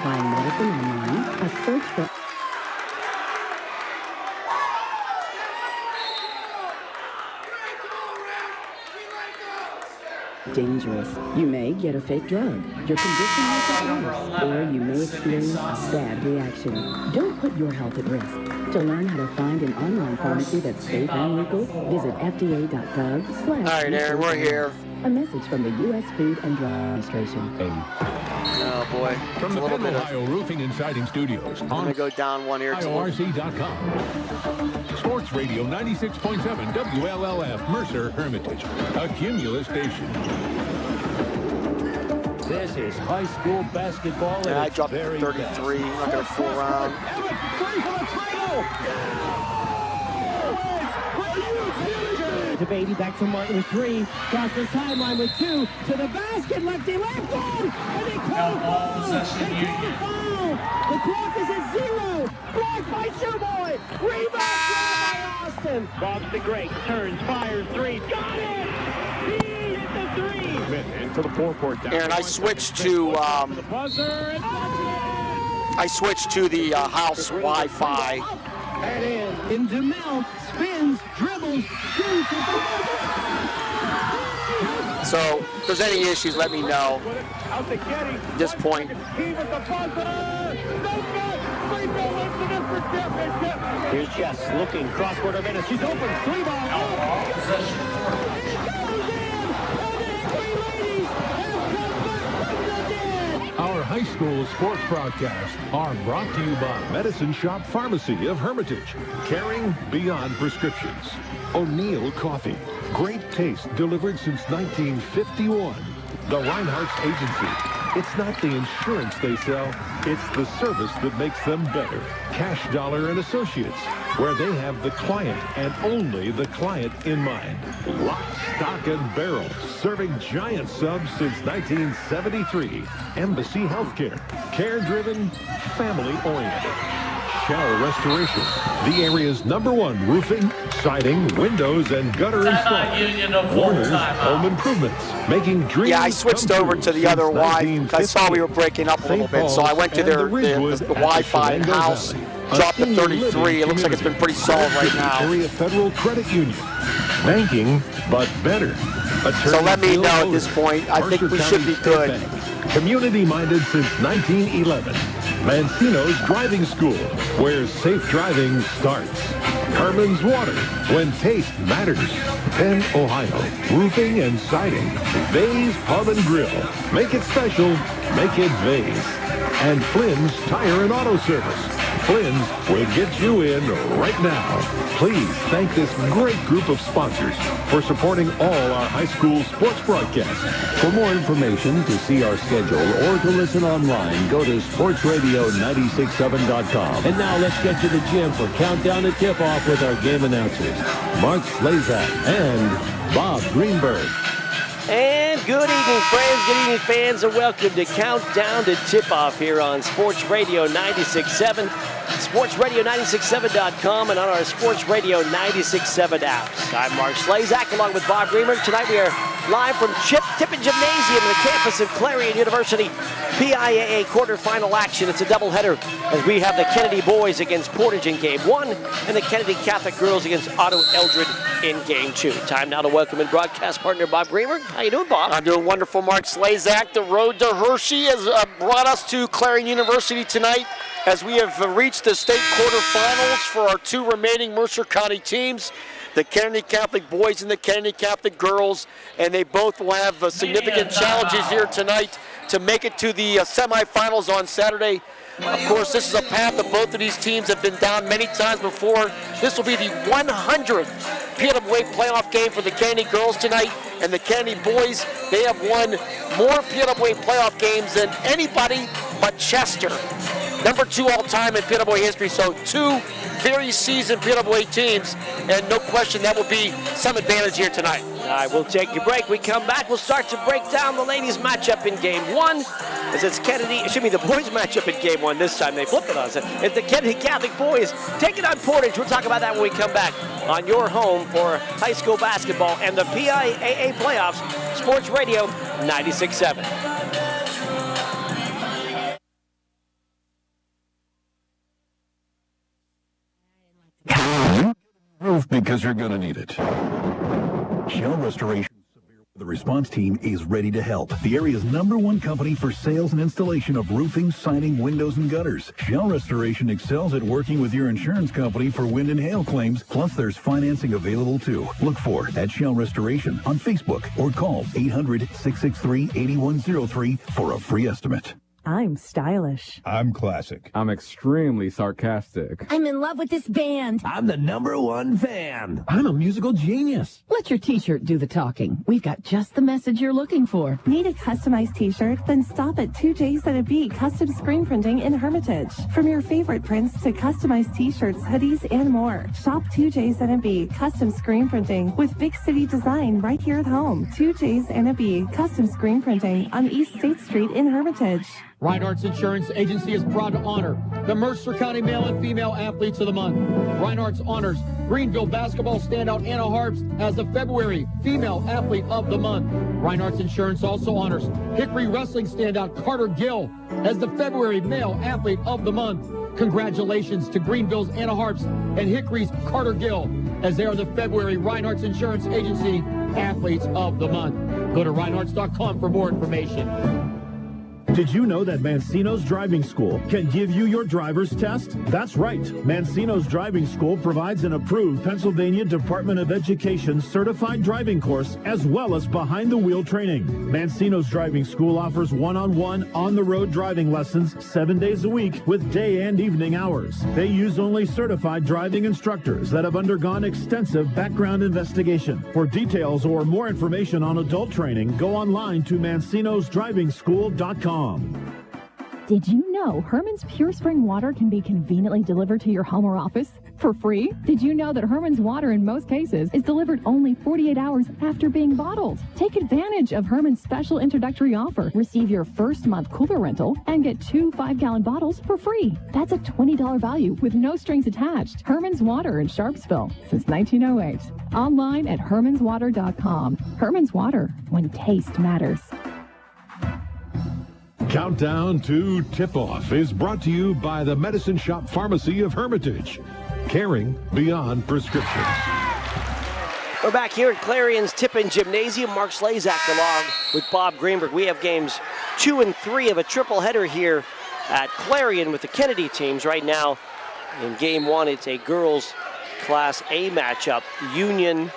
Find medicine online or search for dangerous. You may get a fake drug. Your condition may get worse, or you may experience a bad reaction. Don't put your health at risk. To learn how to find an online pharmacy that's safe and legal, visit fda.gov/. All right, Aaron, we're here. A message from the U.S. Food and Drug Administration. Oh, boy. From the Penn, Ohio Roofing and Siding Studios. I'm going to go down one here. PIAA.com. Sports Radio 96.7 WLLF Mercer Hermitage. A Cumulus station. This is high school basketball. And I dropped 33. I'm not going to fool around. To Beatty, back to Martin with 3. Across the sideline with 2. To the basket, lefty left one. And they call foul. They call foul. The clock is at 0. Blocked by Shoeboy. Rebound by Austin. Bob's the great. Turns, fires, 3. Got it. He hit the 3. Into the forecourt. Aaron, I switched to the house Wi-Fi. And into Mel, spins, dribbles, shoots. So, if there's any issues, let me know. At this point. Here's Jess looking, cross-court of Ennis. She's open, 3-ball. Our high school sports broadcasts are brought to you by Medicine Shop Pharmacy of Hermitage, caring beyond prescriptions. O'Neill Coffee, great taste delivered since 1951. The Reinhardt's Agency. It's not the insurance they sell, it's the service that makes them better. Cash Dollar and Associates, where they have the client and only the client in mind. Lock, Stock, and Barrel, serving giant subs since 1973. Embassy Healthcare, care-driven, family-oriented. Shell Restoration, the area's #1 roofing, siding, windows, and gutter install. Warner's Home Improvements, making dreams. Yeah, I switched over to the other Wi-Fi. I saw we were breaking up a little bit, so I went to the Wi-Fi in-house, dropped to 33. It looks like it's been pretty solid right now. Area Federal Credit Union, banking, but better. So let me know at this point. I think we should be good. Community-minded since 1911. Mancino's Driving School, where safe driving starts. Carmen's Water, when taste matters. Penn, Ohio, roofing and siding. Vay's Pub and Grill. Make it special, make it Vay's. And Flynn's Tire and Auto Service. Flynn's will get you in right now. Please thank this great group of sponsors for supporting all our high school sports broadcasts. For more information, to see our schedule, or to listen online, go to sportsradio967.com. And now let's get to the gym for Countdown to Tip-Off with our game announcers, Mark Slazak and Bob Greenberg. And good evening, friends. Good evening, fans, and welcome to Countdown to Tip-Off here on Sports Radio 96.7, sportsradio967.com, and on our Sports Radio 96.7 apps. I'm Mark Slazak, along with Bob Greenberg. Tonight we are live from Tippin Gymnasium, the campus of Clarion University. PIAA quarterfinal action. It's a doubleheader as we have the Kennedy boys against Portage in Game 1 and the Kennedy Catholic girls against Otto Eldred in Game 2. Time now to welcome in broadcast partner Bob Greenberg. How you doing, Bob? I'm doing wonderful, Mark Slazak. The road to Hershey has brought us to Clarion University tonight as we have reached the state quarterfinals for our 2 remaining Mercer County teams, the Kennedy Catholic boys and the Kennedy Catholic girls, and they both will have significant challenges here tonight to make it to the semifinals on Saturday. Of course, this is a path that both of these teams have been down many times before. This will be the 100th PIAA playoff game for the Kennedy girls tonight, and the Kennedy boys, they have won more PIAA playoff games than anybody but Chester. #2 all-time in PIAA history, so 2 very seasoned PIAA teams, and no question that will be some advantage here tonight. All right, we'll take a break. We come back, we'll start to break down the ladies' matchup in Game 1, as it's Kennedy, it should be the boys' matchup in Game 1 this time. They flipped it on us. It's the Kennedy Catholic boys taking on Portage. We'll talk about that when we come back on your home for high school basketball and the PIAA playoffs, Sports Radio 96.7. roof because you're going to need it. Shell Restoration. The response team is ready to help. The area's #1 company for sales and installation of roofing, siding, windows, and gutters. Shell Restoration excels at working with your insurance company for wind and hail claims, plus there's financing available too. Look for at Shell Restoration on Facebook or call 800-663-8103 for a free estimate. I'm stylish. I'm classic. I'm extremely sarcastic. I'm in love with this band. I'm the #1 fan. I'm a musical genius. Let your t-shirt do the talking. We've got just the message you're looking for. Need a customized t-shirt? Then stop at 2J's&B Custom Screen Printing in Hermitage. From your favorite prints to customized t-shirts, hoodies, and more. Shop 2J's&B Custom Screen Printing with big city design right here at home. 2J's&B Custom Screen Printing on East State Street in Hermitage. Reinhardt's Insurance Agency is proud to honor the Mercer County Male and Female Athletes of the Month. Reinhardt's honors Greenville basketball standout Anna Harps as the February Female Athlete of the Month. Reinhardt's Insurance also honors Hickory Wrestling standout Carter Gill as the February Male Athlete of the Month. Congratulations to Greenville's Anna Harps and Hickory's Carter Gill as they are the February Reinhardt's Insurance Agency Athletes of the Month. Go to reinhardts.com for more information. Did you know that Mancino's Driving School can give you your driver's test? That's right. Mancino's Driving School provides an approved Pennsylvania Department of Education certified driving course as well as behind-the-wheel training. Mancino's Driving School offers one-on-one, on-the-road driving lessons 7 days a week with day and evening hours. They use only certified driving instructors that have undergone extensive background investigation. For details or more information on adult training, go online to mancinosdrivingschool.com. Did you know Herman's Pure Spring Water can be conveniently delivered to your home or office for free? Did you know that Herman's Water in most cases is delivered only 48 hours after being bottled? Take advantage of Herman's special introductory offer. Receive your first month cooler rental and get 2 5-gallon bottles for free. That's a $20 value with no strings attached. Herman's Water in Sharpsville since 1908. Online at hermanswater.com. Herman's Water, when taste matters. Countdown to Tip-Off is brought to you by the Medicine Shop Pharmacy of Hermitage. Caring beyond prescriptions. We're back here at Clarion's Tippin Gymnasium. Mark Slazak along with Bob Greenberg. We have games 2 and 3 of a triple header here at Clarion with the Kennedy teams. Right now in game 1, it's a girls Class A matchup. Union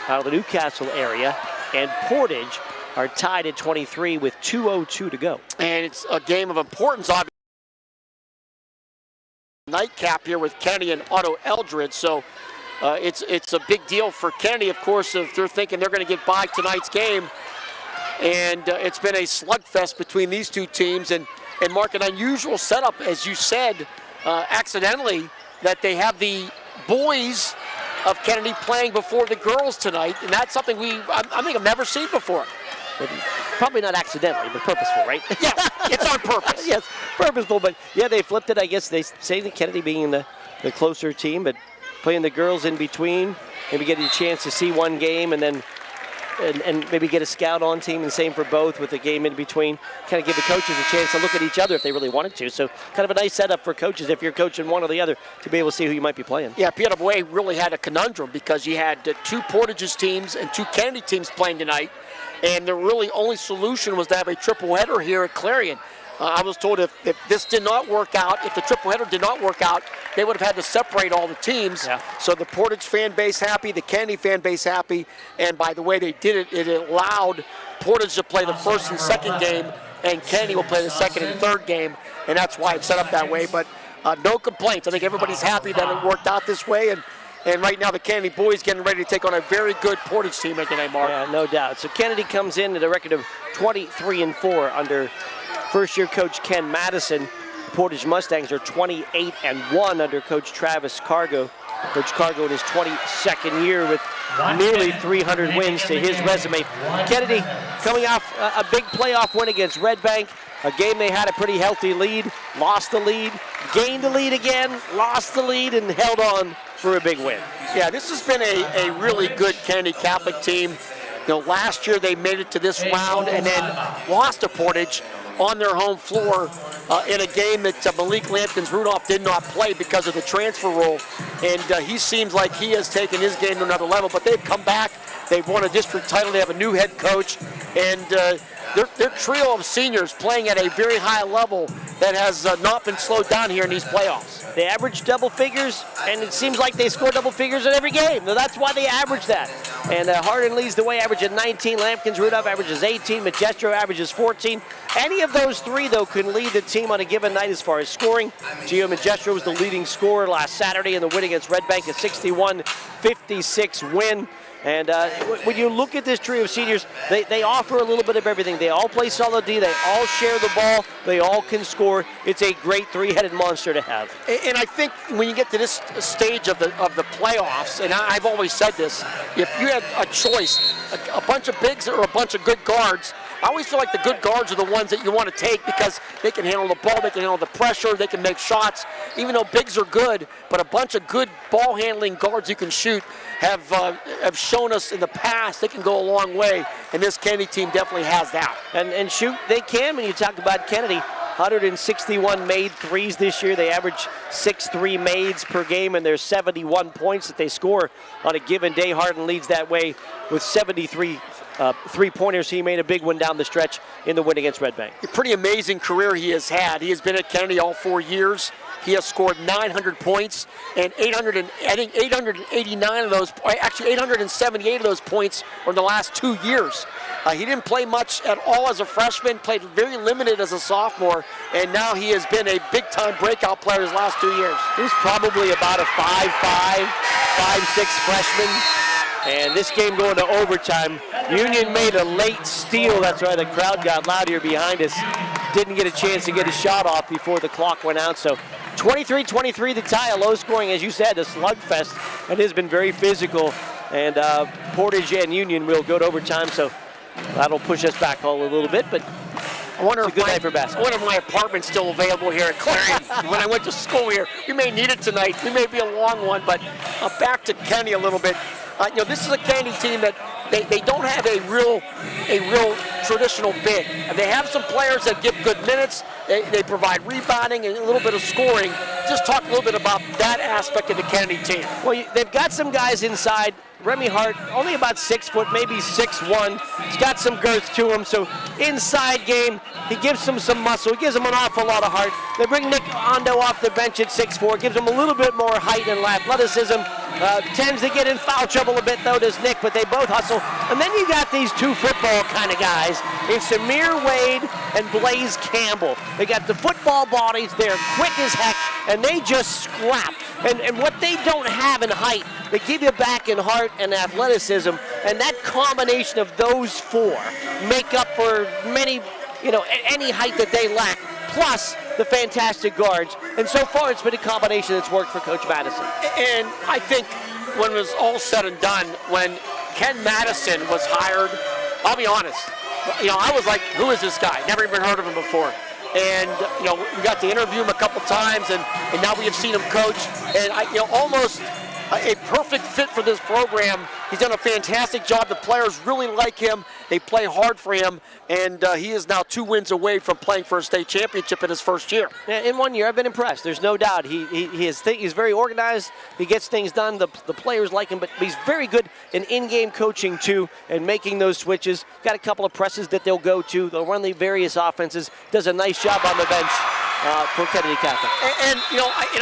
out of the Newcastle area and Portage are tied at 23 with 2:02 to go. And it's a game of importance, obviously. Nightcap here with Kennedy and Otto Eldred, so it's a big deal for Kennedy, of course, if they're thinking they're going to get by tonight's game. And it's been a slugfest between these two teams, and Mark, an unusual setup, as you said, accidentally, that they have the boys of Kennedy playing before the girls tonight, and that's something I think I've never seen before. Probably not accidentally, but purposeful, right? Yes, it's on purpose. Yes, purposeful, but yeah, they flipped it. I guess they say the Kennedy being the closer team, but playing the girls in between, maybe getting a chance to see one game and then and maybe get a scout on team, and same for both with the game in between. Kind of give the coaches a chance to look at each other if they really wanted to. So kind of a nice setup for coaches if you're coaching one or the other to be able to see who you might be playing. Yeah, PIAA really had a conundrum because you had 2 Portage's teams and 2 Kennedy teams playing tonight, and the really only solution was to have a triple header here at Clarion. I was told if this did not work out, if the triple-header did not work out, they would have had to separate all the teams. Yeah. So the Portage fan base happy, the Kennedy fan base happy, and by the way they did it, it allowed Portage to play the first and second game, and Kennedy will play the second and third game, and that's why it's set up that way. But no complaints. I think everybody's happy that it worked out this way, and right now the Kennedy boys getting ready to take on a very good Portage team tonight, Mark. Yeah, no doubt. So Kennedy comes in at a record of 23-4 under first-year coach Ken Madison. The Portage Mustangs are 28-1 under Coach Travis Cargo. Coach Cargo in his 22nd year with nearly 300 wins to his resume. Kennedy coming off a big playoff win against Red Bank, a game they had a pretty healthy lead, lost the lead, gained the lead again, lost the lead, and held on for a big win. Yeah, this has been a really good Kennedy Catholic team. You know, last year they made it to this round and then lost to Portage on their home floor in a game that Malik Lampkins-Rudolph did not play because of the transfer rule. And he seems like he has taken his game to another level. But they've come back. They've won a district title. They have a new head coach. And their trio of seniors playing at a very high level that has not been slowed down here in these playoffs. They average double figures, and it seems like they score double figures in every game. That's why they average that. And Hardin leads the way, averaging 19. Lampkins-Rudolph averages 18. Magestro averages 14. Any of those three, though, can lead the team on a given night as far as scoring. Gio Magestro was the leading scorer last Saturday in the win against Red Bank, a 61-56 win. And when you look at this trio of seniors, they offer a little bit of everything. They all play solid D. They all share the ball. They all can score. It's a great three-headed monster to have. And I think when you get to this stage of the playoffs, and I've always said this, if you had a choice, a bunch of bigs or a bunch of good guards, I always feel like the good guards are the ones that you want to take because they can handle the ball, they can handle the pressure, they can make shots. Even though bigs are good, but a bunch of good ball-handling guards who can shoot have shown us in the past they can go a long way, and this Kennedy team definitely has that. And shoot, they can. When you talk about Kennedy, 161 made threes this year. They average 6 3-mades per game, and there's 71 points that they score on a given day. Hardin leads that way with 73 three-pointers. He made a big one down the stretch in the win against Red Bank. A pretty amazing career he has had. He has been at Kennedy all 4 years. He has scored 900 points, and 889 of those, actually 878 of those points were in the last 2 years. He didn't play much at all as a freshman, played very limited as a sophomore, and now he has been a big-time breakout player his last 2 years. He's probably about a 5'5", 5'6" freshman. And this game going to overtime. Union made a late steal. That's why the crowd got loud here behind us. Didn't get a chance to get a shot off before the clock went out. So 23-23 the tie, a low scoring, as you said, a slugfest. And it has been very physical. And Portage and Union will go to overtime. So that'll push us back all a little bit. But I wonder it's a good night for basketball. I wonder if my apartment's still available here at Clarion. When I went to school here, we may need it tonight. We may be a long one, but back to Kenny a little bit. This is a Kennedy team that they don't have a real traditional big. They have some players that give good minutes. They provide rebounding and a little bit of scoring. Just talk a little bit about that aspect of the Kennedy team. Well, they've got some guys inside. Remy Hart, only about 6 foot, maybe 6'1". He's got some girth to him, so inside game, he gives them some muscle. He gives them an awful lot of heart. They bring Nick Ondo off the bench at 6'4", gives him a little bit more height and athleticism. Tends to get in foul trouble a bit, though, does Nick, but they both hustle. And then you got these two football kind of guys. It's Samir Wade and Blaze Campbell. They got the football bodies. They're quick as heck, and they just scrap. And what they don't have in height, they give you back in heart and athleticism, and that combination of those four make up for any height that they lack, plus the fantastic guards. And so far, it's been a combination that's worked for Coach Madison. And I think when it was all said and done, when Ken Madison was hired, I'll be honest, I was like, who is this guy? Never even heard of him before. And, we got to interview him a couple times, and now we have seen him coach. And, almost a perfect fit for this program. He's done a fantastic job. The players really like him. They play hard for him, and he is now 2 wins away from playing for a state championship in his first year. In 1 year, I've been impressed. There's no doubt. He's very organized. He gets things done. The players like him, but he's very good in in-game coaching, too, and making those switches. Got a couple of presses that they'll go to. They'll run the various offenses. Does a nice job on the bench for Kennedy Catholic. And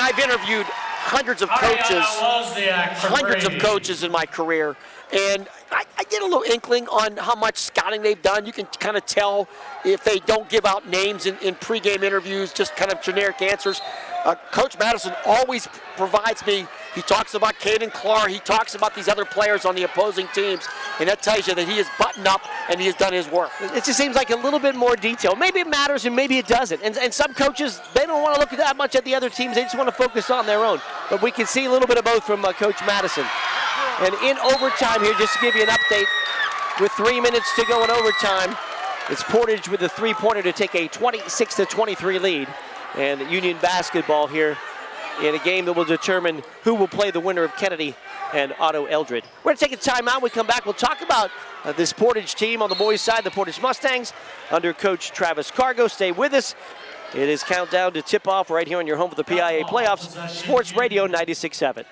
I've interviewed hundreds of coaches in my career, and I get a little inkling on how much scouting they've done. You can kind of tell if they don't give out names in pregame interviews, just kind of generic answers. Coach Madison always provides me, he talks about Caden Clark, he talks about these other players on the opposing teams, and that tells you that he is buttoned up and he has done his work. It just seems like a little bit more detail. Maybe it matters and maybe it doesn't. And some coaches, they don't want to look that much at the other teams, they just want to focus on their own. But we can see a little bit of both from Coach Madison. And in overtime here, just to give you an update, with 3 minutes to go in overtime, it's Portage with a three-pointer to take a 26-23 lead. And Union basketball here in a game that will determine who will play the winner of Kennedy and Otto Eldred. We're going to take a timeout. When we come back, we'll talk about this Portage team on the boys' side, the Portage Mustangs, under Coach Travis Cargo. Stay with us. It is countdown to tip-off right here on your home for the PIAA playoffs, Sports Radio 96.7.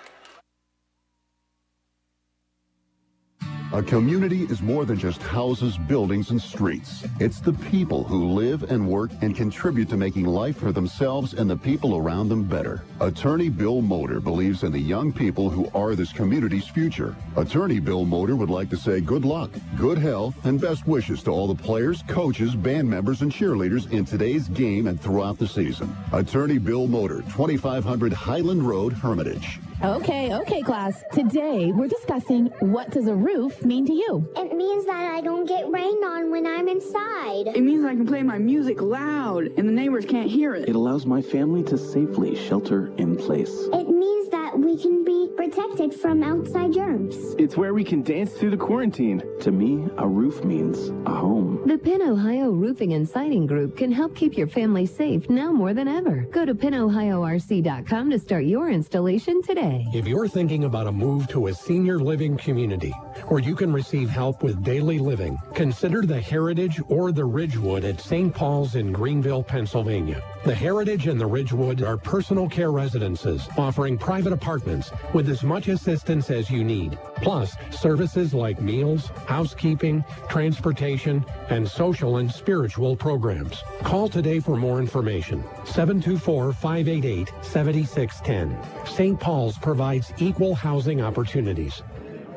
A community is more than just houses, buildings, and streets. It's the people who live and work and contribute to making life for themselves and the people around them better. Attorney Bill Motor believes in the young people who are this community's future. Attorney Bill Motor would like to say good luck, good health, and best wishes to all the players, coaches, band members, and cheerleaders in today's game and throughout the season. Attorney Bill Motor, 2500 Highland Road, Hermitage. Okay, class. Today, we're discussing what does a roof mean to you? It means that I don't get rained on when I'm inside. It means I can play my music loud and the neighbors can't hear it. It allows my family to safely shelter in place. It means that we can be protected from outside germs. It's where we can dance through the quarantine. To me, a roof means a home. The Penn Ohio Roofing and Siding Group can help keep your family safe now more than ever. Go to pennohiorc.com to start your installation today. If you're thinking about a move to a senior living community where you can receive help with daily living, consider the Heritage or the Ridgewood at St. Paul's in Greenville, Pennsylvania. The Heritage and the Ridgewood are personal care residences offering private apartments with as much assistance as you need. Plus, services like meals, housekeeping, transportation, and social and spiritual programs. Call today for more information. 724-588-7610. St. Paul's provides equal housing opportunities.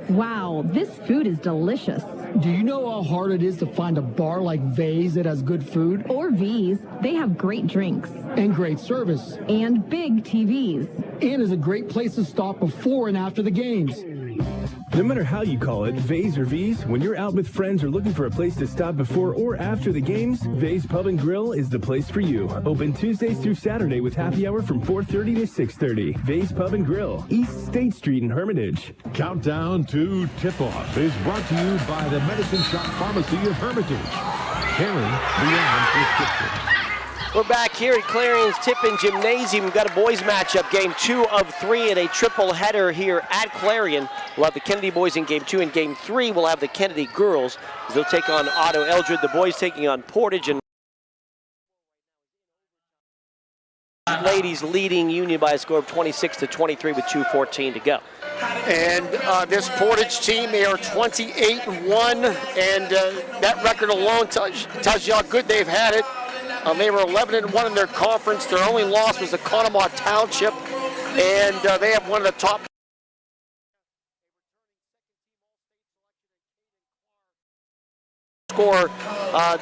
Wow, this food is delicious. Do you know how hard it is to find a bar like V's that has good food? Or V's. They have great drinks. And great service. And big TVs. And is a great place to stop before and after the games. No matter how you call it, V's or V's, when you're out with friends or looking for a place to stop before or after the games, V's Pub and Grill is the place for you. Open Tuesdays through Saturday with happy hour from 4:30 to 6:30. V's Pub and Grill, East State Street in Hermitage. Countdown to tip-off is brought to you by the Medicine Shop Pharmacy of Hermitage. Caring beyond prescription. We're back here at Clarion's Tippin Gymnasium. We've got a boys matchup, game 2 of 3 in a triple header here at Clarion. We'll have the Kennedy boys in game 2. In game 3, we'll have the Kennedy girls as they'll take on Otto Eldred. The boys taking on Portage, and ladies leading Union by a score of 26-23 with 2:14 to go. And this Portage team, they are 28-1, and that record alone tells you how good they've had it. They were 11-1 in their conference. Their only loss was the Conemaugh Township, and they have one of the top score.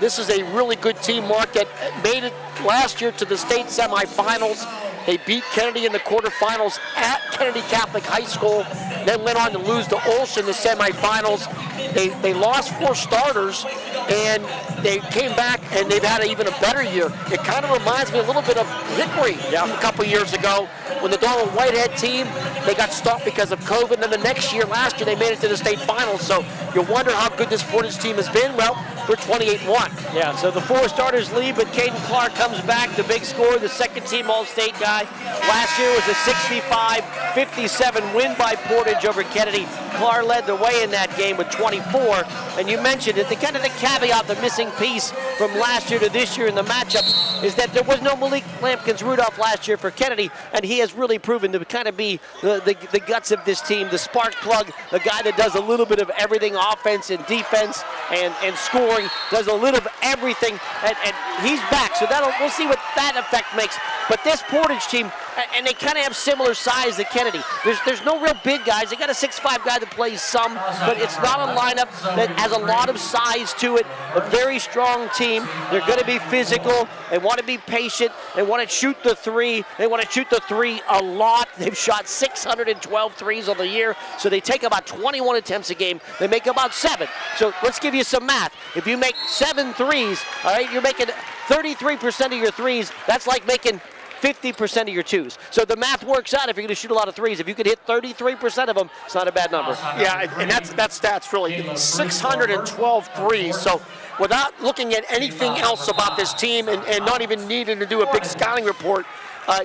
This is a really good team, Mark, that made it last year to the state semifinals. They beat Kennedy in the quarterfinals at Kennedy Catholic High School, then went on to lose to Ulsh in the semifinals. They lost 4 starters, and they came back, and they've had even a better year. It kind of reminds me a little bit of Hickory a couple years ago when the Darwin Whitehead team, they got stopped because of COVID, and then the next year, last year, they made it to the state finals. So you wonder how good this Portage team has been. Well, they're 28-1. Yeah, so the 4 starters leave, but Caden Clark comes back, the big scorer, the second-team All-State guy. Last year was a 65-57 win by Portage over Kennedy. Clark led the way in that game with 24, and you mentioned it, the caveat, the missing piece from last year to this year in the matchup is that there was no Malik Lampkins-Rudolph last year for Kennedy, and he has really proven to kind of be the guts of this team, the spark plug, the guy that does a little bit of everything, offense and defense and scoring, does a little of everything, and he's back. So we'll see what that effect makes. But this Portage team, and they kind of have similar size to Kennedy. There's no real big guys. They got a 6'5" guy that plays some, but it's not a lineup that has a lot of size to it. A very strong team. They're going to be physical. They want to be patient. They want to shoot the 3. They want to shoot the 3 a lot. They've shot 612 threes on the year, so they take about 21 attempts a game. They make about 7. So let's give you some math. If you make 7 threes, all right, you're making 33% of your threes. That's like making 50% of your 2s. So the math works out if you're going to shoot a lot of 3s. If you could hit 33% of them, it's not a bad number. Yeah, and that stat's really 612 threes. So without looking at anything else about this team and not even needing to do a big scouting report,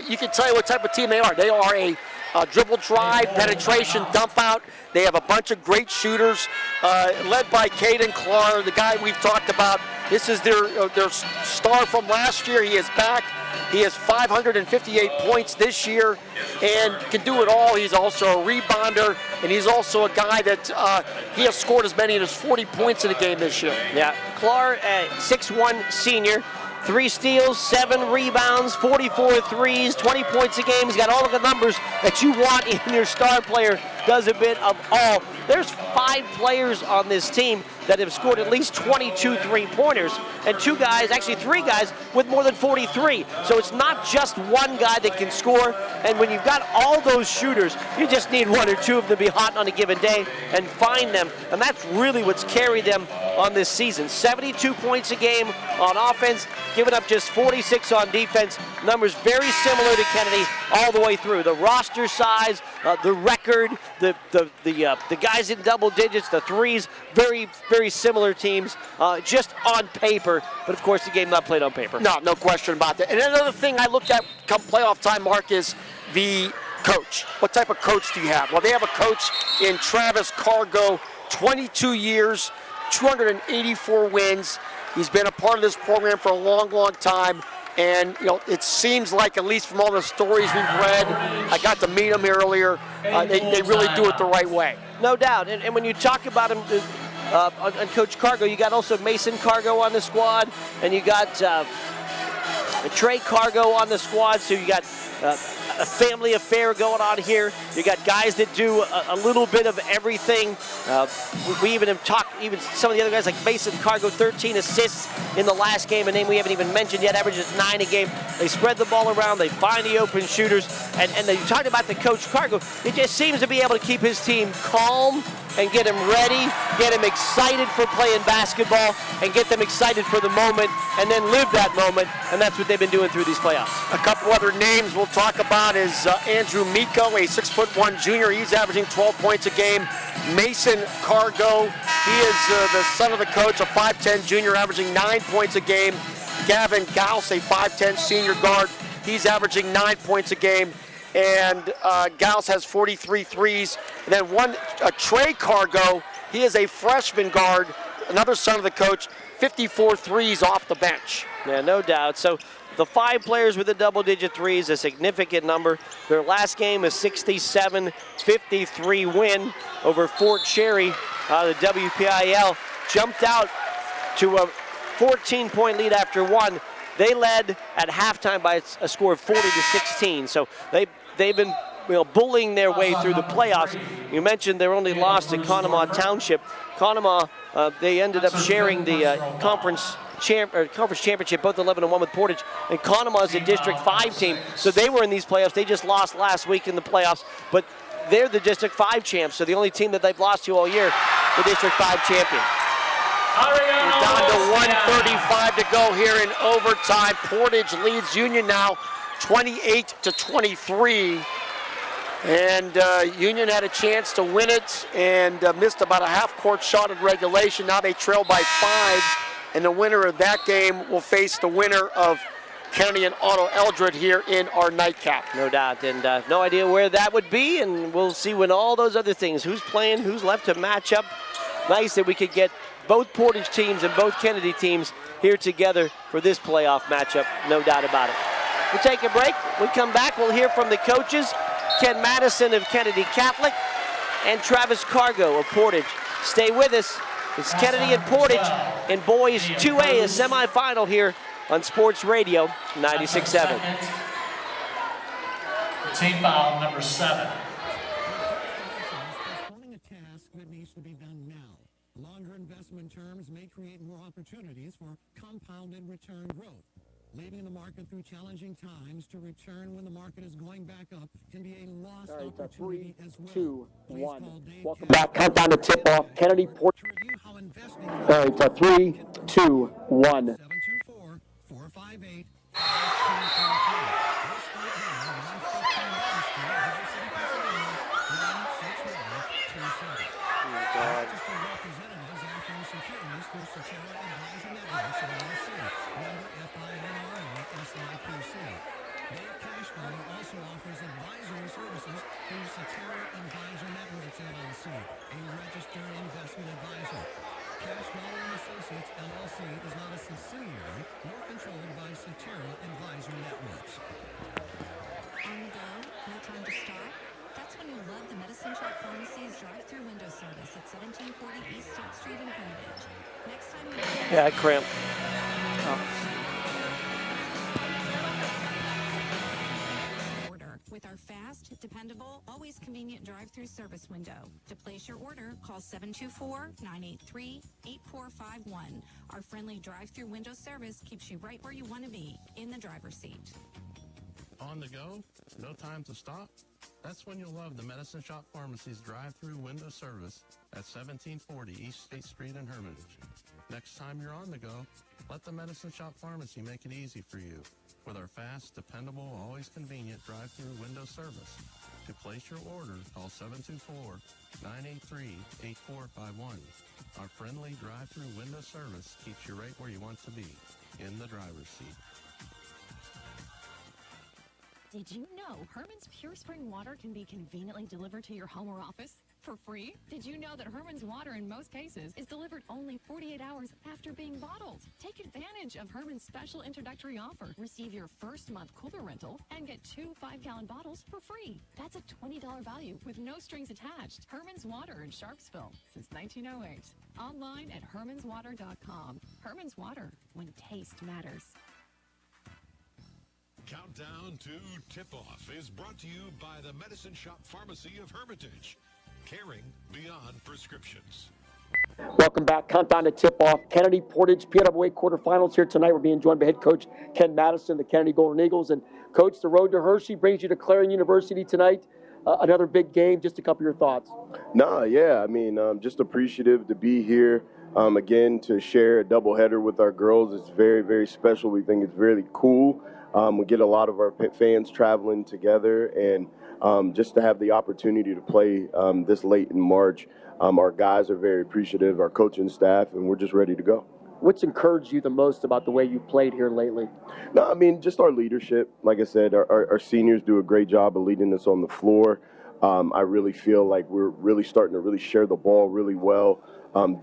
you can tell you what type of team they are. They are a dribble drive, penetration, dump out. They have a bunch of great shooters, led by Caden Clark, the guy we've talked about. This is their star from last year. He is back. He has 558 points this year and can do it all. He's also a rebounder, and he's also a guy that he has scored as many as 40 points in a game this year. Yeah, Clark, 6'1" senior. 3 steals, 7 rebounds, 44 threes, 20 points a game. He's got all of the numbers that you want in your star player. Does a bit of all. There's 5 players on this team that have scored at least 22 3-pointers, and 2 guys, actually 3 guys, with more than 43. So it's not just one guy that can score, and when you've got all those shooters, you just need 1 or 2 of them to be hot on a given day and find them, and that's really what's carried them on this season. 72 points a game on offense, giving up just 46 on defense. Numbers very similar to Kennedy all the way through. The roster size, the record, the guys in double digits, the threes, very, very similar teams, just on paper. But of course, the game not played on paper. No question about that. And another thing I looked at come playoff time, Mark, is the coach. What type of coach do you have? Well, they have a coach in Travis Cargo, 22 years, 284 wins. He's been a part of this program for a long, long time. And, you know, it seems like, at least from all the stories we've read, I got to meet him earlier, they really do it the right way. No doubt. And when you talk about him, on Coach Cargo, you got also Mason Cargo on the squad, and you got Trey Cargo on the squad, so you got a family affair going on here. You got guys that do a little bit of everything. We even have talked, even some of the other guys like Mason Cargo, 13 assists in the last game, a name we haven't even mentioned yet, averages 9 a game. They spread the ball around, they find the open shooters, and you talked about the Coach Cargo. He just seems to be able to keep his team calm and get him ready, get him excited for playing basketball, and get them excited for the moment, and then live that moment, and that's what they've been doing through these playoffs. A couple other names we'll talk about is Andrew Miko, a 6'1" junior. He's averaging 12 points a game. Mason Cargo, he is the son of the coach, a 5'10" junior, averaging 9 points a game. Gavin Gauss, a 5'10" senior guard, he's averaging 9 points a game. And Gauss has 43 threes. And then Trey Cargo, he is a freshman guard, another son of the coach, 54 threes off the bench. Yeah, no doubt. So the 5 players with the double-digit threes, a significant number. Their last game is 67-53 win over Fort Cherry. The WPIAA jumped out to a 14-point lead after 1. They led at halftime by a score of 40-16. So they've been bullying their way through the playoffs. You mentioned their only loss to Conemaugh Township. Conemaugh, they ended up sharing the conference championship, both 11-1 with Portage. And Conemaugh is a District 5 team, so they were in these playoffs. They just lost last week in the playoffs, but they're the District 5 champs, so the only team that they've lost to all year, the District 5 champion. We're down to 1:35 to go here in overtime. Portage leads Union now 28-23. And Union had a chance to win it and missed about a half-court shot in regulation. Now they trail by 5. And the winner of that game will face the winner of Kennedy and Otto Eldred here in our nightcap. No doubt, and no idea where that would be, and we'll see when all those other things, who's playing, who's left to match up. Nice that we could get both Portage teams and both Kennedy teams here together for this playoff matchup, no doubt about it. We'll take a break. When we come back, we'll hear from the coaches, Ken Madison of Kennedy Catholic and Travis Cargo of Portage. Stay with us. It's Kennedy and Portage in boys 2A, a semifinal here on Sports Radio 96.7. Team foul number 7. Longer investment terms may create more opportunities for compounded return growth. Leaving the market through challenging times to return when the market is going back up can be a lost opportunity as well. 3, 2, 1. Welcome back. Countdown to tip off. Kennedy Portage. All right, 3, 2, 1. 724-458. Also offers advisory services through Satara Advisor Networks, LLC, a registered investment advisor. Cashflow Associates, LLC is not a subsidiary nor controlled by Satara Advisor Network. when you love the Medicine Shop Pharmacy's drive-through window service at 1740 East State Street in Hermitage. Next time you... Yeah, cramp. With our fast, dependable, always convenient drive-through service window. To place your order, call 724-983-8451. Our friendly drive-through window service keeps you right where you want to be, in the driver's seat. On the go? No time to stop? That's when you'll love the Medicine Shop Pharmacy's drive-through window service at 1740 East State Street in Hermitage. Next time you're on the go, let the Medicine Shop Pharmacy make it easy for you with our fast, dependable, always convenient drive-through window service. To place your order, call 724-983-8451. Our friendly drive-through window service keeps you right where you want to be, in the driver's seat. Did you know Herman's Pure Spring Water can be conveniently delivered to your home or office for free? Did you know that Herman's Water in most cases is delivered only 48 hours after being bottled? Take advantage of Herman's special introductory offer. Receive your first month cooler rental and get 2 5-gallon bottles for free. That's a $20 value with no strings attached. Herman's Water in Sharpsville since 1908. Online at hermanswater.com. Herman's Water, when taste matters. Countdown to Tip-Off is brought to you by the Medicine Shop Pharmacy of Hermitage. Caring beyond prescriptions. Welcome back. Countdown to tip-off. Kennedy Portage PIAA quarterfinals here tonight. We're being joined by head coach Ken Madison, the Kennedy Golden Eagles. And coach, the road to Hershey brings you to Clarion University tonight. Another big game. Just a couple of your thoughts. Just appreciative to be here. Again, to share a doubleheader with our girls. It's very, very special. We think it's really cool. We get a lot of our fans traveling together, and just to have the opportunity to play this late in March, our guys are very appreciative, our coaching staff, and we're just ready to go. What's encouraged you the most about the way you've played here lately? Just our leadership. Like I said, our seniors do a great job of leading us on the floor. I really feel like we're really starting to really share the ball really well.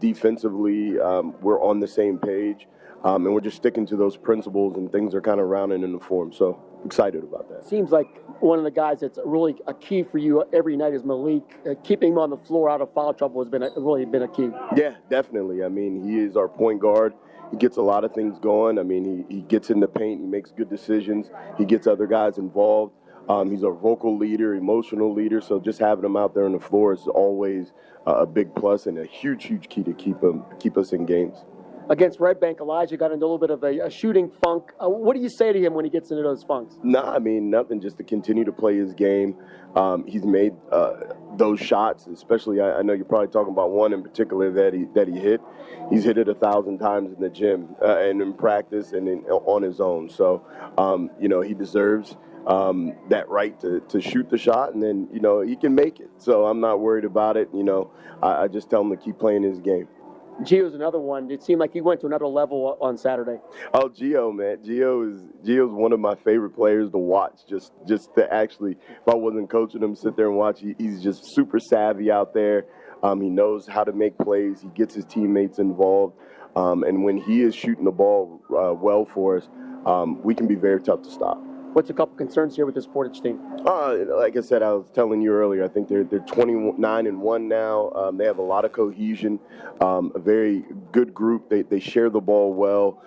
Defensively, we're on the same page. And we're just sticking to those principles, and things are kind of rounding in the form. So excited about that. Seems like one of the guys that's really a key for you every night is Malik. Keeping him on the floor out of foul trouble has really been a key. Yeah, definitely. He is our point guard. He gets a lot of things going. He gets in the paint. He makes good decisions. He gets other guys involved. He's a vocal leader, emotional leader. So just having him out there on the floor is always a big plus and a huge, huge key to keep us in games. Against Red Bank, Elijah got into a little bit of a shooting funk. What do you say to him when he gets into those funks? Nothing. Just to continue to play his game. He's made those shots, especially. I know you're probably talking about one in particular that he hit. He's hit it 1,000 times in the gym and in practice and on his own. So, he deserves that right to shoot the shot, and then he can make it. So I'm not worried about it. I just tell him to keep playing his game. Gio's another one. It seemed like he went to another level on Saturday. Oh, Gio, man. Gio's one of my favorite players to watch. Just to actually, if I wasn't coaching him, sit there and watch. He's just super savvy out there. He knows how to make plays. He gets his teammates involved. And when he is shooting the ball well for us, we can be very tough to stop. What's a couple concerns here with this Portage team? Like I said, I was telling you earlier, I think they're 29-1 now. They have a lot of cohesion, a very good group. They share the ball well.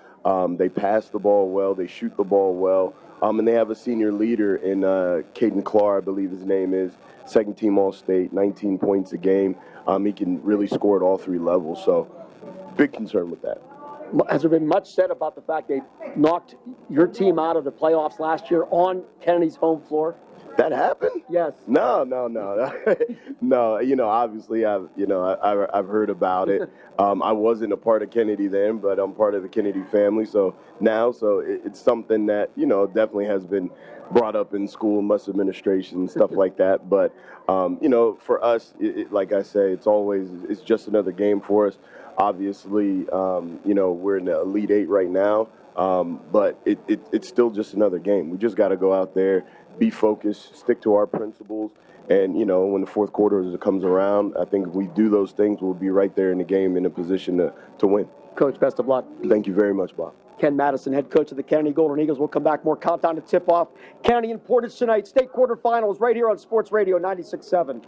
They pass the ball well. They shoot the ball well. And they have a senior leader in Caden Clark, I believe his name is, second team All-State, 19 points a game. He can really score at all three levels. So big concern with that. Has there been much said about the fact they knocked your team out of the playoffs last year on Kennedy's home floor? That happened? Yes. No. No. Obviously, I've heard about it. I wasn't a part of Kennedy then, but I'm part of the Kennedy family. So it's something that definitely has been brought up in school, bus administration, stuff like that. But for us, like I say, it's just another game for us. Obviously, we're in the Elite Eight right now, but it's still just another game. We just got to go out there, be focused, stick to our principles, and, when the fourth quarter comes around, I think if we do those things, we'll be right there in the game in a position to win. Coach, best of luck. Thank you very much, Bob. Ken Madison, head coach of the Kennedy Golden Eagles. We'll come back. More countdown to tip-off. Kennedy and Portage tonight. State quarterfinals right here on Sports Radio 96.7.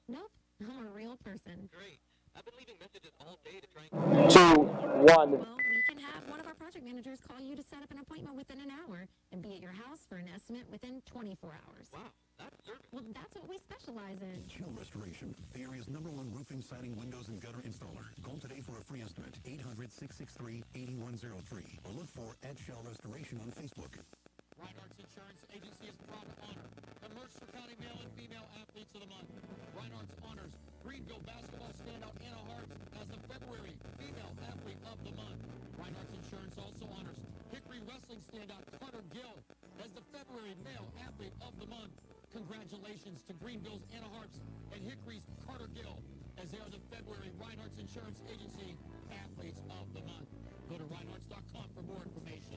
Nope, I'm a real person. Great. I've been leaving messages all day to try and... 2, 1. Well, we can have one of our project managers call you to set up an appointment within an hour and be at your house for an estimate within 24 hours. Wow, that's service. Well, that's what we specialize in. Chill Restoration, the area's #1 roofing, siding, windows, and gutter installer. Call today for a free estimate, 800-663-8103, or look for @Chill Restoration on Facebook. Reinhardt's Insurance Agency is proud to honor the Mercer County Male and Female Athletes of the Month. Reinhardt's honors Greenville basketball standout Anna Harps as the February Female Athlete of the Month. Reinhardt's Insurance also honors Hickory Wrestling standout Carter Gill as the February Male Athlete of the Month. Congratulations to Greenville's Anna Harps and Hickory's Carter Gill as they are the February Reinhardt's Insurance Agency Athletes of the Month. Go to Reinhardt's.com for more information.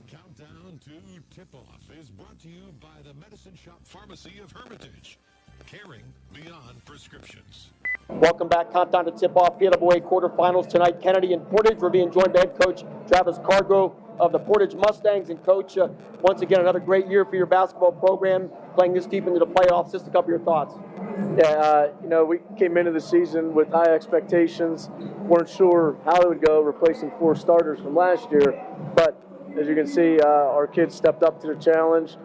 Countdown to Tip-Off is brought to you by the Medicine Shop Pharmacy of Hermitage. Caring beyond prescriptions. Welcome back. Countdown to tip-off. PIAA quarterfinals tonight. Kennedy and Portage. We're being joined by head coach Travis Cargo of the Portage Mustangs. And coach, once again, another great year for your basketball program, playing this deep into the playoffs. Just a couple of your thoughts. Yeah, we came into the season with high expectations. Weren't sure how it would go, replacing 4 starters from last year. But as you can see, our kids stepped up to the challenge,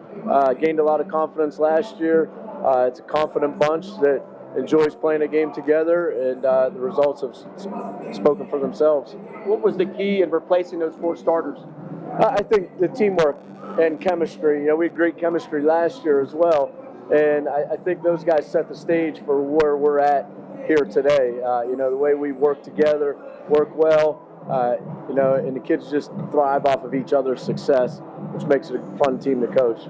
gained a lot of confidence last year. It's a confident bunch that enjoys playing a game together, and the results have spoken for themselves. What was the key in replacing those 4 starters? I think the teamwork and chemistry. We had great chemistry last year as well, and I think those guys set the stage for where we're at here today. The way we work together, work well, and the kids just thrive off of each other's success, which makes it a fun team to coach.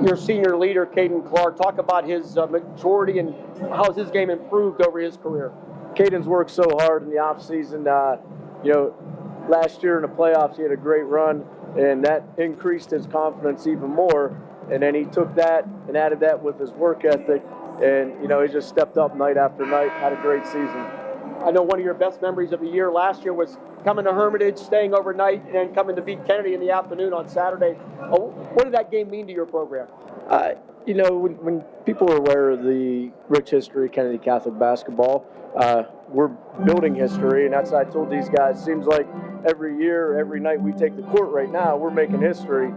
Your senior leader, Caden Clark, talk about his maturity and how has his game improved over his career. Caden's worked so hard in the offseason. Last year in the playoffs, he had a great run, and that increased his confidence even more. And then he took that and added that with his work ethic, and he just stepped up night after night, had a great season. I know one of your best memories of the year last year was coming to Hermitage, staying overnight, and then coming to beat Kennedy in the afternoon on Saturday. What did that game mean to your program? When people are aware of the rich history of Kennedy Catholic basketball, we're building history, and that's what I told these guys. It seems like every year, every night we take the court right now, we're making history.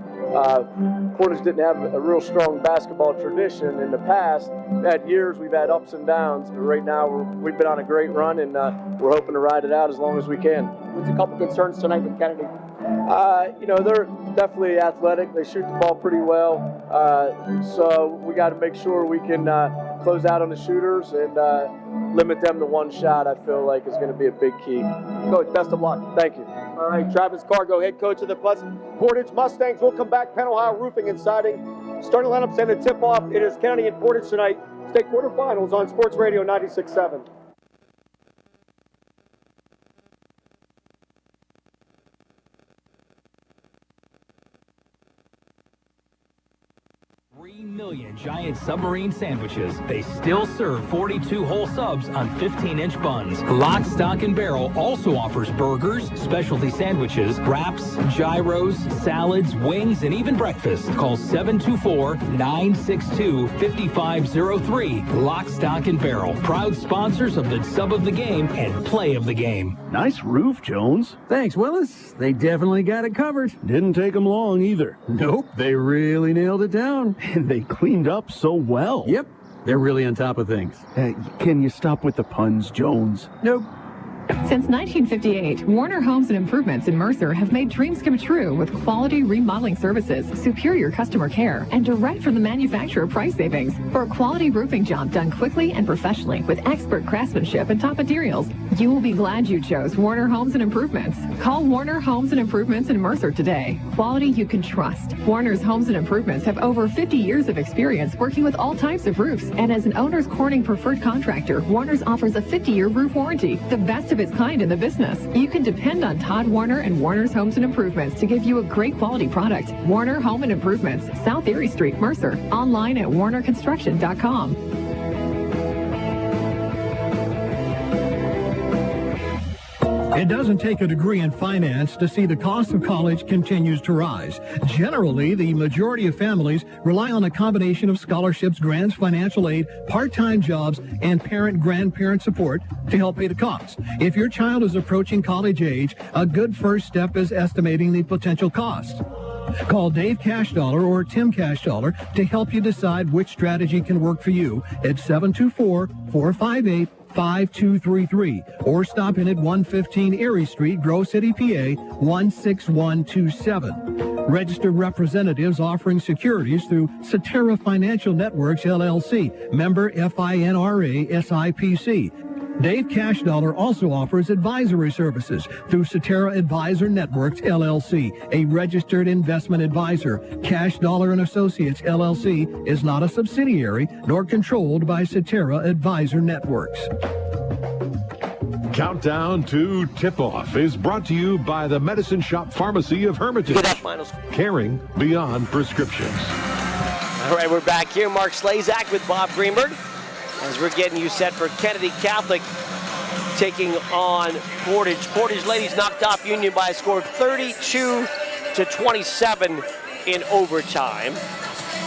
Portage didn't have a real strong basketball tradition in the past. We've had years, we've had ups and downs, but right now we've been on a great run, and we're hoping to ride it out as long as we can. What's a couple concerns tonight with Kennedy? They're definitely athletic. They shoot the ball pretty well, so we got to make sure we can close out on the shooters and limit them to one shot. I feel like is going to be a big key. Coach, best of luck. Thank you. All right, Travis Cargo, head coach of the Portage Mustangs. We'll come back. Penn Ohio Roofing and Siding. Starting lineups and the tip-off. It is Kennedy and Portage tonight. State quarterfinals on Sports Radio 96.7. Million giant submarine sandwiches. They still serve 42 whole subs on 15-inch buns. Lock, Stock, and Barrel also offers burgers, specialty sandwiches, wraps, gyros, salads, wings, and even breakfast. Call 724-962-5503. Lock, Stock, and Barrel. Proud sponsors of the sub of the game and play of the game. Nice roof, Jones. Thanks, Willis. They definitely got it covered. Didn't take them long either. Nope, they really nailed it down. And they cleaned up so well. Yep, they're really on top of things. Can you stop with the puns, Jones? Nope. Since 1958, Warner Homes and Improvements in Mercer have made dreams come true with quality remodeling services, superior customer care, and direct from the manufacturer price savings. For a quality roofing job done quickly and professionally with expert craftsmanship and top materials, you will be glad you chose Warner Homes and Improvements. Call Warner Homes and Improvements in Mercer today. Quality you can trust. Warner's Homes and Improvements have over 50 years of experience working with all types of roofs, and as an owner's Corning preferred contractor, Warner's offers a 50-year roof warranty, the best of its kind in the business. You can depend on Todd Warner and Warner's Homes and Improvements to give you a great quality product. Warner Home and Improvements, South Erie Street, Mercer. Online at warnerconstruction.com. It doesn't take a degree in finance to see the cost of college continues to rise. Generally, the majority of families rely on a combination of scholarships, grants, financial aid, part-time jobs, and parent-grandparent support to help pay the cost. If your child is approaching college age, a good first step is estimating the potential cost. Call Dave Cashdollar or Tim Cashdollar to help you decide which strategy can work for you at 724-458-5233 or stop in at 115 Erie Street, Groce City, PA 16127. Registered representatives offering securities through Cetera Financial Networks, LLC, member FINRA SIPC. Dave Cashdollar also offers advisory services through Cetera Advisor Networks, LLC, a registered investment advisor. Cashdollar and Associates, LLC, is not a subsidiary nor controlled by Cetera Advisor Networks. Countdown to tip-off is brought to you by the Medicine Shop Pharmacy of Hermitage. Caring beyond prescriptions. All right, we're back here. Mark Slazak with Bob Greenberg as we're getting you set for Kennedy Catholic taking on Portage. Portage ladies knocked off Union by a score of 32-27 in overtime.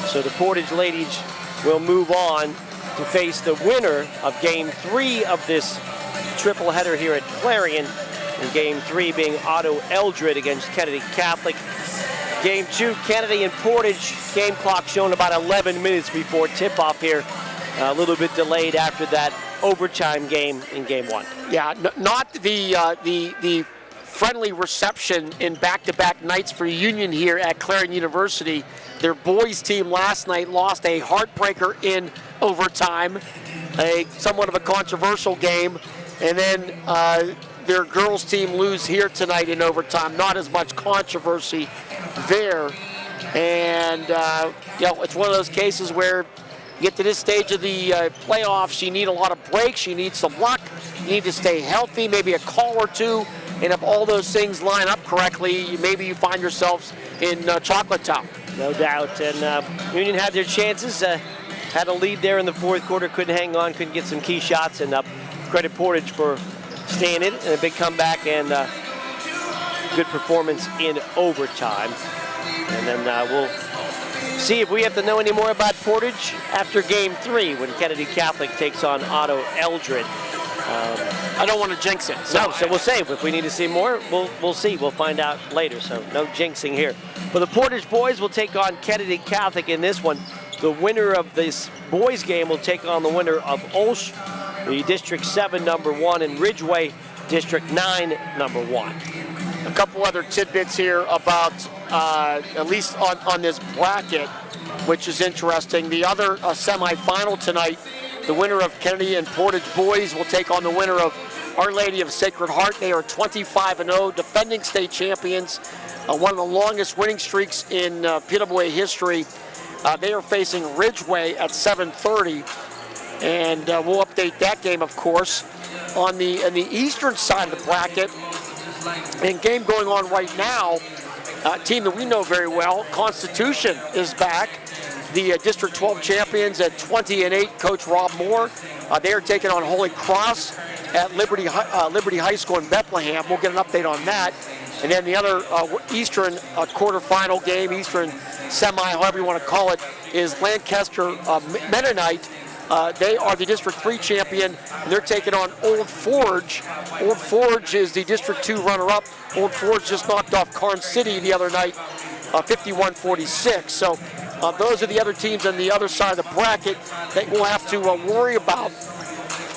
So the Portage ladies will move on to face the winner of Game 3 of this triple header here at Clarion, and Game 3 being Otto Eldred against Kennedy Catholic. Game 2, Kennedy and Portage. Game clock shown about 11 minutes before tip-off here. A little bit delayed after that overtime game in Game 1. Yeah, not the friendly reception in back-to-back nights for Union here at Clarion University. Their boys team last night lost a heartbreaker in overtime, somewhat of a controversial game, and then their girls team lose here tonight in overtime. Not as much controversy there, and it's one of those cases where you get to this stage of the playoffs, you need a lot of breaks, you need some luck, you need to stay healthy, maybe a call or two, and if all those things line up correctly, maybe you find yourselves in Chocolate Town. No doubt, and Union had their chances, had a lead there in the fourth quarter, couldn't hang on, couldn't get some key shots, and credit Portage for staying in, and a big comeback and good performance in overtime. And then we'll see if we have to know any more about Portage after Game 3 when Kennedy Catholic takes on Otto Eldred. I don't want to jinx it. So we'll see. If we need to see more, we'll see. We'll find out later, so no jinxing here. But the Portage boys will take on Kennedy Catholic in this one. The winner of this boys game will take on the winner of Olsh, the District 7 number 1, and Ridgeway District 9 number 1. A couple other tidbits here about, at least on this bracket, which is interesting. The other semifinal tonight, the winner of Kennedy and Portage boys will take on the winner of Our Lady of Sacred Heart. They are 25-0, defending state champions, one of the longest winning streaks in PIAA history. They are facing Ridgeway at 7:30, and we'll update that game, of course. On the eastern side of the bracket, and game going on right now, a team that we know very well, Constitution, is back. The District 12 champions at 20-8, Coach Rob Moore. They are taking on Holy Cross at Liberty High School in Bethlehem. We'll get an update on that. And then the other Eastern quarterfinal game, Eastern semi, however you want to call it, is Lancaster Mennonite. They are the District 3 champion, and they're taking on Old Forge. Old Forge is the District 2 runner-up. Old Forge just knocked off Karn City the other night, 51-46. So those are the other teams on the other side of the bracket that we'll have to worry about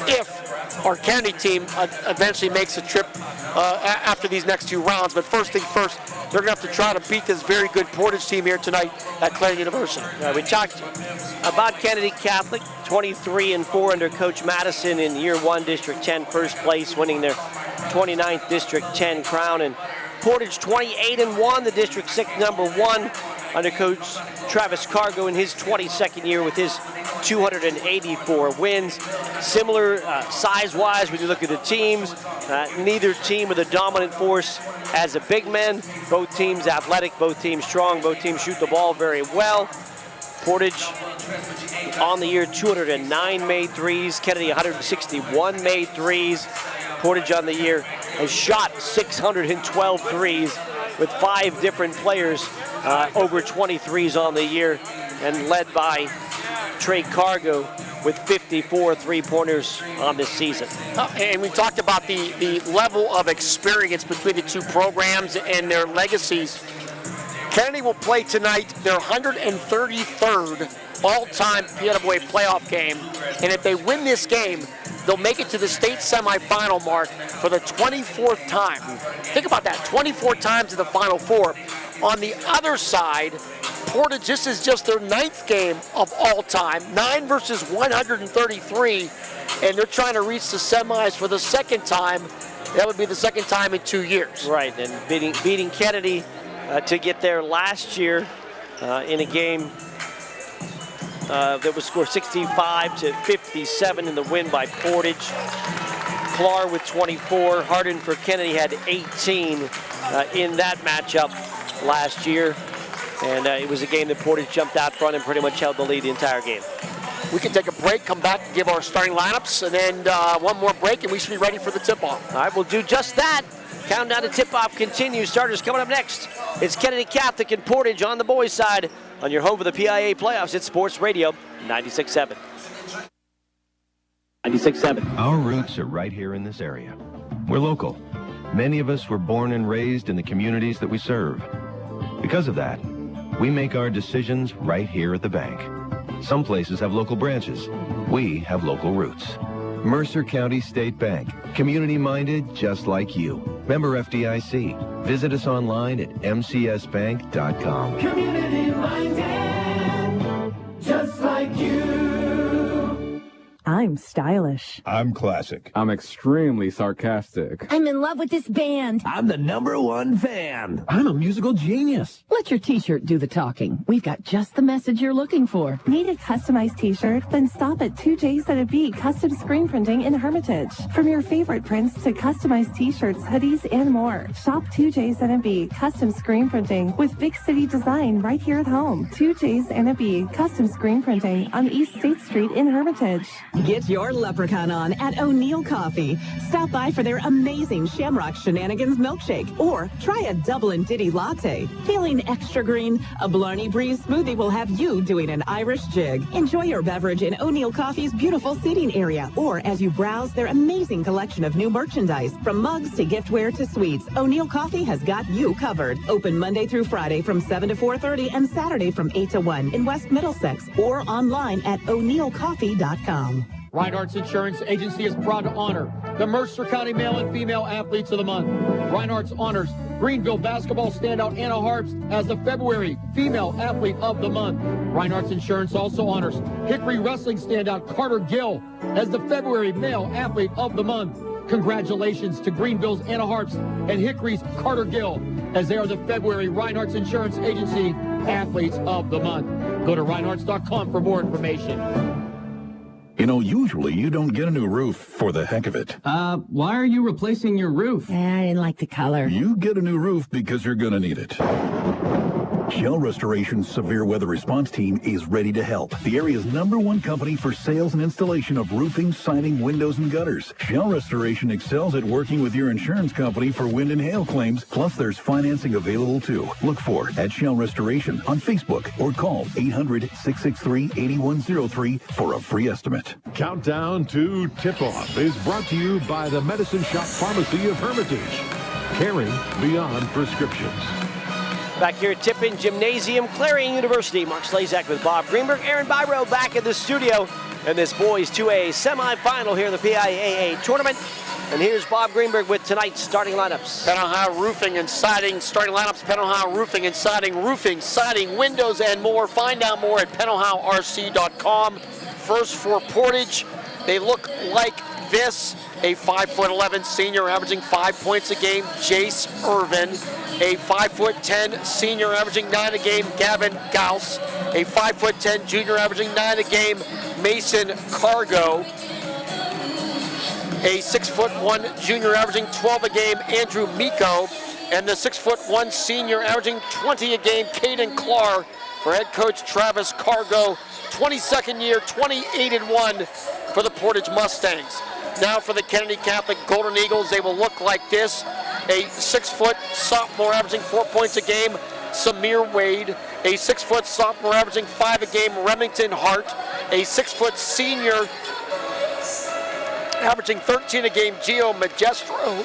if our Kennedy team eventually makes a trip after these next two rounds. But first thing first, they're going to have to try to beat this very good Portage team here tonight at Clarion University. We talked about Kennedy Catholic, 23-4 under Coach Madison in Year 1, District 10, first place, winning their 29th District 10 crown. And Portage 28-1, the District 6 number 1, under Coach Travis Cargo in his 22nd year with his 284 wins. Similar size-wise when you look at the teams. Neither team with a dominant force as a big man. Both teams athletic, both teams strong, both teams shoot the ball very well. Portage on the year 209 made threes. Kennedy 161 made threes. Portage on the year has shot 612 threes with 5 different players over 23s on the year, and led by Trey Cargo with 54 three-pointers on this season. And we talked about the level of experience between the two programs and their legacies. Kennedy will play tonight their 133rd all-time PIAA playoff game, and if they win this game, they'll make it to the state semifinal mark for the 24th time. Think about that, 24 times in the Final Four. On the other side, Portage, this is just their 9th game of all time, 9 versus 133, and they're trying to reach the semis for the 2nd time. That would be the 2nd time in 2 years. Right, and beating Kennedy to get there last year in a game that was scored 65-57 in the win by Portage. Clark with 24, Hardin for Kennedy had 18 in that matchup last year. And it was a game that Portage jumped out front and pretty much held the lead the entire game. We can take a break, come back and give our starting lineups, and then one more break and we should be ready for the tip-off. All right, we'll do just that. Countdown to tip-off continues. Starters coming up next. It's Kennedy Catholic and Portage on the boys' side on your home for the PIAA playoffs. It's Sports Radio 96.7. 96.7. Our roots are right here in this area. We're local. Many of us were born and raised in the communities that we serve. Because of that, we make our decisions right here at the bank. Some places have local branches. We have local roots. Mercer County State Bank. Community-minded just like you. Member FDIC. Visit us online at mcsbank.com. Community-minded just like you. I'm stylish. I'm classic. I'm extremely sarcastic. I'm in love with this band. I'm the #1 fan. I'm a musical genius. Let your t-shirt do the talking. We've got just the message you're looking for. Need a customized t-shirt? Then stop at 2J's&B Custom Screen Printing in Hermitage. From your favorite prints to customized t-shirts, hoodies, and more. Shop 2J's&B Custom Screen Printing with big city design right here at home. 2J's&B Custom Screen Printing on East State Street in Hermitage. Get your leprechaun on at O'Neill Coffee. Stop by for their amazing Shamrock Shenanigans milkshake or try a double and ditty latte. Feeling extra green? A Blarney Breeze smoothie will have you doing an Irish jig. Enjoy your beverage in O'Neill Coffee's beautiful seating area or as you browse their amazing collection of new merchandise from mugs to giftware to sweets. O'Neill Coffee has got you covered. Open Monday through Friday from 7 to 4:30 and Saturday from 8 to 1 in West Middlesex or online at o'neillcoffee.com. Reinhardt's Insurance Agency is proud to honor the Mercer County Male and Female Athletes of the Month. Reinhardt's honors Greenville basketball standout Anna Harps as the February Female Athlete of the Month. Reinhardt's Insurance also honors Hickory Wrestling standout Carter Gill as the February Male Athlete of the Month. Congratulations to Greenville's Anna Harps and Hickory's Carter Gill as they are the February Reinhardt's Insurance Agency Athletes of the Month. Go to reinhardts.com for more information. You know, usually you don't get a new roof for the heck of it. Why are you replacing your roof? I didn't like the color. You get a new roof because you're going to need it. Shell Restoration's Severe Weather Response Team is ready to help. The area's #1 company for sales and installation of roofing, siding, windows, and gutters. Shell Restoration excels at working with your insurance company for wind and hail claims, plus there's financing available too. Look for at Shell Restoration on Facebook or call 800-663-8103 for a free estimate. Countdown to tip-off is brought to you by the Medicine Shop Pharmacy of Hermitage. Caring beyond prescriptions. Back here at Tippin Gymnasium, Clarion University. Mark Slazak with Bob Greenberg. Aaron Byro back in the studio in this boys 2A semifinal here in the PIAA tournament. And here's Bob Greenberg with tonight's starting lineups. Penn Ohio Roofing and Siding starting lineups. Penn Ohio Roofing and Siding, roofing, siding, windows, and more. Find out more at PennOhioRC.com. First for Portage, they look like this. A 5'11" senior averaging 5 points a game, Jace Irvin. A 5'10" senior averaging 9 a game, Gavin Gauss. A 5'10" junior averaging 9 a game, Mason Cargo. A 6'1" junior averaging 12 a game, Andrew Miko. And the 6'1" senior averaging 20 a game, Caden Clark, for head coach Travis Cargo. 22nd year, 28-1 for the Portage Mustangs. Now for the Kennedy Catholic Golden Eagles, they will look like this. A 6-foot sophomore averaging 4 points a game, Samir Wade. A 6-foot sophomore averaging 5 a game, Remington Hart. A 6-foot senior averaging 13 a game, Gio Magestro.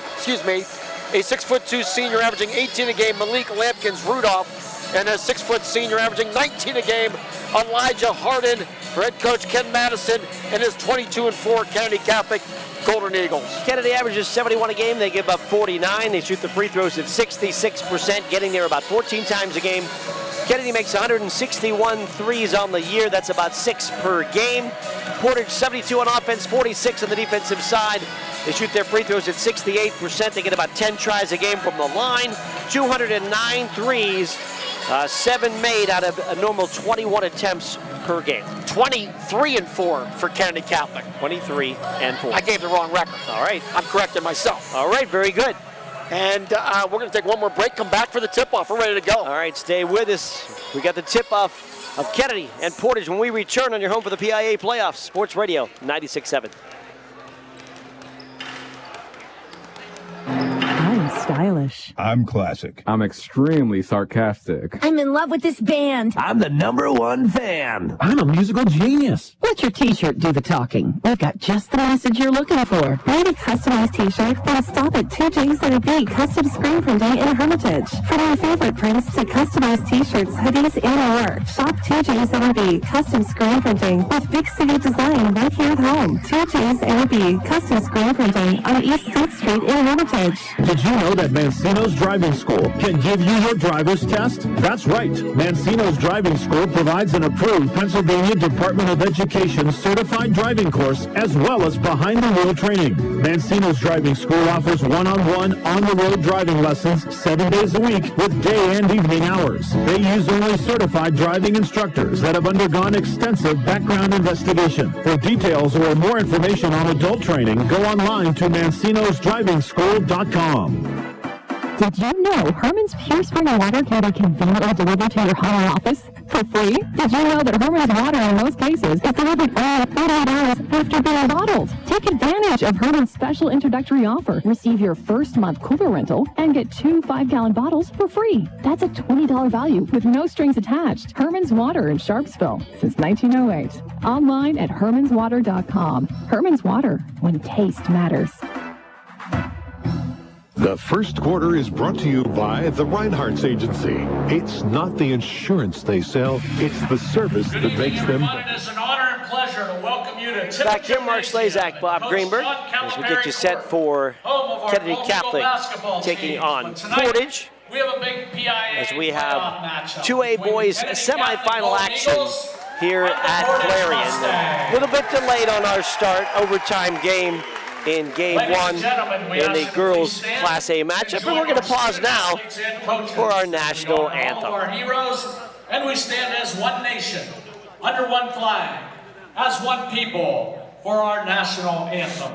A 6'2" senior averaging 18 a game, Malik Lampkins Rudolph. And a 6-foot senior averaging 19 a game, Elijah Harden, for head coach Ken Madison and his 22-4 Kennedy Catholic Golden Eagles. Kennedy averages 71 a game. They give up 49. They shoot the free throws at 66%, getting there about 14 times a game. Kennedy makes 161 threes on the year. That's about 6 per game. Portage 72 on offense, 46 on the defensive side. They shoot their free throws at 68%. They get about 10 tries a game from the line. 209 threes, 7 made out of a normal 21 attempts per game. 23-4 for Kennedy Catholic. 23-4. I gave the wrong record. All right. I'm correcting myself. All right, very good. And we're going to take one more break, come back for the tip-off. We're ready to go. All right, stay with us. We got the tip-off of Kennedy and Portage when we return on your home for the PIAA playoffs. Sports Radio 96.7. I'm stylish. I'm classic. I'm extremely sarcastic. I'm in love with this band. I'm the #1 fan. I'm a musical genius. Let your t-shirt do the talking. We've got just the message you're looking for. Need a customized t-shirt? Then stop at 2J's and a B Custom Screen Printing in Hermitage. From your favorite prints to customized t-shirts, hoodies, and more. Shop 2J's and a B Custom Screen Printing with big city design right here at home. 2J's and a B Custom Screen Printing on East 6th Street in Hermitage. Did you know that Mancino's Driving School can give you your driver's test? That's right. Mancino's Driving School provides an approved Pennsylvania Department of Education certified driving course as well as behind-the-wheel training. Mancino's Driving School offers one-on-one, on-the-road driving lessons 7 days a week with day and evening hours. They use only certified driving instructors that have undergone extensive background investigation. For details or more information on adult training, go online to mancinosdrivingschool.com. Did you know Herman's Pure Spring Water can be conveniently delivered to your home or office for free? Did you know that Herman's Water in most cases is delivered only 48 hours after being bottled? Take advantage of Herman's special introductory offer. Receive your first month cooler rental and get 2 5-gallon bottles for free. That's a $20 value with no strings attached. Herman's Water in Sharpsville since 1908. Online at hermanswater.com. Herman's Water, when taste matters. The first quarter is brought to you by the Reinhardt's Agency. It's not the insurance they sell, it's the service that makes them. It is an honor and pleasure to welcome you to Back here, Mark Slazak, Bob Greenberg, as we get you set for Kennedy Catholic taking on Portage. We have a big PIAA as we have 2A boys semifinal action here at Clarion. A little bit delayed on our start, overtime game in game 1 in the girls Class A matchup, and we're going to pause now for our national anthem. Our heroes, and we stand as one nation, under one flag, as one people for our national anthem.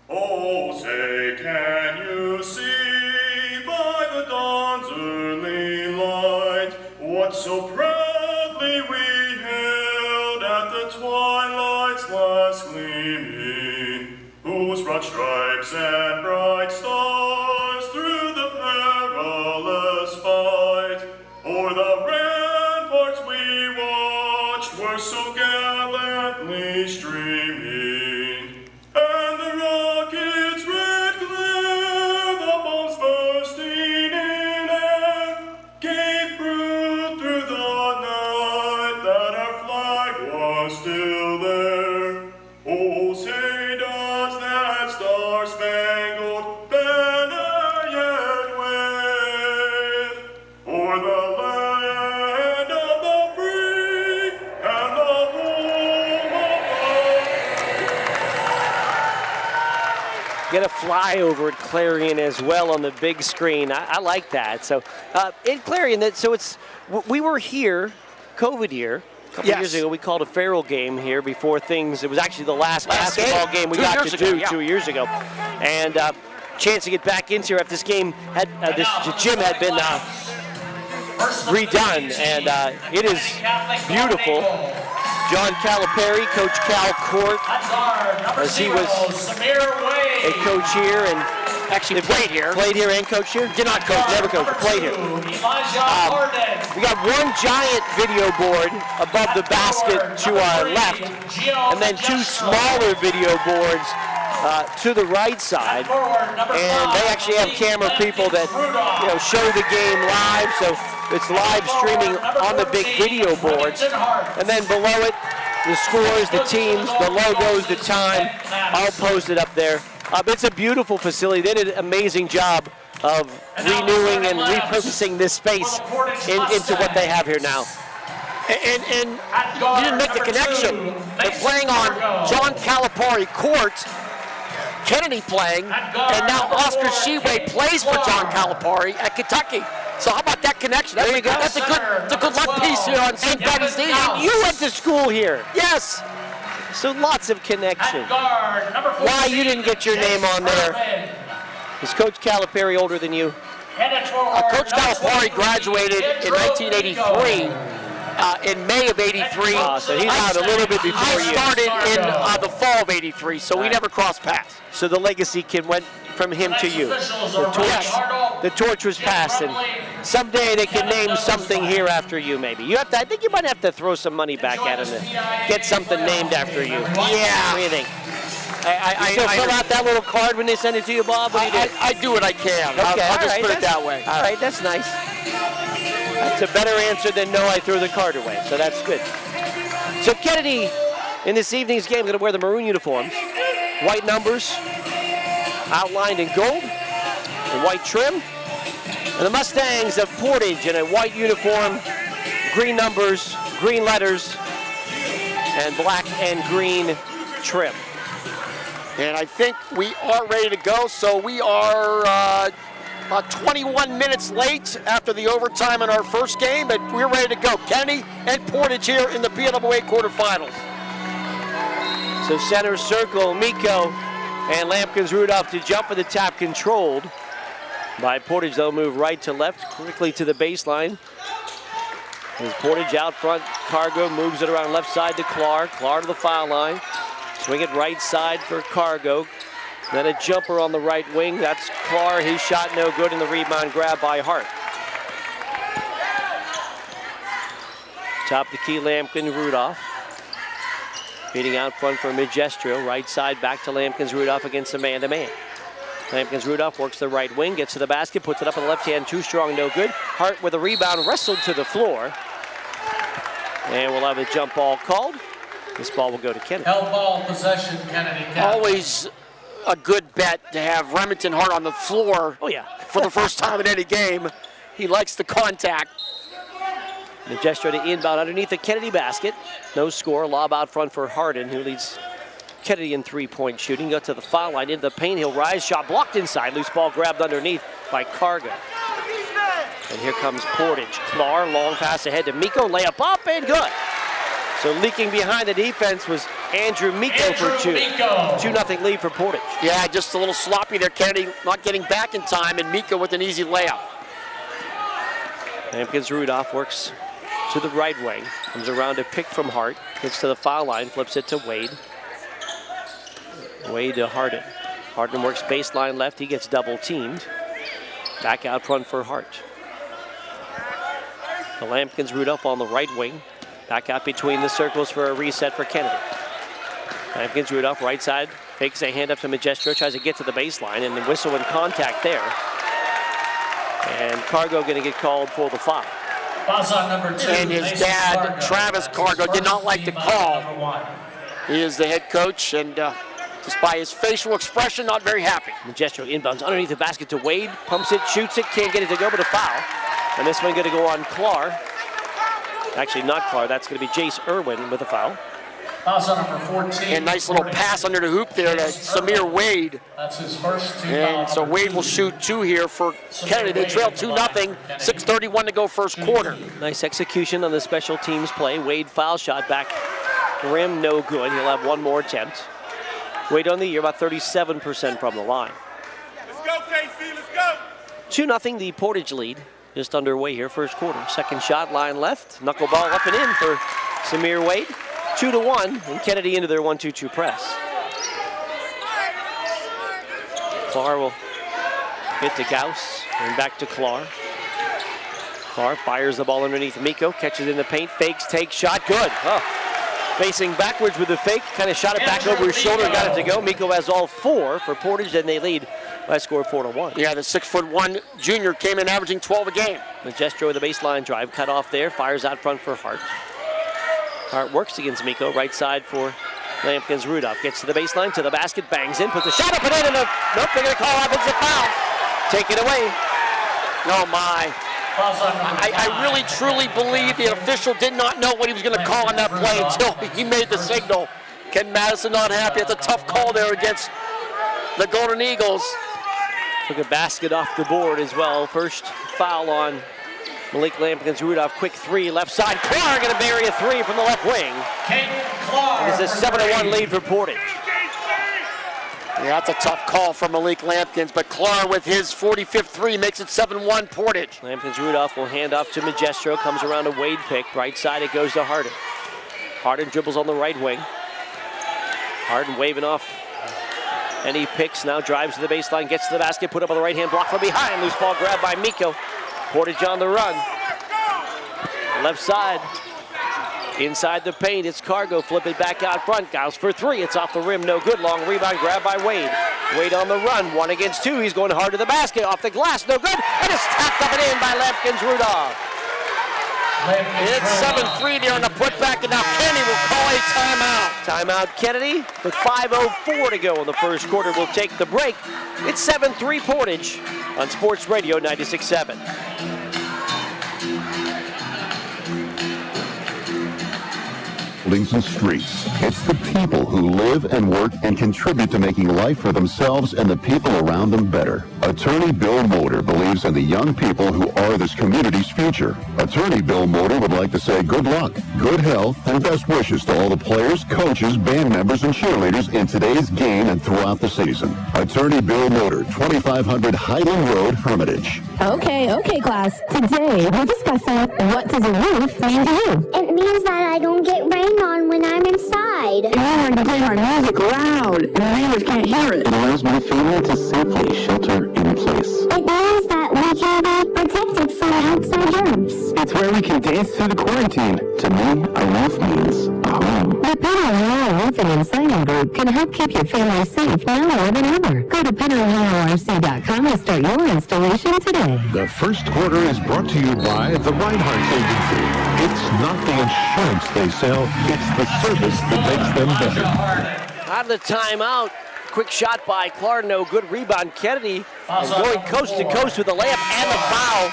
Oh, say, can you see by the dawn's early light what so proudly we twilight's last gleaming, whose broad stripes and bright stars through the perilous fight o'er the ramparts we watched were so gallantly streaming, and the rockets' red glare, the bombs bursting in air, gave proof through the night that our flag was still there. Oh, say does that star-spangled banner yet wave o'er the land of the free and the get a flyover at Clarion as well on the big screen. I like that. So in Clarion, we were here, COVID year. A couple years ago, we called a Farrell game here before things. It was actually the last basketball game we got to do 2 years ago, and chance to get back into here after this game had this gym had been redone, and it is beautiful. John Calipari, Coach Cal Court, as he was a coach here and actually played here and coached here. Did not coach, never coached, played here. We got one giant video board above the basket to our left, and then 2 smaller video boards to the right side. And they actually have camera people that show the game live, so it's live streaming on the big video boards. And then below it, the scores, the teams, the logos, the time, all posted up there. It's a beautiful facility. They did an amazing job of renewing and repurposing this space into what they have here now. And you didn't make the connection. They're playing on John Calipari court, Kennedy playing, and now Oscar Sheway plays for John Calipari at Kentucky. So how about that connection? There you go. That's a good luck piece here on St. Patty's Day. And you went to school here. Yes. So lots of connection. Why you didn't get your name on there? Is Coach Calipari older than you? Coach Calipari graduated in 1983. In May of '83. So he's out a little bit before you. I started in the fall of '83, so we never crossed paths. So the legacy went from him to you. The torch was passed, and someday they can name something here after you, maybe. I think you might have to throw some money back at him to get something named after you. Yeah. What do you think? I fill out that little card when they send it to you, Bob? What do you do? I do what I can. Okay, I'll just put it that way. All right, that's nice. That's a better answer than no, I threw the card away, so that's good. So Kennedy, in this evening's game, going to wear the maroon uniforms. White numbers, outlined in gold, and white trim. And the Mustangs of Portage in a white uniform, green numbers, green letters, and black and green trim. And I think we are ready to go, so we are about 21 minutes late after the overtime in our first game, but we're ready to go. Kennedy and Portage here in the PIAA quarterfinals. So center circle, Miko and Lampkins Rudolph to jump at the tap, controlled by Portage. They'll move right to left, quickly to the baseline. As Portage out front, Cargo moves it around left side to Clark. Clark to the foul line. Swing it right side for Cargo. Then a jumper on the right wing. That's Clark. His shot no good, and the rebound grab by Hart. Top the key, Lampkin Rudolph. Feeding out front for Magestro. Right side back to Lampkins Rudolph against a man-to-man. Lampkins Rudolph works the right wing, gets to the basket, puts it up on the left hand. Too strong, no good. Hart with a rebound, wrestled to the floor. And we'll have a jump ball called. This ball will go to Kennedy. Held ball possession, Kennedy. Always a good bet to have Remington Hart on the floor. Oh yeah. For the first time in any game. He likes the contact. Magestro to inbound underneath the Kennedy basket. No score. Lob out front for Hardin, who leads Kennedy in three-point shooting. Got to the foul line, into the paint. He'll rise. Shot blocked inside. Loose ball grabbed underneath by Cargo. And here comes Portage. Clark, long pass ahead to Miko. Layup up and good. So leaking behind the defense was Andrew Miko for two. 2-0 lead for Portage. Yeah, just a little sloppy there. Kennedy not getting back in time, and Miko with an easy layup. Lampkins Rudolph works to the right wing. Comes around to pick from Hart. Gets to the foul line, flips it to Wade. Wade to Hardin. Hardin works baseline left. He gets double teamed. Back out front for Hart. The Lampkins Rudolph on the right wing. Back out between the circles for a reset for Kennedy. Lampkins Rudolph right side. Fakes a hand up to Magestro. Tries to get to the baseline, and the whistle in contact there. And Cargo going to get called for the foul. Number 2. And his dad, Travis Cargo, did not like the call. He is the head coach, and just by his facial expression, not very happy. Magestro inbounds underneath the basket to Wade. Pumps it, shoots it, can't get it to go, but a foul. And this one going to go on Clark. Actually, not Clark. That's going to be Jace Irwin with a foul. Fouls on number 14. And nice little pass under the hoop there to Samir Wade. That's his first 2 And so Wade will shoot 2 here for Kennedy. They trail 2-0, 6:31 to go first quarter. Nice execution on the special teams play. Wade foul shot back rim, no good. He'll have one more attempt. Wade on the year, about 37% from the line. Let's go, KC, let's go. 2-0 the Portage lead. Just underway here, first quarter. Second shot, line left. Knuckleball up and in for Samir Wade. 2-1, and Kennedy into their 1-2-2 press. Clark will hit to Gauss, and back to Clark. Clark fires the ball underneath Miko, catches in the paint, fakes, takes, shot, good. Oh. Facing backwards with the fake, kind of shot it back over his shoulder, got it to go. Miko has all 4 for Portage, and they lead by a score of 4-1. Yeah, the 6'1" junior came in averaging 12 a game. Magestro with a baseline drive, cut off there, fires out front for Hart. Hart works against Miko, right side for Lampkins. Rudolph gets to the baseline, to the basket, bangs in, puts a shot up and in, and nope, they're going to call offensive foul. Take it away. Oh my. I really truly believe the official did not know what he was going to call on that play until he made the signal. Ken Madison not happy. It's a tough call there against the Golden Eagles. Took a basket off the board as well. First foul on Malik Lampkins. Rudolph, quick 3, left side. Clark going to bury a 3 from the left wing. It's a 7-1 lead for Portage. Yeah, that's a tough call for Malik Lampkins, but Clark with his 45th 3 makes it 7-1 Portage. Lampkins Rudolph will hand off to Magestro, comes around a Wade pick. Right side it goes to Harden. Harden dribbles on the right wing. Harden waving off any picks, now drives to the baseline, gets to the basket, put up on the right hand block from behind. Loose ball grabbed by Miko. Portage on the run. Left side. Inside the paint, it's Cargo, flip it back out front. Gauss for 3, it's off the rim, no good. Long rebound, grabbed by Wade. Wade on the run, 1 against 2. He's going hard to the basket, off the glass, no good. And it's tapped up and in by Lampkins Rudolph. It's 7-3 there on the putback, and now Kennedy will call a timeout. Timeout Kennedy with 5:04 to go in the first quarter. We'll take the break. It's 7-3 Portage on Sports Radio 96.7. Buildings and streets. It's the people who live and work and contribute to making life for themselves and the people around them better. Attorney Bill Motor believes in the young people who are this community's future. Attorney Bill Motor would like to say good luck, good health, and best wishes to all the players, coaches, band members, and cheerleaders in today's game and throughout the season. Attorney Bill Motor, 2500 Highland Road, Hermitage. Okay, class. Today we're discussing what does a roof mean to you? It means that I don't get rain on when I'm inside. And to play our music loud and the neighbors can't hear it. It allows my family to safely shelter in place. It means that we can be protected from outside germs. It's where we can dance through the quarantine. To me, a roof means a home. The Penn Ohio Roofing and Siding Group can help keep your family safe now more than ever. Go to PennOhioRC.com and start your installation today. The first quarter is brought to you by the Reinhardt Agency. It's not the insurance they sell, it's the service that makes them better. Out of the timeout. Quick shot by Clark, no good. Rebound Kennedy, and going coast to coast with the layup and the foul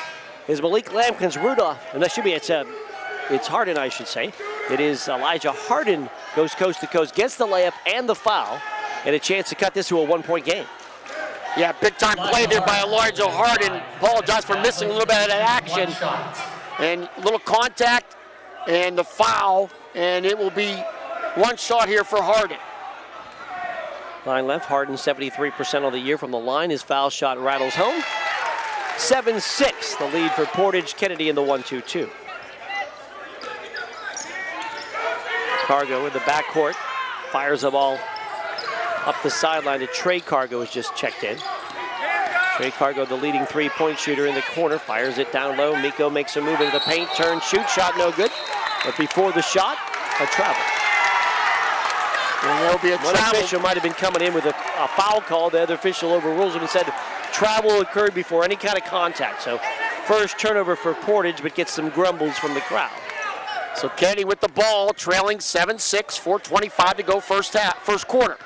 is Malik Lampkins Rudolph. And that should be, it's Harden, I should say. It is Elijah Harden goes coast to coast, gets the layup and the foul, and a chance to cut this to a 1-point game. Yeah, big time play there by Elijah Harden. Apologize for missing a little bit of that action. And a little contact and the foul, and it will be one shot here for Harden. Line left, Harden 73% on the year from the line. His foul shot rattles home. 7-6, the lead for Portage. Kennedy in the 1-2-2. Cargo in the backcourt, fires the ball up the sideline to Trey Cargo, has just checked in. Trey Cargo, the leading 3-point shooter in the corner, fires it down low. Miko makes a move into the paint, turn, shoot, shot no good. But before the shot, a travel. And there'll be a One travel. official might have been coming in with a foul call. The other official overrules him and said travel occurred before any kind of contact. So first turnover for Portage, but gets some grumbles from the crowd. So Kennedy with the ball, trailing 7-6, 4:25 to go first quarter.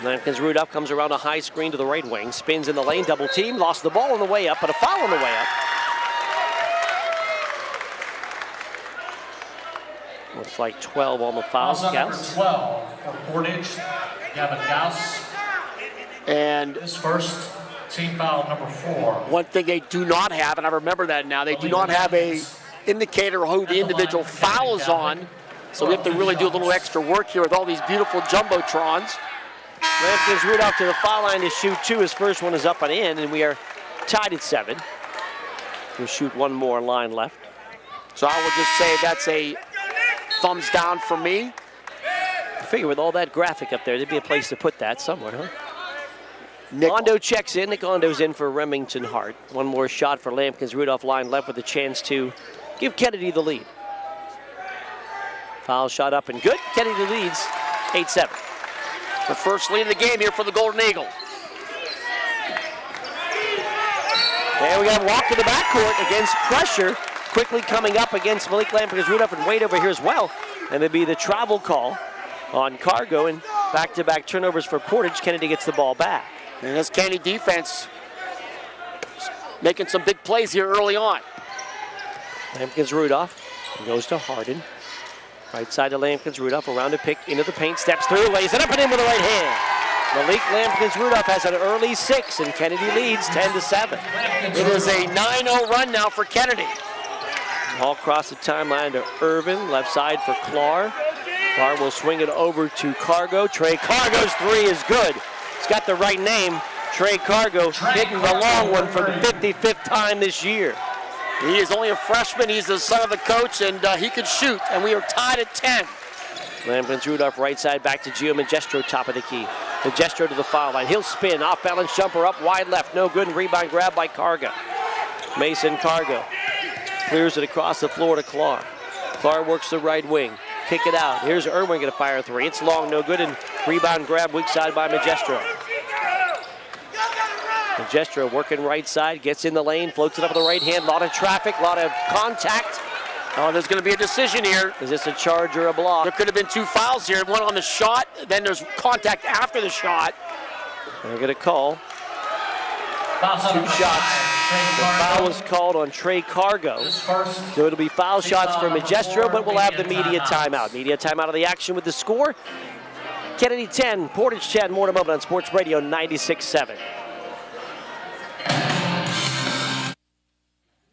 Lampkins Rudolph comes around a high screen to the right wing, spins in the lane, double team, lost the ball on the way up, but a foul on the way up. Looks like 12 on the fouls. Number Gauss. 12 for Portage, Gavin Gauss. And his first team foul, number 4. One thing they do not have, and I remember that now, they do not have a indicator of who the individual foul is on. So we have to really do a little extra work here with all these beautiful jumbotrons. Lampkins Rudolph to the foul line to shoot 2. His first one is up and in, and we are tied at 7. We'll shoot one more line left. So I will just say that's a thumbs down for me. I figure with all that graphic up there, there'd be a place to put that somewhere, huh? Londo checks in. Nick Londo's in for Remington Hart. One more shot for Lampkins Rudolph, line left with a chance to give Kennedy the lead. Foul shot up and good. Kennedy leads 8-7. The first lead of the game here for the Golden Eagles. And we got a walk to the backcourt against pressure. Quickly coming up against Malik Lampkins Rudolph and Wade over here as well. And it'd be the travel call on Cargo, and back-to-back turnovers for Portage. Kennedy gets the ball back. And this Kennedy defense making some big plays here early on. Lampkins Rudolph goes to Harden. Right side to Lampkins Rudolph, around to pick, into the paint, steps through, lays it up and in with the right hand. Malik Lampkins Rudolph has an early 6, and Kennedy leads 10-7. It is a 9-0 run now for Kennedy. Ball across the timeline to Irvin, left side for Clark. Clark will swing it over to Cargo. Trey Cargo's 3 is good. He's got the right name. Trey Cargo hitting the long one for the 55th time this year. He is only a freshman. He's the son of the coach, and he can shoot. And we are tied at 10. Lampkins Rudolph right side back to Gio Magestro, top of the key. Magestro to the foul line. He'll spin, off balance jumper up wide left. No good, and rebound grab by Cargo. Mason Cargo clears it across the floor to Clark. Clark works the right wing. Kick it out. Here's Irwin going to fire a 3. It's long, no good, and rebound grab weak side by Magestro. Magestro working right side, gets in the lane, floats it up with the right hand. A lot of traffic, a lot of contact. Oh, there's going to be a decision here. Is this a charge or a block? There could have been 2 fouls here. One on the shot, then there's contact after the shot. They're going to call 2 shots. The foul was called on Trey Cargo. So it'll be foul shots for Magestro, but we'll have the media timeout. Media timeout of the action with the score. Kennedy 10, Portage 10. More in a moment on Sports Radio 96.7.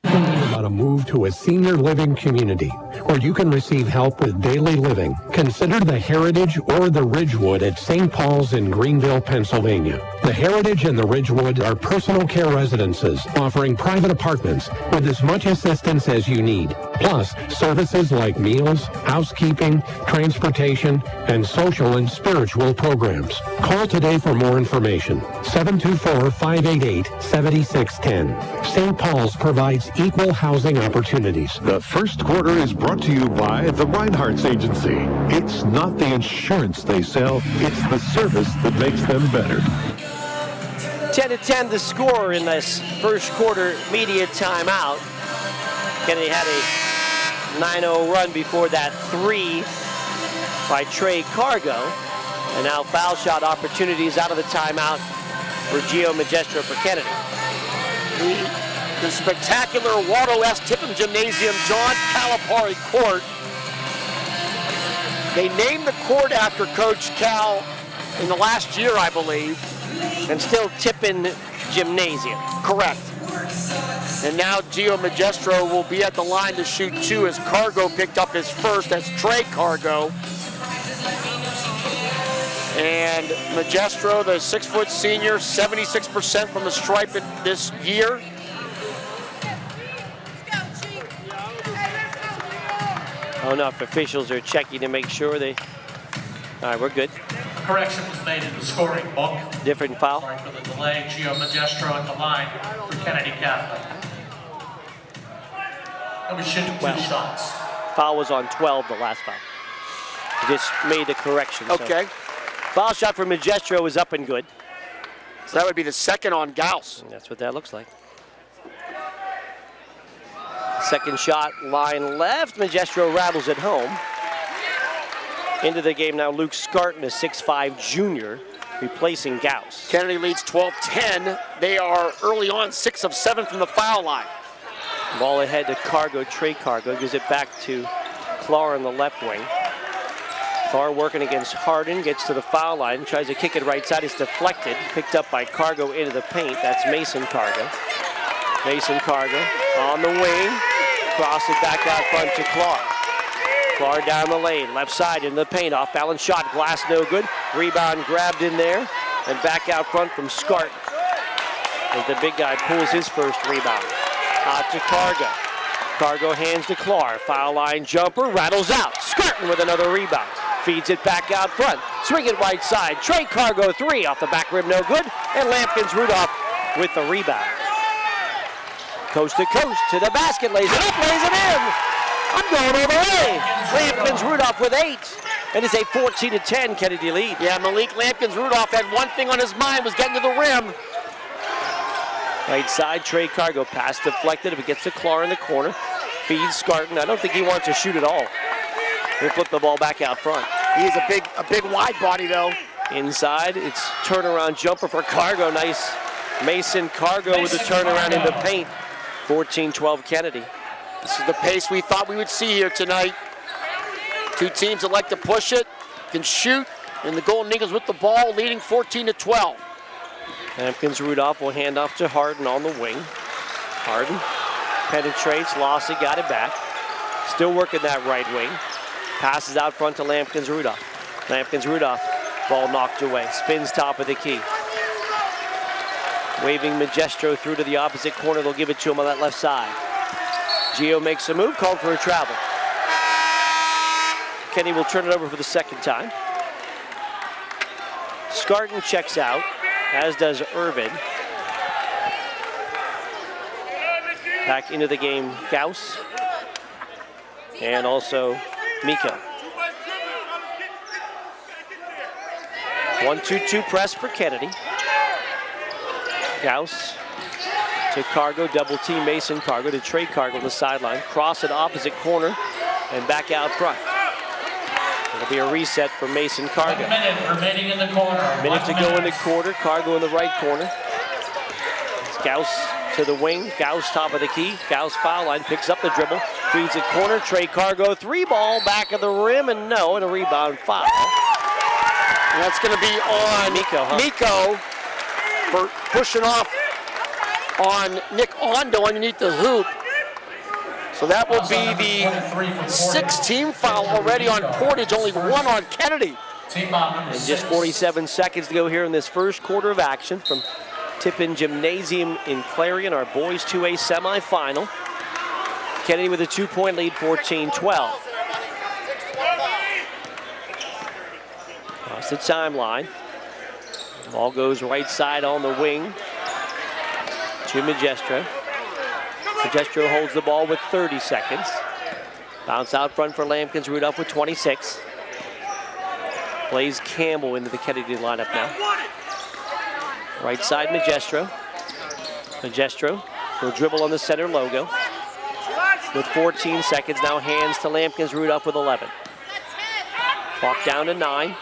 About a move to a senior living community where you can receive help with daily living. Consider the Heritage or the Ridgewood at St. Paul's in Greenville, Pennsylvania. The Heritage and the Ridgewood are personal care residences offering private apartments with as much assistance as you need. Plus, services like meals, housekeeping, transportation, and social and spiritual programs. Call today for more information. 724-588-7610. St. Paul's provides equal housing opportunities. The first quarter is brought to you by the Reinhardt's Agency. It's not the insurance they sell, it's the service that makes them better. 10-10 the score in this first quarter media timeout. Kennedy had a 9-0 run before that 3 by Trey Cargo. And now foul shot opportunities out of the timeout for Gio Magestro for Kennedy. The spectacular Waldo S. Tipham Gymnasium John Calipari Court. They named the court after Coach Cal in the last year, I believe. And still Tipham Gymnasium. Correct. And now Gio Magestro will be at the line to shoot 2 as Cargo picked up his first. That's Trey Cargo. And Magestro, the 6-foot senior, 76% from the stripe this year. Oh no, if officials are checking to make sure they... All right, we're good. Correction was made in the scoring book. Different foul. Sorry for the delay. Gio Magestro at the line for Kennedy Catholic. And we shoot 2 shots. Foul was on 12, the last foul. Just made the correction. Okay. So. Foul shot for Magestro is up and good. So that would be the second on Gauss. And that's what that looks like. Second shot, line left. Magestro rattles it home. Into the game now, Luke Scarton, a 6'5 junior, replacing Gauss. Kennedy leads 12-10. They are early on 6 of 7 from the foul line. Ball ahead to Cargo, Trey Cargo, gives it back to Clark on the left wing. Clark working against Harden, gets to the foul line, tries to kick it right side. It's deflected, picked up by Cargo into the paint. That's Mason Cargo. Mason Cargo on the wing, cross it back out front to Clark. Clark down the lane, left side in the paint, off balance shot, glass no good. Rebound grabbed in there, and back out front from Scart as the big guy pulls his first rebound. Out to Cargo. Cargo hands to Clark. Foul line jumper, rattles out. Scarton with another rebound. Feeds it back out front. Swing it right side. Trey Cargo 3 off the back rim, no good. And Lampkins Rudolph with the rebound. Coast to coast to the basket, lays it up, lays it in. I'm going all the way. Lampkins Rudolph with 8. And it's a 14-10 Kennedy lead. Yeah, Malik Lampkins Rudolph had one thing on his mind, was getting to the rim. Right side, Trey Cargo, pass deflected. If it gets to Clark in the corner, feeds Scarton. I don't think he wants to shoot at all. He'll flip the ball back out front. He is a big wide body though. Inside, it's turnaround jumper for Cargo. Nice Mason Cargo with the turnaround in the paint. 14-12 Kennedy. This is the pace we thought we would see here tonight. Two teams that like to push it, can shoot, and the Golden Eagles with the ball leading 14-12. Lampkins Rudolph will hand off to Harden on the wing. Harden penetrates, lost it, got it back. Still working that right wing. Passes out front to Lampkins Rudolph. Lampkins Rudolph, ball knocked away. Spins top of the key. Waving Magestro through to the opposite corner. They'll give it to him on that left side. Gio makes a move, called for a travel. Kenny will turn it over for the second time. Scarton checks out, as does Irvin. Back into the game, Gauss. And also Miko. 1-2-2 press for Kennedy. Gauss to Cargo, double team Mason Cargo to Trey Cargo on the sideline. Cross at opposite corner and back out front. It'll be a reset for Mason Cargo. 1 minute remaining in the corner. Minute to go in the quarter. Cargo in the right corner. It's Gauss to the wing. Gauss top of the key. Gauss foul line, picks up the dribble. Feeds it corner. Trey Cargo 3-ball back of the rim and no, and a rebound foul. And that's going to be on Miko for pushing off on Nick Ondo underneath the hoop. So that will be the 6th team foul already on Portage, only 1 on Kennedy. And just 47 seconds to go here in this first quarter of action from Tippin Gymnasium in Clarion, our boys 2A semifinal. Kennedy with a 2-point lead, 14-12. Across the timeline. Ball goes right side on the wing to Magestro. Magestro holds the ball with 30 seconds. Bounce out front for Lampkins Rudolph with 26. Plays Campbell into the Kennedy lineup now. Right side Magestro. Magestro will dribble on the center logo. With 14 seconds, now hands to Lampkins Rudolph with 11. Clock down to 9.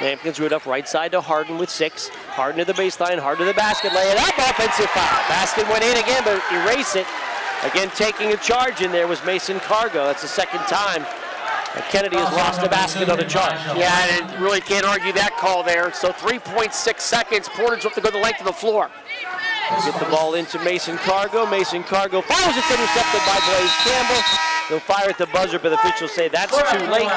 Lampkins Rudolph right side to Harden with 6. Harden to the baseline, Harden to the basket, lay it up, offensive foul. Basket went in again, but erase it. Again, taking a charge in there was Mason Cargo. That's the second time that Kennedy has lost a basket on a charge. Yeah, and really can't argue that call there. So 3.6 seconds, Portage have to go the length of the floor. Get the ball into Mason Cargo. Mason Cargo fires, it's intercepted by Blaze Campbell. They'll fire at the buzzer, but officials say that's too late.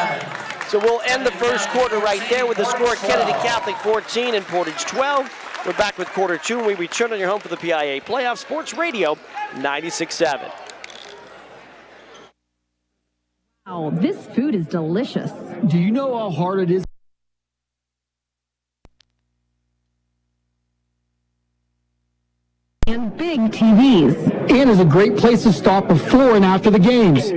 So we'll end the first quarter right there with the score: Kennedy Catholic 14 and Portage 12. We're back with quarter 2 and we return on your home for the PIAA Playoff Sports Radio 96.7. Wow, this food is delicious. Do you know how hard it is? And big TVs. And is a great place to stop before and after the games.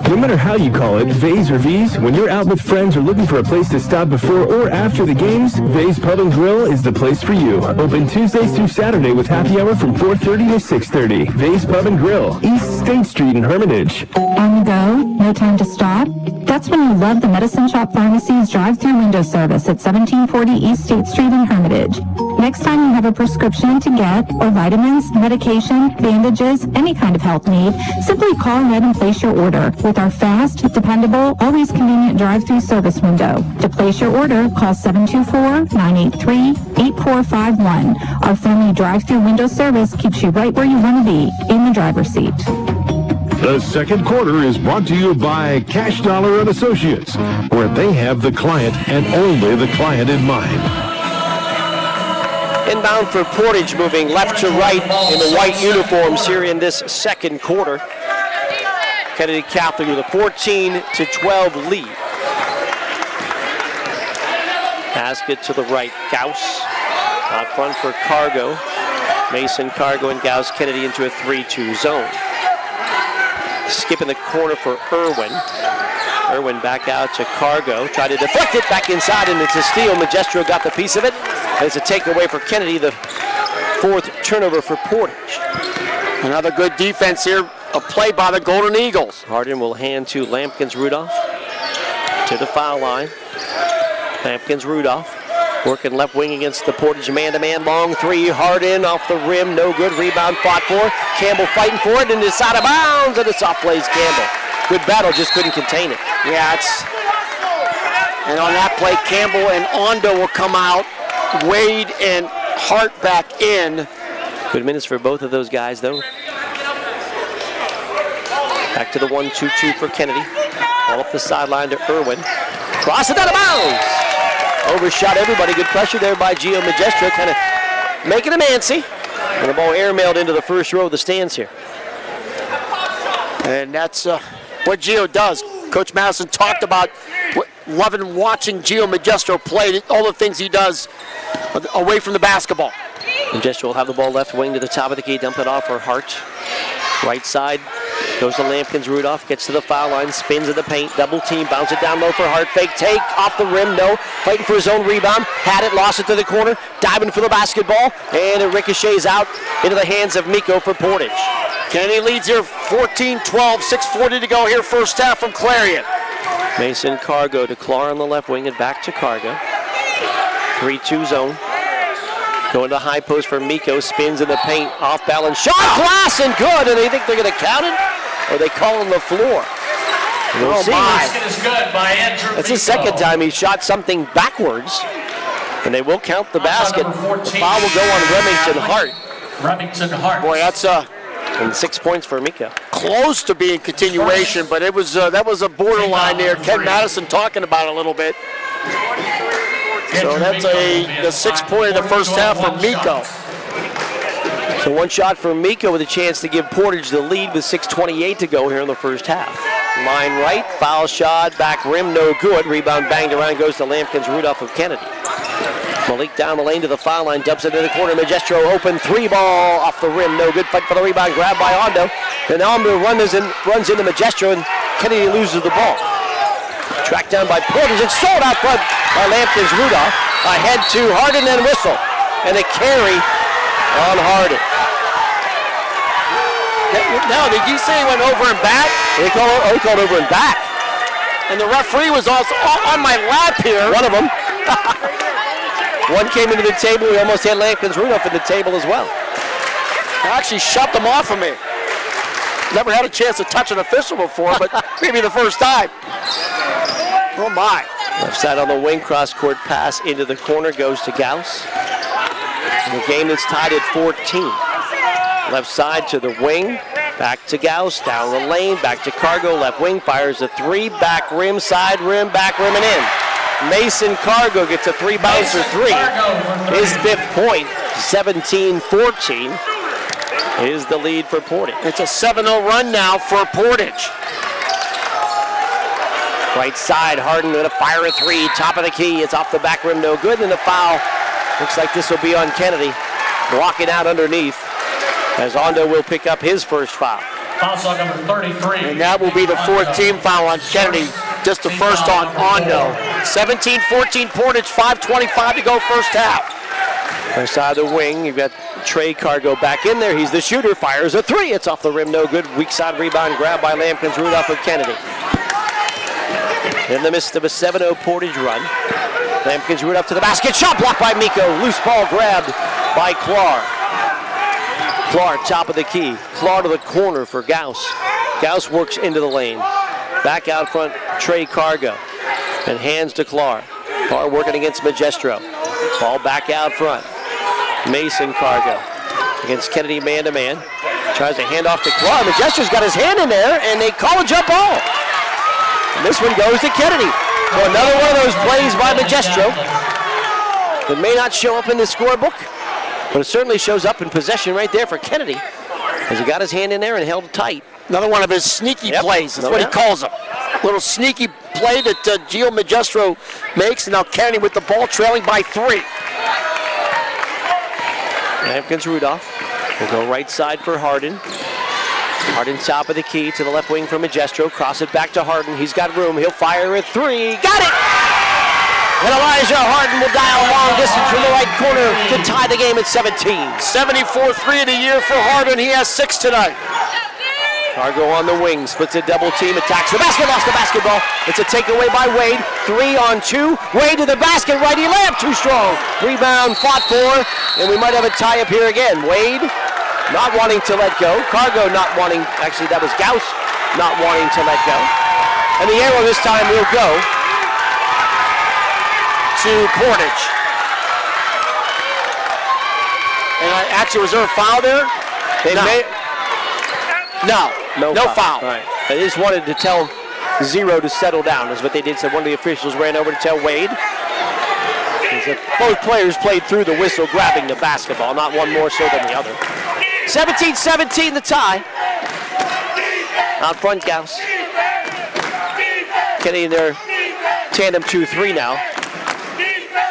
No matter how you call it, V's or V's, when you're out with friends or looking for a place to stop before or after the games, V's Pub and Grill is the place for you. Open Tuesdays through Saturday with happy hour from 4:30 to 6:30. V's Pub and Grill, East State Street in Hermitage. On the go? No time to stop? That's when you love the Medicine Shop Pharmacy's drive-through window service at 1740 East State Street in Hermitage. Next time you have a prescription to get, or vitamins, medication, bandages, any kind of health need, simply call ahead and place your order with our fast, dependable, always convenient drive-through service window. To place your order, call 724-983-8451. Our friendly drive-through window service keeps you right where you want to be, in the driver's seat. The second quarter is brought to you by Cash Dollar and Associates, where they have the client and only the client in mind. Inbound for Portage, moving left to right in the white uniforms here in this second quarter. Kennedy Catholic with a 14-12 lead. Basket to the right, Gauss. Out front for Cargo. Mason, Cargo, and Gauss Kennedy into a 3-2 zone. Skip in the corner for Irwin. Irwin back out to Cargo. Tried to deflect it back inside, and it's a steal. Magestro got the piece of it. And it's a takeaway for Kennedy, the fourth turnover for Portage. Another good defense here. A play by the Golden Eagles. Hardin will hand to Lampkins-Rudolph to the foul line. Lampkins-Rudolph working left wing against the Portage man-to-man. Long three, Hardin off the rim, no good. Rebound fought for. Campbell fighting for it, and it's out of bounds, and it's off plays Campbell. Good battle, just couldn't contain it. Yeah, and on that play, Campbell and Ondo will come out. Wade and Hart back in. Good minutes for both of those guys, though. Back to the 1-2-2 for Kennedy. Ball up the sideline to Irwin. Cross it out of bounds. Overshot everybody. Good pressure there by Gio Magestro, kind of making him antsy. And the ball airmailed into the first row of the stands here. And that's what Gio does. Coach Madison talked about loving watching Gio Magestro play, all the things he does away from the basketball. Magestro will have the ball left wing to the top of the key, dump it off for Hart. Right side goes to Lampkins-Rudolph, gets to the foul line, spins in the paint, double team, bounce it down low for Hart, fake take, off the rim, no, fighting for his own rebound, had it, lost it to the corner, diving for the basketball, and it ricochets out into the hands of Miko for Portage. Kennedy leads here 14-12, 6:40 to go here, first half from Clarion. Mason, Cargo to Clark on the left wing and back to Cargo. 3-2 zone. Going to high post for Miko, spins in the paint, off balance, shot, glass, and good, and they think they're going to count it, or they call him the floor. We'll see. Is good by Andrew That's the second time he shot something backwards, and they will count the basket. The foul will go on Remington Hart. Remington Hart. Boy, that's and 6 points for Miko. Close to being continuation, but it was that was a borderline there. Ken Madison talking about it a little bit. So that's the 6 point of the first half for Miko. So one shot for Miko with a chance to give Portage the lead with 6:28 to go here in the first half. Line right, foul shot, back rim, no good. Rebound banged around, goes to Lampkins-Rudolph of Kennedy. Malik down the lane to the foul line, dumps it in the corner. Magestro open, three ball off the rim, no good. Fight for the rebound, grab by Ondo. And Ondo runs into Magestro, and Kennedy loses the ball. Tracked down by Portage and sold out front by Lampkins-Rudolph. Ahead to Hardin and whistle. And a carry on Hardin. Now, did you say he went over and back? He called over and back. And the referee was also on my lap here. One of them. One came into the table. We almost had Lampkins-Rudolph in the table as well. I actually shoved him off of me. Never had a chance to touch an official before, but maybe the first time. Oh my. Left side on the wing, cross-court pass into the corner, goes to Gauss. The game is tied at 14. Left side to the wing, back to Gauss, down the lane, back to Cargo, left wing, fires a three, back rim, side rim, back rim, and in. Mason Cargo gets a three-bouncer three. His fifth point, 17-14, is the lead for Portage. It's a 7-0 run now for Portage. Right side, Hardin going to fire a three, top of the key, it's off the back rim, no good, and the foul. Looks like this will be on Kennedy, blocking out underneath, as Ondo will pick up his first foul. Foul shot number 33. And that will be the fourth team foul on Kennedy, just the first on Ondo. 17-14 Portage, 5:25 to go first half. Right side of the wing, you've got Trey Cargo back in there. He's the shooter, fires a three. It's off the rim, no good. Weak side rebound grab by Lampkins-Rudolph of Kennedy. In the midst of a 7-0 Portage run. Lampkins root up to the basket. Shot blocked by Miko. Loose ball grabbed by Clark. Clark, top of the key. Clark to the corner for Gauss. Gauss works into the lane. Back out front, Trey Cargo. And hands to Clark. Clark working against Magestro. Ball back out front. Mason Cargo against Kennedy man-to-man. Tries to hand off to Clark. Majestro's got his hand in there, and they call a jump ball. And this one goes to Kennedy. So another one of those plays by Magestro that may not show up in the scorebook, but it certainly shows up in possession right there for Kennedy, as he got his hand in there and held it tight. Another one of his sneaky plays. That's what he calls them. Little sneaky play that Gio Magestro makes, and now Kennedy with the ball trailing by 3. Lampkins Rudolph will go right side for Harden. Harden top of the key to the left wing for Magestro. Cross it back to Harden. He's got room. He'll fire a 3. Got it! And Elijah Harden will dial a long distance from the right corner to tie the game at 17. 74-3 of the year for Harden. He has 6 tonight. Cargo on the wing, splits a double team, attacks the basket, lost the basketball. It's a takeaway by Wade. 3 on 2. Wade to the basket, righty layup, too strong. Rebound, fought for, and we might have a tie up here again. Wade not wanting to let go. Cargo not wanting, actually that was Gauss not wanting to let go. And the arrow this time will go to Portage. And actually, was there a foul there? No foul. Right. They just wanted to tell Zero to settle down, is what they did. So one of the officials ran over to tell Wade. Both players played through the whistle, grabbing the basketball, not one more so than the other. 17-17 the tie. Out front, Gauss. Kennedy in their tandem 2-3 now.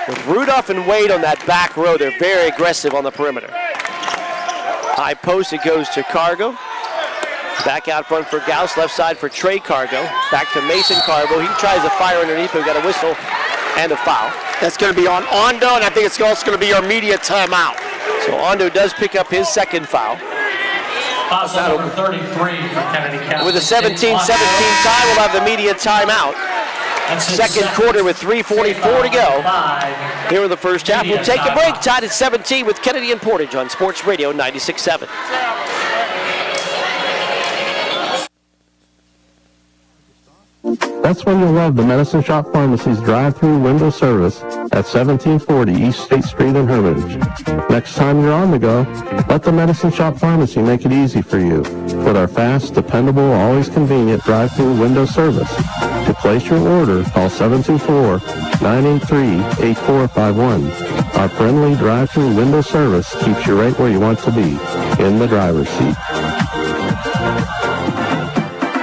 With Rudolph and Wade on that back row, they're very aggressive on the perimeter. High post, it goes to Cargo. Back out front for Gauss, left side for Trey Cargo. Back to Mason Cargo. He tries to fire underneath, but we got a whistle and a foul. That's going to be on Ondo, and I think it's also going to be our media timeout. So Ondo does pick up his second foul. Foul number 33 for Kennedy County. With a 17-17 tie, we'll have the media timeout. Second quarter with 3:44 to go. Here in the first half, we'll take a break. Tied at 17 with Kennedy and Portage on Sports Radio 96.7. That's when you'll love the Medicine Shop Pharmacy's drive-through window service at 1740 East State Street in Hermitage. Next time you're on the go, let the Medicine Shop Pharmacy make it easy for you with our fast, dependable, always convenient drive-through window service. To place your order, call 724-983-8451. Our friendly drive-through window service keeps you right where you want to be, in the driver's seat.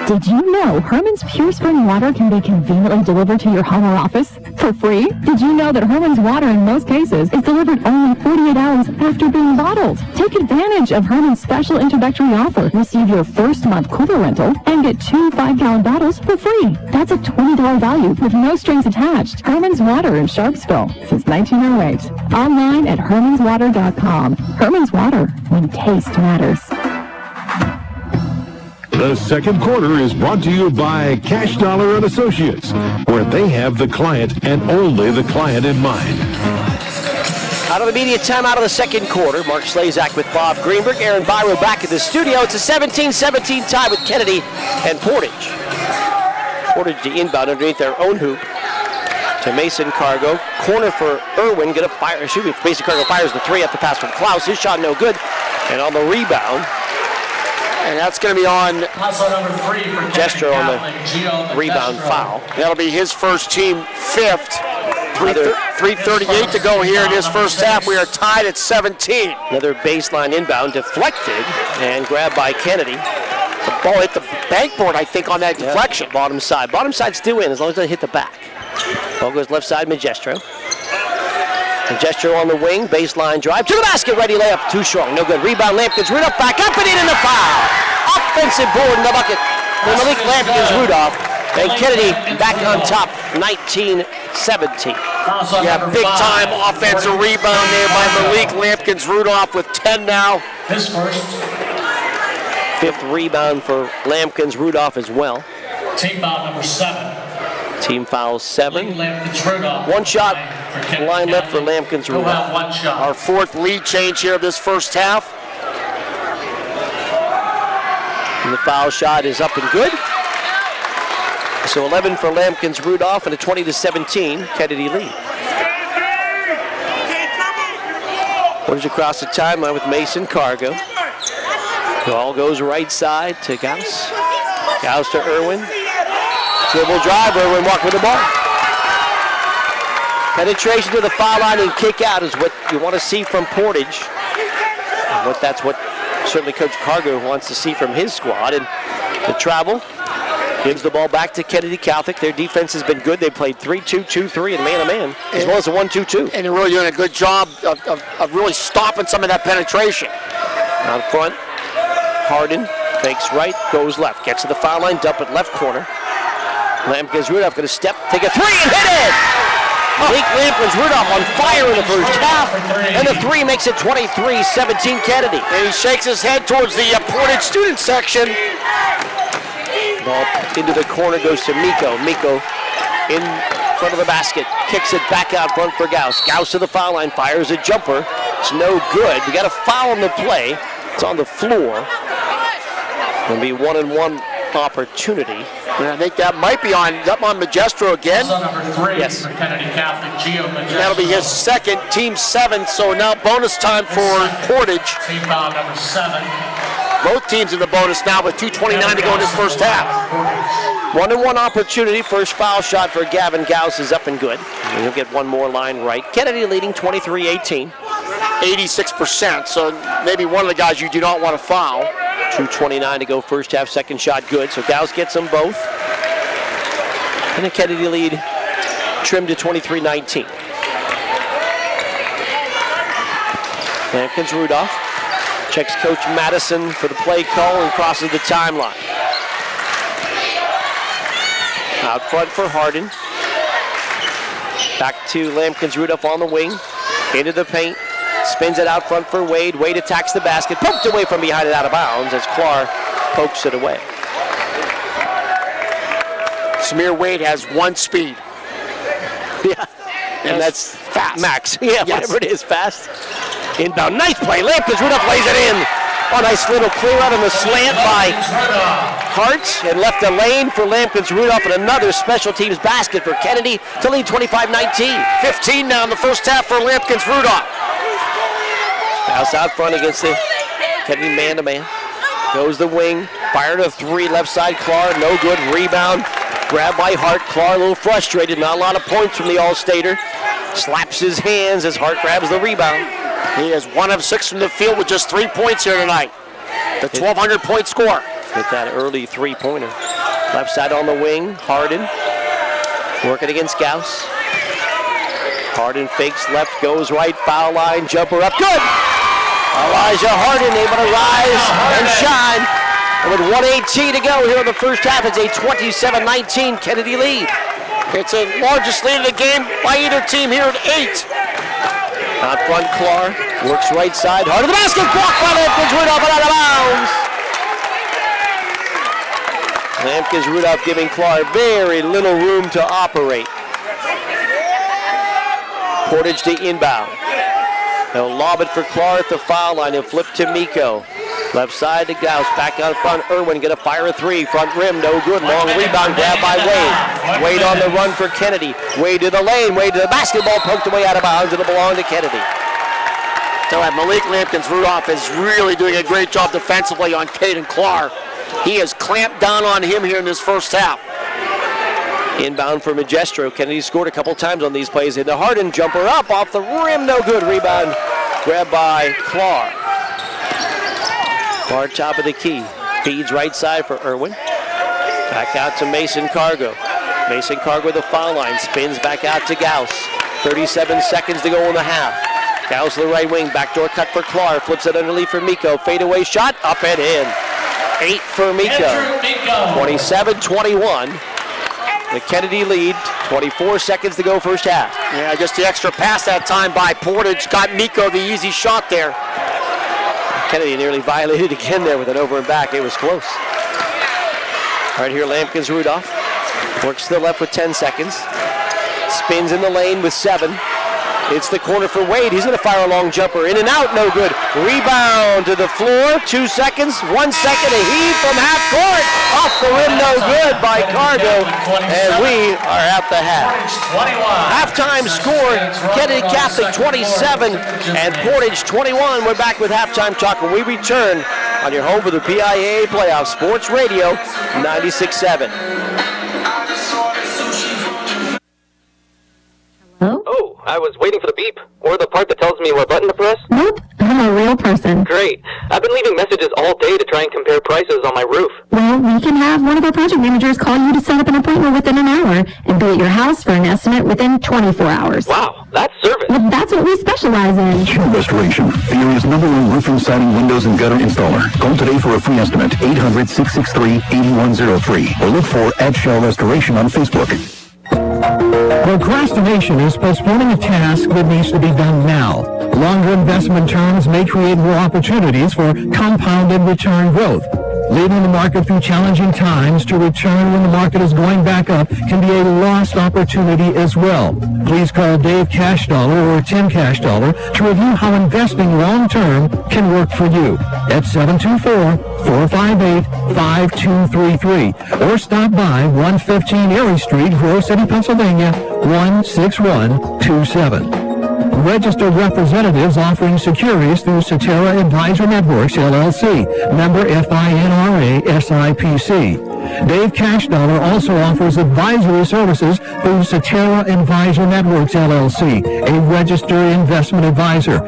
Did you know Herman's Pure Spring Water can be conveniently delivered to your home or office for free? Did you know that Herman's Water in most cases is delivered only 48 hours after being bottled? Take advantage of Herman's special introductory offer. Receive your first month cooler rental and get 2 5-gallon bottles for free. That's a $20 value with no strings attached. Herman's Water in Sharpsville since 1908. Online at hermanswater.com. Herman's Water, when taste matters. The second quarter is brought to you by Cash Dollar and Associates, where they have the client and only the client in mind. Out of the media timeout of the second quarter, Mark Slazak with Bob Greenberg, Aaron Byro back at the studio. It's a 17-17 tie with Kennedy and Portage. Portage the inbound underneath their own hoop to Mason Cargo. Corner for Irwin, gonna fire, Mason Cargo fires the 3 at the pass from Klaus. His shot no good. And on the rebound, and that's going to be on Gesture on the rebound foul. That'll be his first team 5th. 3:38 to go here in his first half. We are tied at 17. Another baseline inbound deflected and grabbed by Kennedy. The ball hit the backboard, I think, on that deflection. Bottom side. Bottom side's still in as long as it doesn't hit the back. Ball goes left side, Magestro. Magestro on the wing, baseline drive to the basket, ready layup, too strong, no good. Rebound, Lampkins, Rudolph back up and in the foul. Offensive board in the bucket for Malik Lampkins, Rudolph, and Kennedy back on top, 19-17. Yeah, big time offensive rebound there by Malik Lampkins, Rudolph with 10 now. His first. 5th rebound for Lampkins, Rudolph as well. Team foul number 7. Team foul 7. One shot line left for Lampkins Rudolph. One shot. Our 4th lead change here of this first half. And the foul shot is up and good. So 11 for Lampkins Rudolph and a 20-17 Kennedy lead. Portage across the timeline with Mason Cargo. Ball goes right side to Gauss. Gauss to Irwin. Dribble drive, Irwin walk with the ball. Penetration to the foul line and kick out is what you want to see from Portage. And that's what certainly Coach Cargo wants to see from his squad. And the travel gives the ball back to Kennedy Catholic. Their defense has been good. They played 3-2, 2-3, and man-to-man, as well as a 1-2-2. And they're really doing a good job of really stopping some of that penetration. Out front, Hardin fakes right, goes left, gets to the foul line, dump it left corner. Lampkins Rudolph going to step, take a 3 and hit it! Lampkins Rudolph on fire in the first half, and the 3 makes it 23-17 Kennedy. And he shakes his head towards the Portage student section. Ball into the corner goes to Miko. Miko in front of the basket, kicks it back out front for Gauss. Gauss to the foul line, fires a jumper. It's no good. We got a foul on the play. It's on the floor. Going to be 1-and-1 opportunity. And I think that might be on Magestro again. Number 3 yes. for Kennedy Catholic, Gio Magestro. That'll be his second, team 7. So now bonus time for Portage. Team foul number 7. Both teams in the bonus now with 2:29 to go in this first half. 1-and-1 opportunity. First foul shot for Gavin Gauss is up and good. And he'll get one more line right. Kennedy leading 23-18. 86%, so maybe one of the guys you do not want to foul. 2:29 to go first half, second shot good. So Gauss gets them both. And the Kennedy lead trimmed to 23-19. Lampkins Rudolph checks Coach Madison for the play call and crosses the timeline. Out front for Hardin. Back to Lampkins Rudolph on the wing. Into the paint. Spins it out front for Wade. Wade attacks the basket. Poked away from behind it out of bounds as Clark pokes it away. Samir Wade has 1 speed. Yeah. And that's fast. Max. Yeah, yes. Whatever it is, fast. Inbound. Nice play. Lampkins Rudolph plays it in. Oh, nice little clear out on the slant by Hart and left a lane for Lampkins Rudolph and another special teams basket for Kennedy to lead 25-19. 15 now in the first half for Lampkins Rudolph. House out front against the Kennedy man-to-man. Goes the wing. Fired a 3 left side. Clark, no good. Rebound. Grabbed by Hart. Clark a little frustrated. Not a lot of points from the All-Stater. Slaps his hands as Hart grabs the rebound. He is 1 of 6 from the field with just 3 points here tonight. The 1,200-point score. With that early 3-pointer. Left side on the wing. Hardin working against Gauss. Hardin fakes left, goes right, foul line, jumper up, good! Elijah Hardin able to rise and shine. And with 1:18 to go here in the first half, it's a 27-19 Kennedy lead. It's the largest lead of the game by either team here at 8. Out front, Clark works right side, hard to the basket, blocked by Lampkins Rudolph and out of bounds. Lampkins Rudolph giving Clark very little room to operate. Portage to inbound. They'll lob it for Clark at the foul line. He'll flip to Miko. Left side to Gauss. Back out front. Irwin gonna fire a 3. Front rim, no good. Long rebound grab by Wade. Wade on the run for Kennedy. Wade to the lane. Wade to the basketball. Poked away out of bounds. It'll belong to Kennedy. So Malik Lampkins Rudolph is really doing a great job defensively on Caden Clark. He has clamped down on him here in this first half. Inbound for Magestro. Kennedy scored a couple times on these plays. And the Hardin jumper up off the rim. No good. Rebound grabbed by Clark. Clark top of the key. Feeds right side for Irwin. Back out to Mason Cargo. Mason Cargo with the foul line. Spins back out to Gauss. 37 seconds to go in the half. Gauss the right wing. Backdoor cut for Clark. Flips it underneath for Miko. Fadeaway shot. Up and in. 8 for Miko. 27-21. The Kennedy lead, 24 seconds to go first half. Yeah, just the extra pass that time by Portage got Miko the easy shot there. Kennedy nearly violated again there with an over and back. It was close. Right here, Lampkins Rudolph. Works to the left with 10 seconds. Spins in the lane with 7. It's the corner for Wade. He's going to fire a long jumper. In and out, no good. Rebound to the floor. 2 seconds. 1 second. A heave from half court. Off the rim, no good by Cargo. And we are at the half. Halftime score, Kennedy Catholic 27 and Portage 21. We're back with halftime talk when we return on your home for the PIAA Playoff Sports Radio 96.7. Hello? Oh, I was waiting for the beep, or the part that tells me what button to press. Nope, I'm a real person. Great. I've been leaving messages all day to try and compare prices on my roof. Well, we can have one of our project managers call you to set up an appointment within an hour and be at your house for an estimate within 24 hours. Wow, that's service. Well, that's what we specialize in. Shell Restoration, the area's #1 roofing, siding, windows, and gutter installer. Call today for a free estimate, 800-663-8103, or look for @Shell Restoration on Facebook. Procrastination is postponing a task that needs to be done now. Longer investment terms may create more opportunities for compounded return growth. Leaving the market through challenging times to return when the market is going back up can be a lost opportunity as well. Please call Dave Cashdollar or Tim Cashdollar to review how investing long-term can work for you at 724-458-5233 or stop by 115 Erie Street, Groce City, Pennsylvania, 16127. Registered representatives offering securities through Cetera Advisor Networks, LLC, member FINRA SIPC. Dave Cashdollar also offers advisory services through Cetera Advisor Networks, LLC, a registered investment advisor.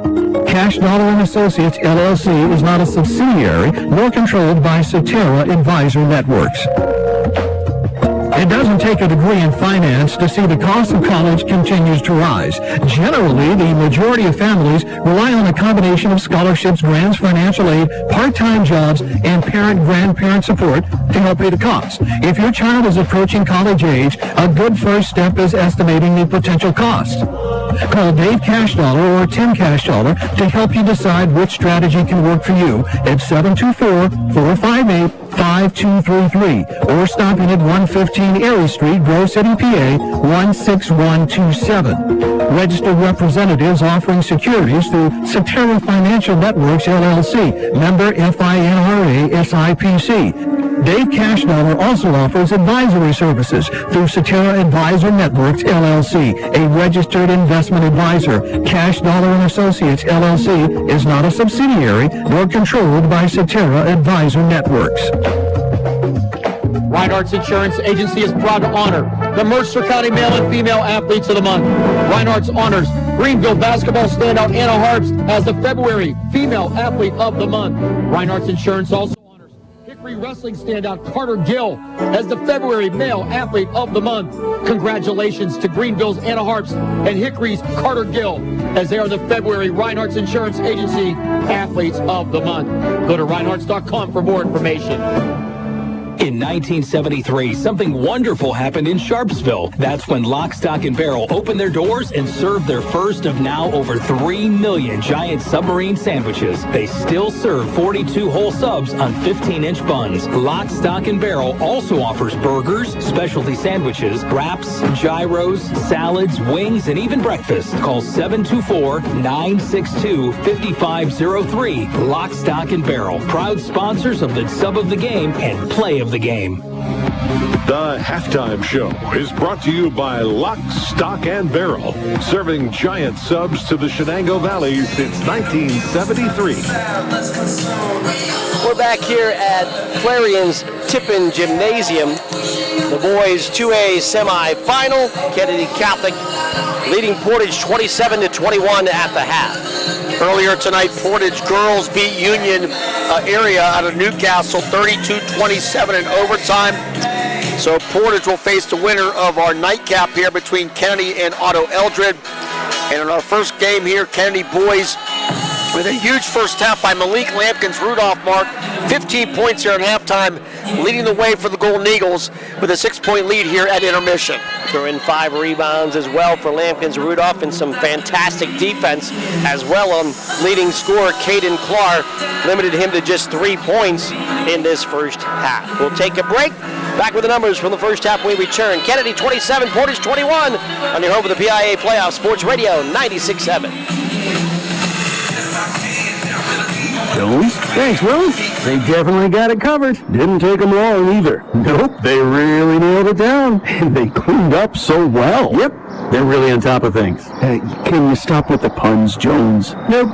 Cashdollar & Associates, LLC is not a subsidiary nor controlled by Cetera Advisor Networks. It doesn't take a degree in finance to see the cost of college continues to rise. Generally, the majority of families rely on a combination of scholarships, grants, financial aid, part-time jobs, and parent-grandparent support to help pay the costs. If your child is approaching college age, a good first step is estimating the potential costs. Call Dave Cashdollar or Tim Cashdollar to help you decide which strategy can work for you at 724-458-5233 or stop in at 115 Erie Street, Groce City, PA, 16127. Registered representatives offering securities through Cetera Financial Networks, LLC, member FINRA SIPC. Dave Cashdollar also offers advisory services through Cetera Advisor Networks, LLC, a registered investment advisor. Cashdollar & Associates, LLC is not a subsidiary nor controlled by Cetera Advisor Networks. Reinhardt's Insurance Agency is proud to honor the Mercer County Male and Female Athletes of the Month. Reinhardt's honors Greenville basketball standout Anna Harps as the February Female Athlete of the Month. Reinhardt's Insurance also honors Hickory Wrestling standout Carter Gill as the February Male Athlete of the Month. Congratulations to Greenville's Anna Harps and Hickory's Carter Gill as they are the February Reinhardt's Insurance Agency Athletes of the Month. Go to reinhardts.com for more information. In 1973, something wonderful happened in Sharpsville. That's when Lock, Stock, and Barrel opened their doors and served their first of now over 3 million giant submarine sandwiches. They still serve 42 whole subs on 15-inch buns. Lock, Stock, and Barrel also offers burgers, specialty sandwiches, wraps, gyros, salads, wings, and even breakfast. Call 724-962-5503. Lock, Stock, and Barrel, proud sponsors of the Sub of the Game and Play of the Game. The Halftime Show is brought to you by Lock, Stock, and Barrel, serving giant subs to the Shenango Valley since 1973. We're back here at Clarion's Tippin Gymnasium. The boys 2A semifinal. Kennedy Catholic leading Portage 27-21 at the half. Earlier tonight, Portage girls beat Union area out of Newcastle 32-27 in overtime. So Portage will face the winner of our nightcap here between Kennedy and Otto Eldred. And in our first game here, Kennedy boys with a huge first half by Malik Lampkin's Rudolph mark. 15 points here at halftime, leading the way for the Golden Eagles with a 6-point lead here at intermission. Threw in 5 rebounds as well for Lampkin's Rudolph and some fantastic defense as well on leading scorer Caden Clark. Limited him to just 3 points in this first half. We'll take a break. Back with the numbers from the first half when we return. Kennedy 27, Portage 21 on your home of the PIAA Playoff Sports Radio 96.7. Jones? Thanks, Willis. They definitely got it covered. Didn't take them long either. Nope, they really nailed it down. And they cleaned up so well. Yep, they're really on top of things. Can you stop with the puns, Jones? Nope.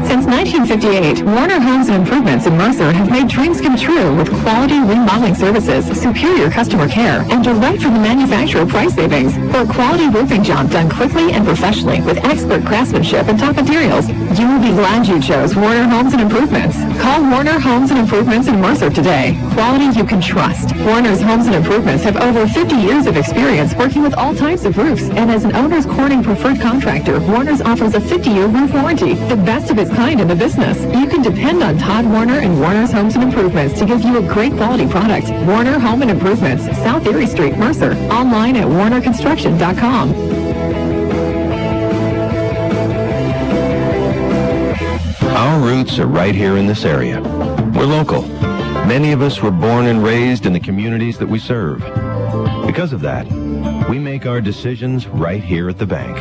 Since 1958, Warner Homes and Improvements in Mercer have made dreams come true with quality remodeling services, superior customer care, and direct from the manufacturer price savings. For a quality roofing job done quickly and professionally with expert craftsmanship and top materials, you will be glad you chose Warner Homes and Improvements. Call Warner Homes and Improvements in Mercer today. Quality you can trust. Warner's Homes and Improvements have over 50 years of experience working with all types of roofs, and as an owner's Corning preferred contractor, Warner's offers a 50-year roof warranty, the best of its kind in the business. You can depend on Todd Warner and Warner's Homes and Improvements to give you a great quality product. Warner Home and Improvements, South Erie Street, Mercer. Online at warnerconstruction.com. Our roots are right here in this area. We're local. Many of us were born and raised in the communities that we serve. Because of that, we make our decisions right here at the bank.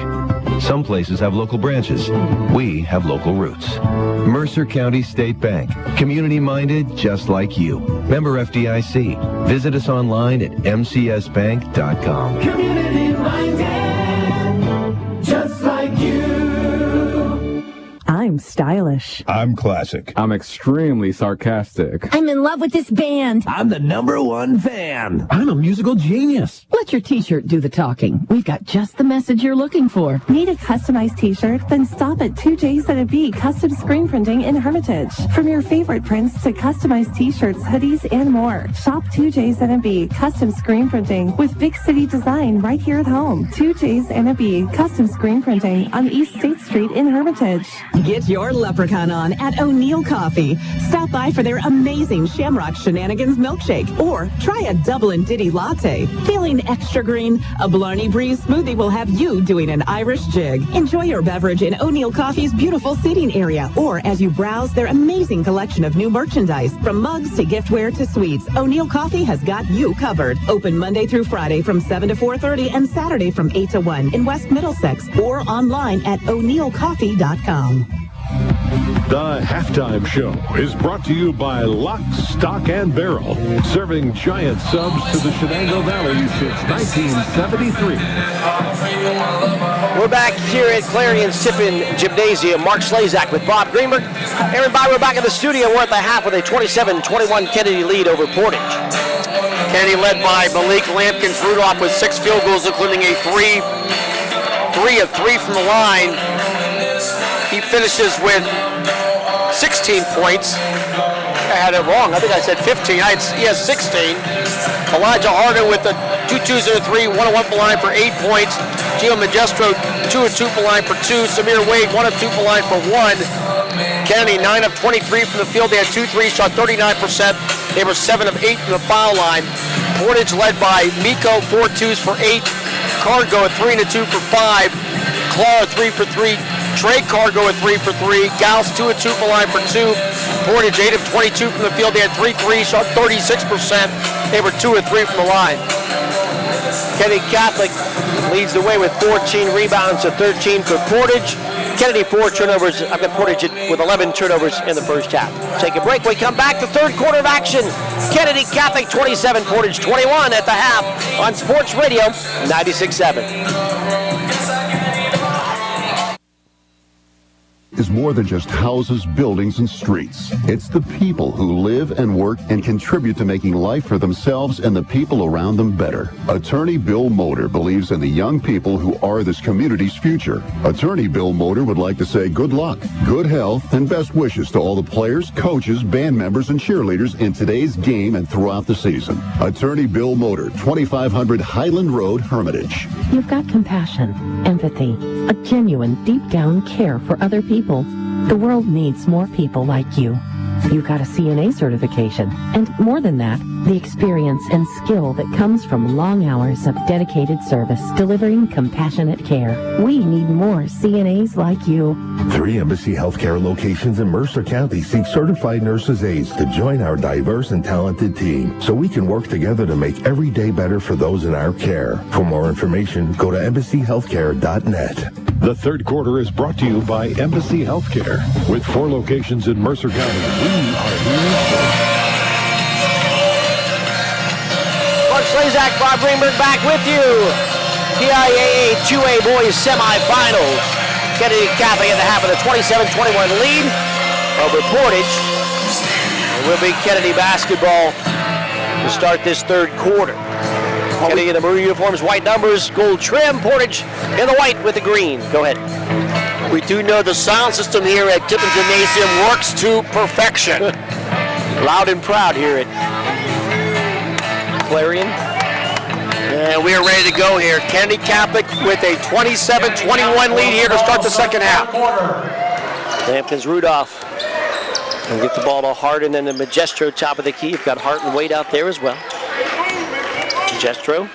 Some places have local branches. We have local roots. Mercer County State Bank. Community-minded just like you. Member FDIC. Visit us online at mcsbank.com. Community-minded just like you. I'm stylish. I'm classic. I'm extremely sarcastic. I'm in love with this band. I'm the #1 fan. I'm a musical genius. Let your t-shirt do the talking. We've got just the message you're looking for. Need a customized t-shirt? Then stop at 2J's Custom Screen Printing in Hermitage. From your favorite prints to customized t-shirts, hoodies, and more. Shop 2J's Custom Screen Printing with big city design right here at home. 2J's Custom Screen Printing on East State Street in Hermitage. Get your leprechaun on at O'Neill Coffee. Stop by for their amazing Shamrock Shenanigans milkshake or try a double and ditty latte. Feeling extra green? A Blarney Breeze smoothie will have you doing an Irish jig. Enjoy your beverage in O'Neill Coffee's beautiful seating area or as you browse their amazing collection of new merchandise from mugs to giftware to sweets. O'Neill Coffee has got you covered. Open Monday through Friday from 7 to 4:30 and Saturday from 8 to 1 in West Middlesex or online at o'neillcoffee.com. The Halftime Show is brought to you by Lock, Stock, and Barrel, serving giant subs to the Shenango Valley since 1973. We're back here at Clarion's Tippin Gymnasium. Mark Slazak with Bob Greenberg. Aaron Byer, we're back in the studio. We're at the half with a 27-21 Kennedy lead over Portage. Kennedy led by Malik Lampkins-Rudolph with 6 field goals, including a 3 of 3 from the line. He finishes with 16 points. I had it wrong. I think I said 15. He has 16. Elijah Harder with the 2 twos and a 3, 1 of 1 from the line for 8 points. Gio Magestro 2 of 2 from the line for 2. Samir Wade 1 of 2 from the line for 1. Kennedy 9 of 23 from the field. They had 2 threes, shot 39%. They were 7 of 8 from the foul line. Portage led by Miko 4 twos for 8. Cargo at 3 and a 2 for 5. Clara 3 for 3. Trey Cargo at 3 for 3. Gauss 2 of 2 from the line for 2. Portage 8 of 22 from the field. They had 3 threes, shot 36%. They were 2 of 3 from the line. Kennedy Catholic leads the way with 14 rebounds to 13 for Portage. Kennedy 4 turnovers. I've got Portage with 11 turnovers in the first half. Take a break. We come back to third quarter of action. Kennedy Catholic 27, Portage 21 at the half on Sports Radio 96.7. Is more than just houses, buildings, and streets. It's the people who live and work and contribute to making life for themselves and the people around them better. Attorney Bill Motor believes in the young people who are this community's future. Attorney Bill Motor would like to say good luck, good health, and best wishes to all the players, coaches, band members, and cheerleaders in today's game and throughout the season. Attorney Bill Motor, 2500 Highland Road, Hermitage. You've got compassion, empathy, a genuine, deep-down care for other people. The world needs more people like you. You got a CNA certification, and more than that, the experience and skill that comes from long hours of dedicated service delivering compassionate care. We need more CNAs like you. 3 Embassy Healthcare locations in Mercer County seek certified nurses aides to join our diverse and talented team so we can work together to make every day better for those in our care. For more information, go to embassyhealthcare.net. The third quarter is brought to you by Embassy Healthcare. With 4 locations in Mercer County, we are here. Mark Slazak, Bob Greenberg back with you. PIAA 2A boys semifinals. Kennedy Catholic at the half of the 27-21 lead over Portage. It will be Kennedy basketball to start this third quarter. Kennedy in the maroon uniforms, white numbers, gold trim. Portage in the white with the green. Go ahead. We do know the sound system here at Tippin Gymnasium works to perfection. Loud and proud here at Clarion. And we are ready to go here. Kennedy Catholic with a 27-21 lead here to start the second half. Lampkins Rudolph will get the ball to Hardin and then Magestro top of the key. You've got Hart and Wade out there as well. Magestro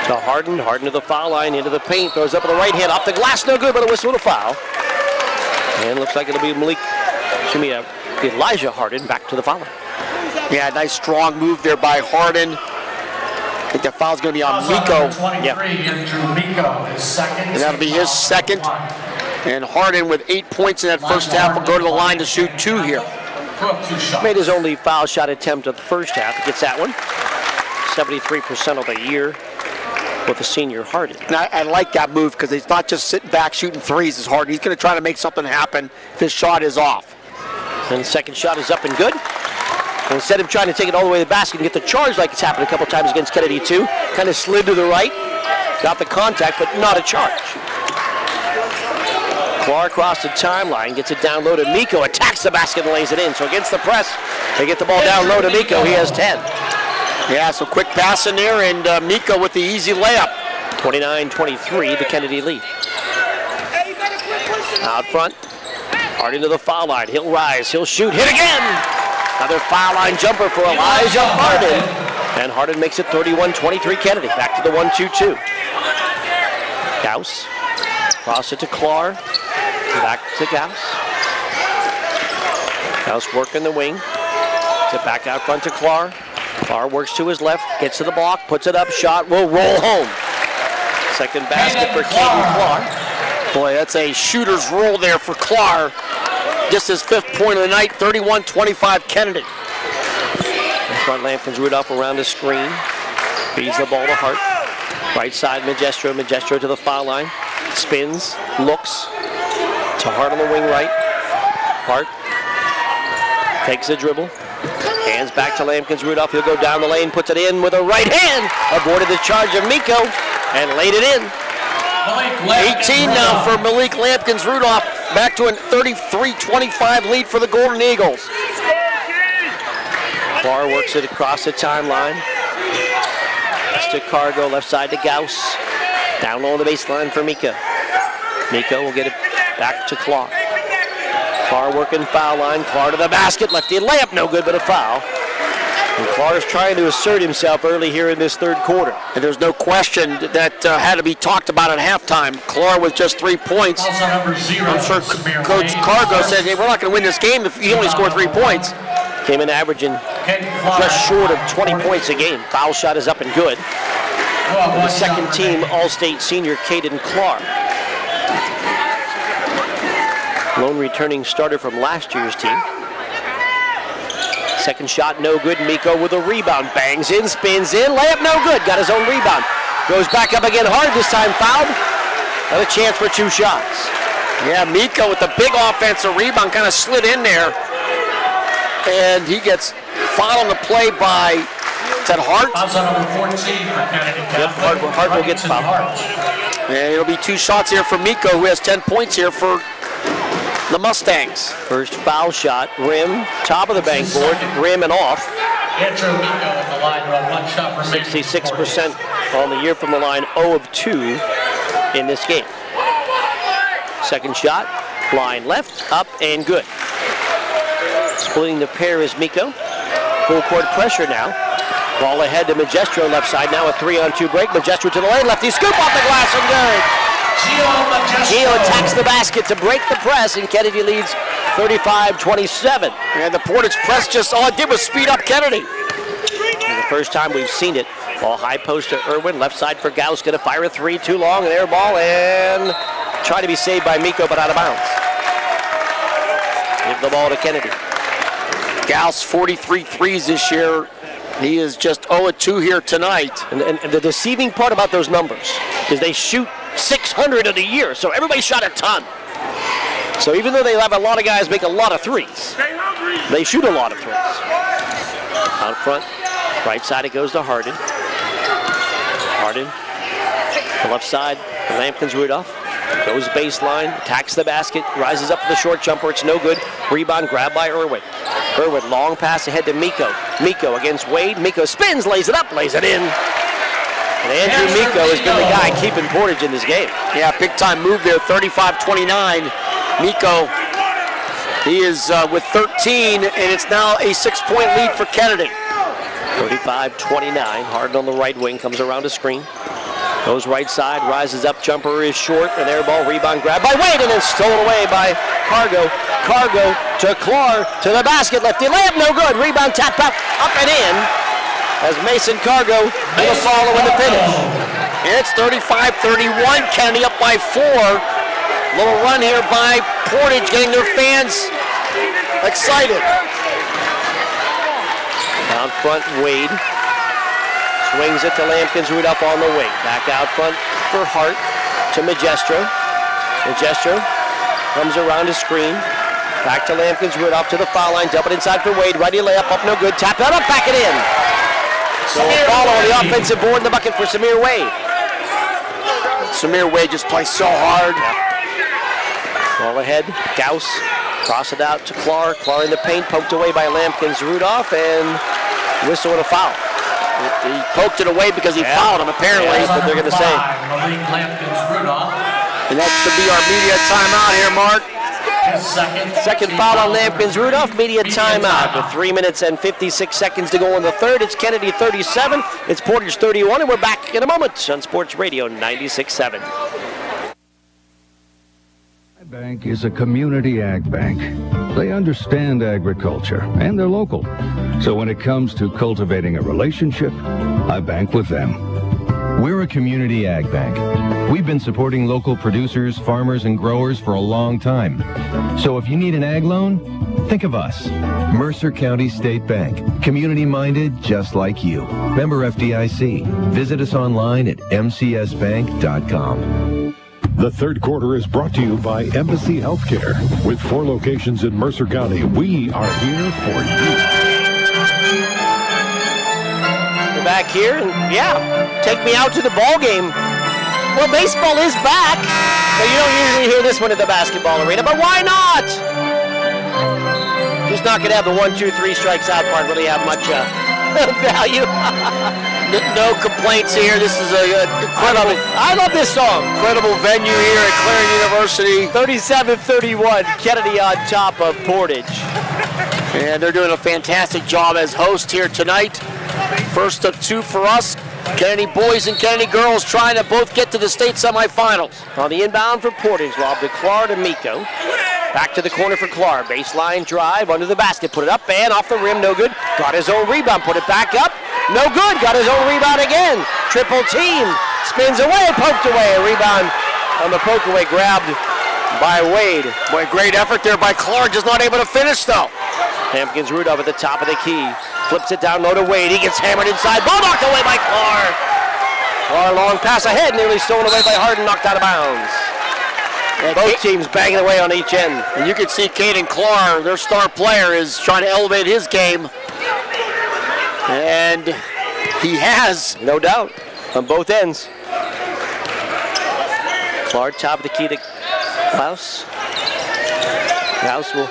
to Hardin. Hardin to the foul line, into the paint. Throws up with the right hand. Off the glass, no good, but a whistle to foul. And looks like it'll be Elijah Hardin back to the foul line. Yeah, nice strong move there by Hardin. I think the foul's going to be on Miko. Yeah. And that'll be his second. And Hardin with 8 points in that first half will go to the line to shoot 2 here. Made his only foul shot attempt of the first half. He gets that one. 73% of the year with the senior Hardin. And I like that move because he's not just sitting back shooting threes as Hardin. He's going to try to make something happen if his shot is off. And the second shot is up and good. And instead of trying to take it all the way to the basket and get the charge like it's happened a couple times against Kennedy too, kind of slid to the right, got the contact, but not a charge. Clark across the timeline, gets it down low to Miko, attacks the basket and lays it in. So against the press, they get the ball down low to Miko. He has 10. Yeah, so quick pass in there, and Miko with the easy layup. 29-23, the Kennedy lead. Out front, Hardin to the foul line. He'll rise, he'll shoot, hit again! Another foul line jumper for Elijah Hardin. And Hardin makes it 31-23 Kennedy. Back to the 1-2-2. Gauss. Cross it to Clark. Back to Gauss. Gauss working the wing. Gets it back out front to Clark. Clark works to his left. Gets to the block. Puts it up. Shot will roll home. Second basket for Caden Clark. Boy, that's a shooter's roll there for Clark. Just his 5th point of the night, 31-25 Kennedy. In front, Lampkins Rudolph around the screen. Feeds the ball to Hart. Right side, Magestro. Magestro to the foul line. Spins, looks to Hart on the wing right. Hart takes the dribble. Hands back to Lampkins Rudolph. He'll go down the lane, puts it in with a right hand. Avoided the charge of Miko and laid it in. 18 now for Malik Lampkins Rudolph. Back to a 33-25 lead for the Golden Eagles. Clark works it across the timeline. It's to Cargo, left side to Gauss. Down low on the baseline for Miko. Miko will get it back to Clark. Clark working foul line. Clark to the basket. Lefty layup, no good, but a foul. And Clark is trying to assert himself early here in this third quarter. And there's no question that had to be talked about at halftime. Clark with just 3 points. I'm sure Coach Cargo said, hey, we're not going to win this game if you only score 3 points. Came in averaging just short of 20 points a game. Foul shot is up and good. The second team All-State senior Caden Clark. Lone returning starter from last year's team. Second shot, no good. Miko with a rebound. Bangs in, spins in, layup no good. Got his own rebound. Goes back up again hard, this time fouled. Another chance for 2 shots. Yeah, Miko with the big offensive rebound kind of slid in there. And he gets fouled on the play by, is that Hart? Fouls on number 14 for Kennedy Catholic. Yep, Hart will get fouled. And it'll be 2 shots here for Miko, who has 10 points here for the Mustangs. First foul shot, rim, top of the backboard, rim and off. Andrew Miko at the line, around 1 shot for 66% on the year from the line, 0 of 2 in this game. Second shot, line left, up and good. Splitting the pair is Miko. Full court pressure now. Ball ahead to Magestro, left side. Now a 3-on-2 break. Magestro to the lane, lefty scoop off the glass and good. Gio attacks the basket to break the press, and Kennedy leads 35-27. And the Portage press just all it did was speed up Kennedy. The first time we've seen it. Ball high post to Irwin, left side for Gauss, gonna fire a three, too long, an air ball, and try to be saved by Miko, but out of bounds. Give the ball to Kennedy. Gauss 43 threes this year. He is just 0-2 here tonight. And the deceiving part about those numbers is they shoot 600 in a year, so everybody shot a ton. So even though they have a lot of guys make a lot of threes, they shoot a lot of threes. Out front, right side it goes to Harden. Harden, the left side, Lampkins Rudolph. Goes baseline, attacks the basket, rises up for the short jumper, it's no good. Rebound grabbed by Irwin. Irwin, long pass ahead to Miko. Miko against Wade. Miko spins, lays it up, lays it in. And Andrew Miko has been the guy keeping Portage in this game. Yeah, big time move there, 35-29. Miko, he is with 13, and it's now a 6-point lead for Kennedy. 35-29, Harden on the right wing, comes around a screen. Goes right side, rises up, jumper is short, an air ball, rebound grab by Wade, and then stolen away by Cargo. Cargo to Clark, to the basket, lefty layup, no good. Rebound tap up and in, as Mason Cargo will follow in the finish. And it's 35-31, Kennedy up by 4. Little run here by Portage, getting their fans excited. Down front, Wade. Swings it to Lampkins, Rudolph on the wing. Back out front for Hart to Magestro. Magestro comes around the screen. Back to Lampkins, Rudolph to the foul line. Dump it inside for Wade. Righty layup, up no good. Tap that up, back it in. So a follow on the offensive board in the bucket for Samir Wade. Samir Wade just plays so hard. Ball ahead, Gauss. Cross it out to Clark. Clark in the paint, poked away by Lampkins, Rudolph, and whistle and a foul. He poked it away because he fouled him, apparently. That's what they're going to say. And that should be our media timeout here, Mark. Second foul on Lampkins Rudolph, media timeout with 3 minutes and 56 seconds to go in the third. It's Kennedy 37, it's Portage 31, and we're back in a moment on Sports Radio 96.7. Bank is a community ag bank. They understand agriculture and they're local. So when it comes to cultivating a relationship, I bank with them. We're a community ag bank. We've been supporting local producers, farmers, and growers for a long time. So if you need an ag loan, think of us. Mercer County State Bank. Community-minded just like you. Member FDIC. Visit us online at mcsbank.com. The third quarter is brought to you by Embassy Healthcare. With 4 locations in Mercer County, we are here for you. We're back here, and yeah, take me out to the ball game. Well, baseball is back, but you don't usually hear this one at the basketball arena, but why not? Just not going to have the 1, 2, 3 strikes out part really have much value. No complaints here. This is a incredible. I love this song. Incredible venue here at Clarion University. 37-31, Kennedy on top of Portage. And they're doing a fantastic job as hosts here tonight. First of 2 for us. Kennedy boys and Kennedy girls trying to both get to the state semifinals. On the inbound for Portage, lob to Clark to Miko. Back to the corner for Clark. Baseline drive under the basket. Put it up and off the rim. No good. Got his own rebound. Put it back up. No good. Got his own rebound again. Triple team. Spins away. Poked away. A rebound on the poke away. Grabbed by Wade. Boy, great effort there by Clark. Just not able to finish though. Lampkins Rudolph at the top of the key. Flips it down low to Wade. He gets hammered inside. Ball knocked away by Clark. Clark long pass ahead. Nearly stolen away by Harden. Knocked out of bounds. And both teams banging away on each end. And you can see Caden Clark, their star player, is trying to elevate his game. And he has. No doubt. On both ends. Clark top of the key to Klaus. Klaus will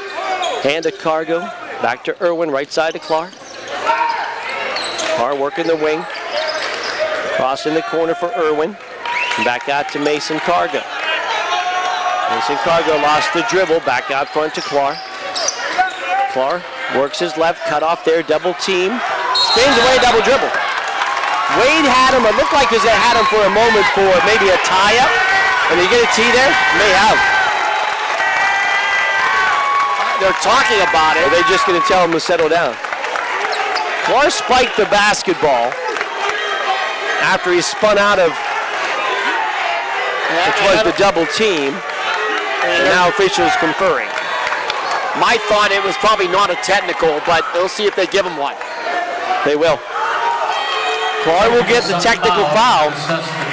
hand to Cargo. Back to Irwin, right side to Clark. Clark working the wing. Crossing the corner for Irwin. And back out to Mason Cargo. Mason Cargo lost the dribble. Back out front to Clark. Clark works his left, cut off there, double team. Spins away, double dribble. Wade had him, it looked like he had him for a moment for maybe a tie-up. And you get a tee there? May have. They're talking about it. Are they just going to tell him to settle down? Clark spiked the basketball after he spun out of which was the double team, and now officials conferring. My thought it was probably not a technical, but they'll see if they give him one. They will. Clark will get the technical foul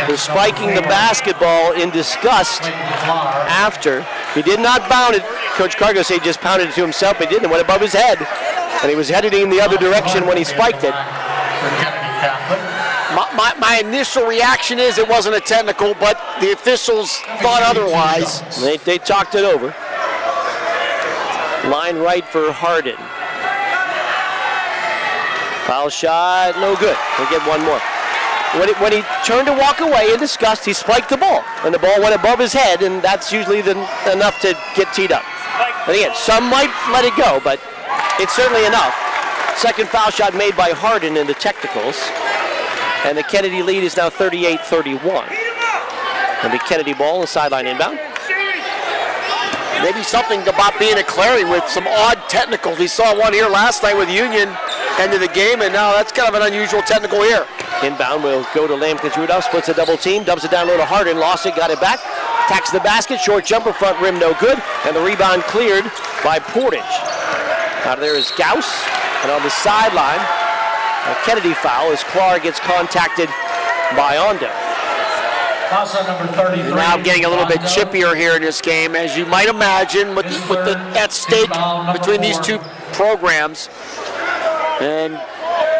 for spiking the basketball in disgust after. He did not bound it. Coach Cargo said he just pounded it to himself, but he didn't. It went above his head, and he was headed in the other direction when he spiked it. My initial reaction is it wasn't a technical, but the officials thought otherwise. They talked it over. Line right for Harden. Foul shot, no good. He'll get one more. When he turned to walk away in disgust, he spiked the ball, and the ball went above his head, and that's usually enough to get teed up. And again, some might let it go, but it's certainly enough. Second foul shot made by Harden in the technicals, and the Kennedy lead is now 38-31. And the Kennedy ball, the sideline inbound. Maybe something about being at Clary with some odd technicals. We saw one here last night with Union, end of the game, and now that's kind of an unusual technical here. Inbound will go to Lampkins Rudolph, splits a double team, dumps it down low to Harden, lost it, got it back, attacks the basket, short jumper, front rim, no good, and the rebound cleared by Portage. Out of there is Gauss, and on the sideline, a Kennedy foul as Clark gets contacted by Ondo. Number 33. Now getting a little bit chippier here in this game, as you might imagine, with the at stake between these two programs. And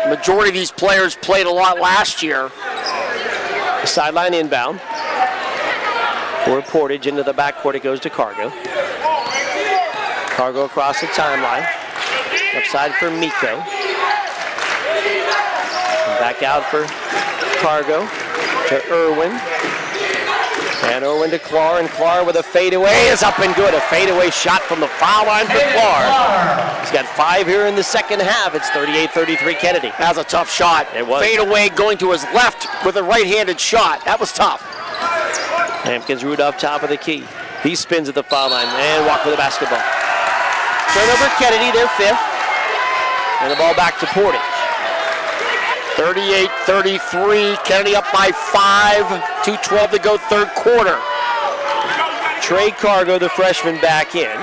majority of these players played a lot last year. The sideline inbound for Portage into the backcourt. It goes to Cargo. Cargo across the timeline. Upside for Miko. And back out for Cargo to Irwin. And Irwin to Clark, and Clark with a fadeaway is up and good. A fadeaway shot from the foul line for Clark. He's got 5 here in the second half. It's 38-33 Kennedy. That was a tough shot. It was. Fadeaway going to his left with a right-handed shot. That was tough. Lampkins Rudolph top of the key. He spins at the foul line and walk with the basketball. Turnover Kennedy, their 5th. And the ball back to Portage. 38-33, Kennedy up by 5, 2:12 to go, third quarter. Trey Cargo, the freshman, back in.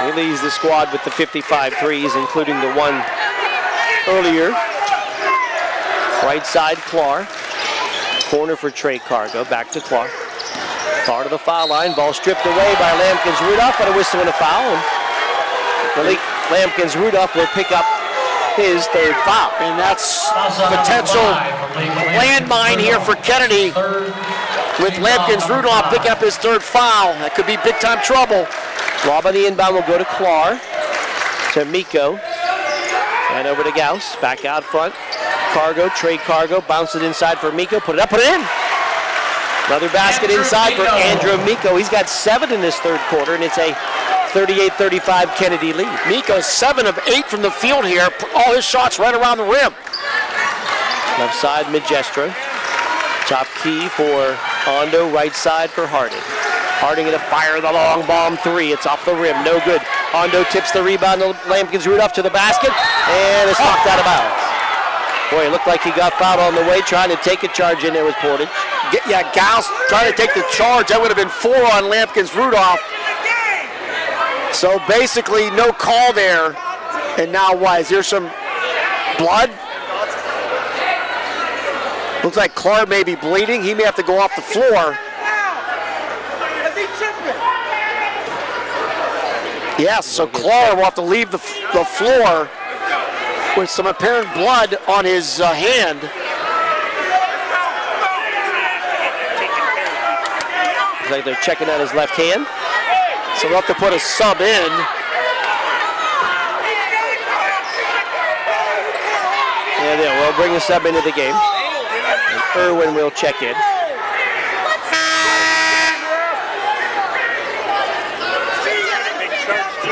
He leads the squad with the 55 threes, including the one earlier. Right side, Clark. Corner for Trey Cargo, back to Clark. Far to the foul line, ball stripped away by Lampkins Rudolph, but a whistle and a foul. And Lampkins Rudolph will pick up his 3rd foul. And that's potential landmine here for Kennedy with Lampkins Rudolph picking up his 3rd foul. That could be big time trouble. Lob on the inbound will go to Clark, to Miko, and over to Gauss. Back out front. Cargo, Trey Cargo, bounce it inside for Miko. Put it up, put it in. Another basket inside for Andrew Miko. He's got 7 in this 3rd quarter, and it's a 38-35 Kennedy lead. Miko's 7 of 8 from the field here. All his shots right around the rim. Left side, Magestro. Top key for Ondo. Right side for Harding. Harding going to fire the long bomb 3. It's off the rim. No good. Ondo tips the rebound to Lampkins Rudolph to the basket. And it's knocked out of bounds. Boy, it looked like he got fouled on the way, trying to take a charge in there with Portage. Yeah, Gauss trying to take the charge. That would have been 4 on Lampkins Rudolph. So basically no call there. And now what? Is there some blood? Looks like Clark may be bleeding. He may have to go off the floor. Yes, so Clark will have to leave the floor with some apparent blood on his hand. Looks like they're checking out his left hand. So we'll have to put a sub in. Yeah, they'll bring a sub into the game. And Irwin will check in.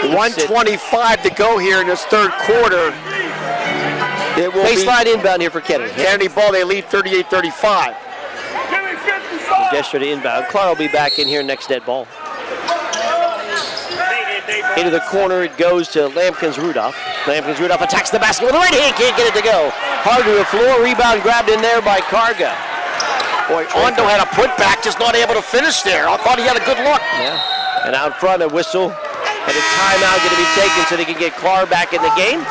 .125 to go here in this 3rd quarter. It will baseline inbound here for Kennedy. Kennedy ball, they lead 38-35. Majestra to inbound. Clark will be back in here next dead ball. Into the corner it goes to Lampkins-Rudolph. Lampkins-Rudolph attacks the basket with the right hand, can't get it to go. Hard to the floor, rebound grabbed in there by Carga. Boy, Ondo had a putback, just not able to finish there. I thought he had a good look. Yeah. And out front, a whistle and a timeout going to be taken so they can get Clark back in the game.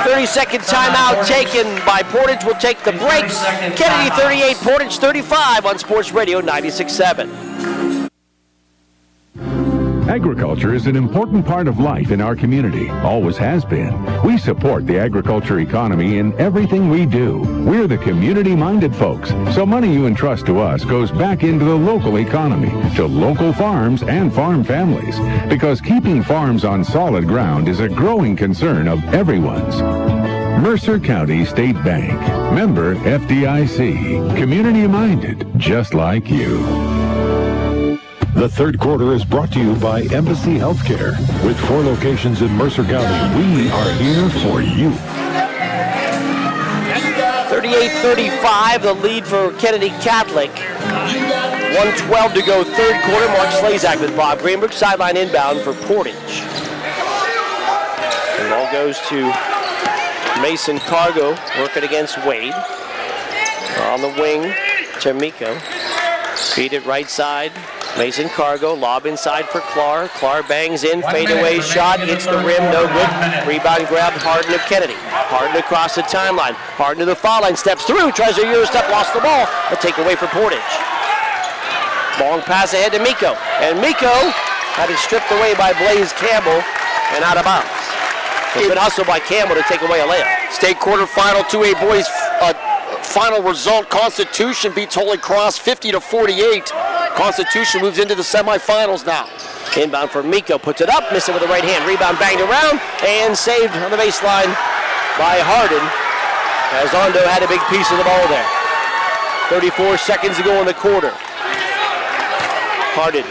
30-second timeout taken by Portage. Will take the break. Kennedy 38, Portage 35 on Sports Radio 96.7. Agriculture is an important part of life in our community, always has been. We support the agriculture economy in everything we do. We're the community-minded folks, so money you entrust to us goes back into the local economy, to local farms and farm families, because keeping farms on solid ground is a growing concern of everyone's. Mercer County State Bank, member FDIC, community-minded, just like you. The third quarter is brought to you by Embassy Healthcare. With 4 locations in Mercer County, we are here for you. 38-35, the lead for Kennedy Catholic. 1:12 to go, third quarter. Mark Slazak with Bob Greenberg, sideline inbound for Portage. The ball goes to Mason Cargo, working against Wade. On the wing to Miko. Feed it right side. Mason Cargo, lob inside for Clark. Clark bangs in, fadeaway shot, hits the rim, no good. Rebound grab, Harden of Kennedy. Harden across the timeline. Harden to the foul line, steps through, tries a Euro step, lost the ball. A takeaway for Portage. Long pass ahead to Miko. And Miko had it stripped away by Blaze Campbell and out of bounds. It's been hustled by Campbell to take away a layup. State quarterfinal 2A boys final result. Constitution beats Holy Cross 50-48. Constitution moves into the semifinals now. Inbound for Miko, puts it up, missing with the right hand. Rebound banged around and saved on the baseline by Harden, as Ondo had a big piece of the ball there. 34 seconds to go in the quarter. Harden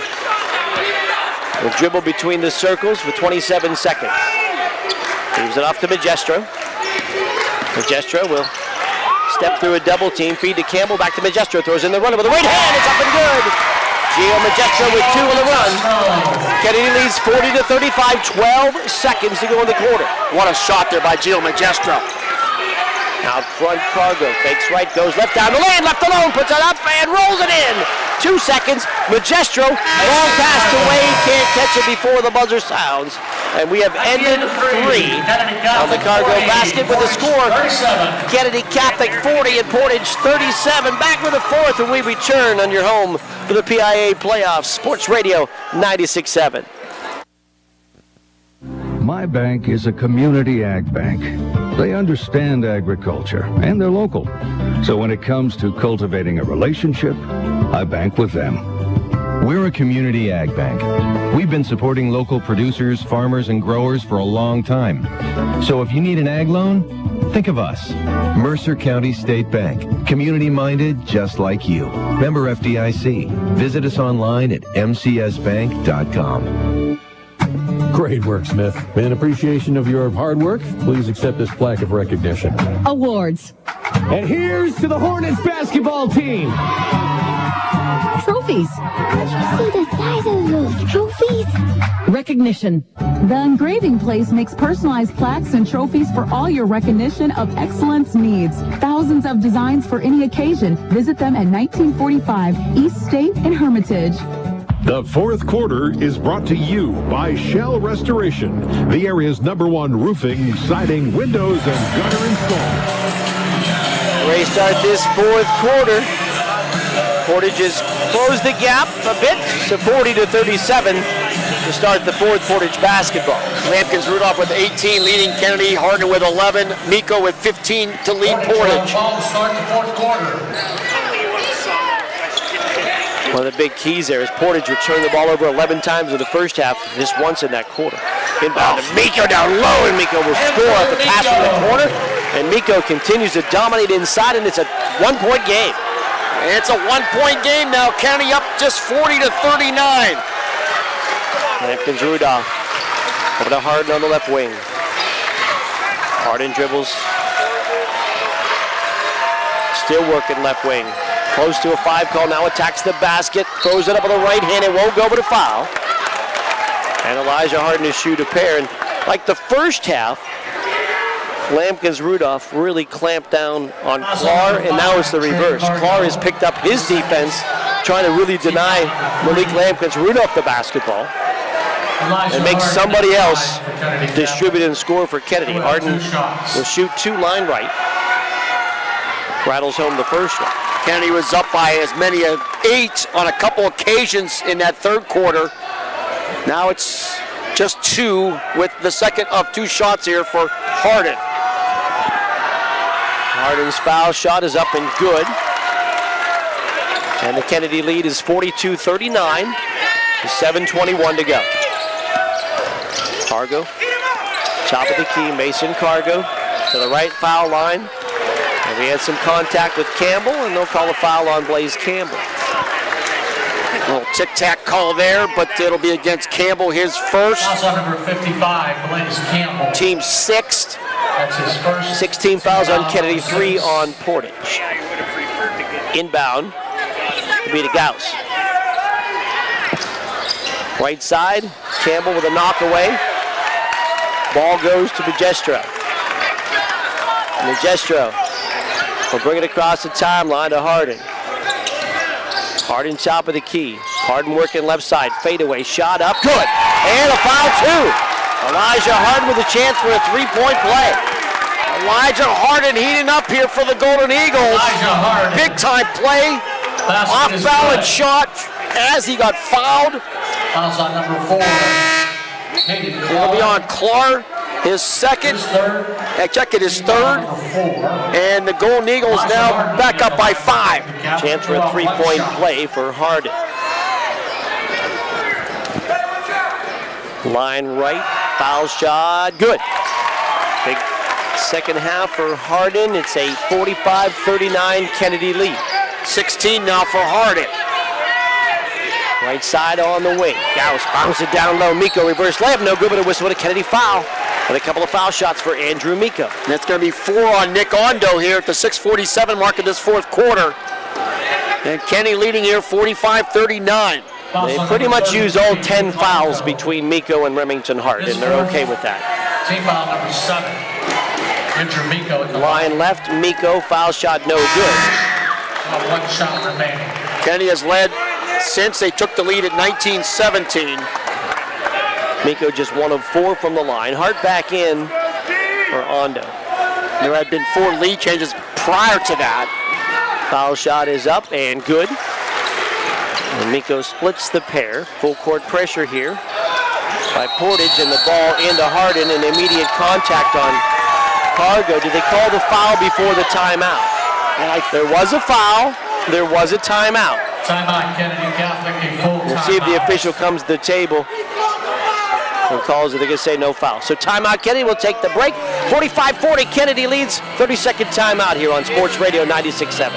will dribble between the circles with 27 seconds. Leaves it off to Majestra. Majestra will step through a double team, feed to Campbell, back to Majestra, throws in the runner with the right hand, it's up and good. Gio Majestra with 2 on the run. Kennedy leads 40-35, 12 seconds to go in the quarter. What a shot there by Gio Majestra. Out front, Cargo fakes right, goes left down the lane, left alone, puts it up and rolls it in. 2 seconds, Majestra, long pass to Wade, can't catch it before the buzzer sounds. And we have ended 3 on the Cargo basket with a score. Kennedy Catholic 40 and Portage 37. Back with the fourth when we return on your home for the PIAA playoffs. Sports Radio 96.7. My bank is a community ag bank. They understand agriculture and they're local. So when it comes to cultivating a relationship, I bank with them. We're a community ag bank. We've been supporting local producers, farmers, and growers for a long time. So if you need an ag loan, think of us. Mercer County State Bank. Community-minded, just like you. Member FDIC. Visit us online at mcsbank.com. Great work, Smith. In appreciation of your hard work, please accept this plaque of recognition. Awards. And here's to the Hornets basketball team. Trophies. Can't you see the size of those trophies? Recognition. The Engraving Place makes personalized plaques and trophies for all your recognition of excellence needs. Thousands of designs for any occasion. Visit them at 1945 East State in Hermitage. The fourth quarter is brought to you by Shell Restoration, the area's #1 roofing, siding, windows, and gutter installer. Ready to start this fourth quarter. Portage has closed the gap a bit to 40-37 to start the fourth Portage basketball. Lampkins-Rudolph with 18, leading Kennedy. Harden with 11. Miko with 15 to lead Portage. Start the fourth quarter. One of the big keys there is Portage returned the ball over 11 times in the first half, just once in that quarter. Inbound to Miko down low, and Miko will score at the pass from the corner. And Miko continues to dominate inside, and it's a one-point game. It's a one-point game now. County up just 40-39. Lampkins-Rudolph over to Harden on the left wing. Harden dribbles. Still working left wing. Close to a 5 call, now attacks the basket, throws it up with the right hand, it won't go but a foul. And Elijah Harden to shoot a pair. And like the first half, Lampkins-Rudolph really clamped down on Clark, and now it's the reverse. Clark has picked up his defense, trying to really deny Malik Lampkins-Rudolph the basketball, and make somebody else distribute and score for Kennedy. Harden will shoot 2 line right. Rattles home the first one. Kennedy was up by as many as 8 on a couple occasions in that third quarter. Now it's just 2 with the second of 2 shots here for Harden. Harden's foul shot is up and good. And the Kennedy lead is 42-39. 7:21 to go. Cargo, top of the key, Mason Cargo to the right foul line. And we had some contact with Campbell, and they'll call a foul on Blaze Campbell. A little tic-tac call there, but it'll be against Campbell, his first. Fouls on number 55, Blaze Campbell. Team 6th. That's his first. 16 fouls on Kennedy, 3 on Portage. Inbound to be to Gauss. Right side, Campbell with a knock away. Ball goes to Magestro. Magestro will bring it across the timeline to Harden. Harden top of the key. Harden working left side, fadeaway, shot up, good. And a foul too. Elijah Harden with a chance for a 3-point play. Elijah Harden heating up here for the Golden Eagles. Big time play. Off balance shot as he got fouled. Fouls on number 4. It'll be on Clark, his second. Check it, his third. And the Golden Eagles now back up by 5. Chance for a 3-point play for Harden. Line right, foul shot, good. Big second half for Harden. It's a 45-39 Kennedy lead. 16 now for Harden. Right side on the wing. Gauss bounces it down low. Miko reverse layup, no good, but a whistle with a Kennedy foul. And a couple of foul shots for Andrew Miko. And that's going to be 4 on Nick Ondo here at the 6:47 mark of this fourth quarter. And Kenny leading here 45-39. They pretty much use all 10 fouls between Miko and Remington Hart, and they're okay with that. Team foul number 7. Andrew Miko. Line left, Miko, foul shot no good. 1 shot remaining. Kenny has led since they took the lead at 19-17. Miko just 1 of 4 from the line. Hart back in for Ondo. There had been 4 lead changes prior to that. Foul shot is up and good. And Miko splits the pair. Full court pressure here by Portage, and the ball into Harden, and immediate contact on Cargo. Did they call the foul before the timeout? There was a foul. There was a timeout. Timeout, Kennedy Catholic, a full timeout. We'll see if the official comes to the table and calls it. They're going to say no foul. So timeout, Kennedy will take the break. 45-40, Kennedy leads. 30-second timeout here on Sports Radio 96.7.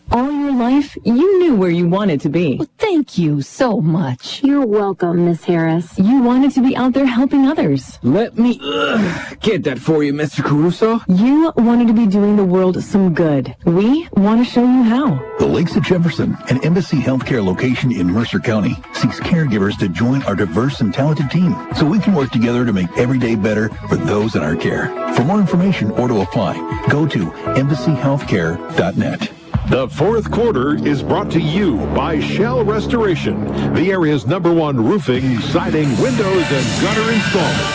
All your life, you knew where you wanted to be. Well, thank you so much. You're welcome, Miss Harris. You wanted to be out there helping others. Let me get that for you, Mr. Caruso. You wanted to be doing the world some good. We want to show you how. The Lakes at Jefferson, an Embassy Healthcare location in Mercer County, seeks caregivers to join our diverse and talented team so we can work together to make every day better for those in our care. For more information or to apply, go to embassyhealthcare.net. The fourth quarter is brought to you by Shell Restoration, the area's #1 roofing, siding, windows, and gutter installers.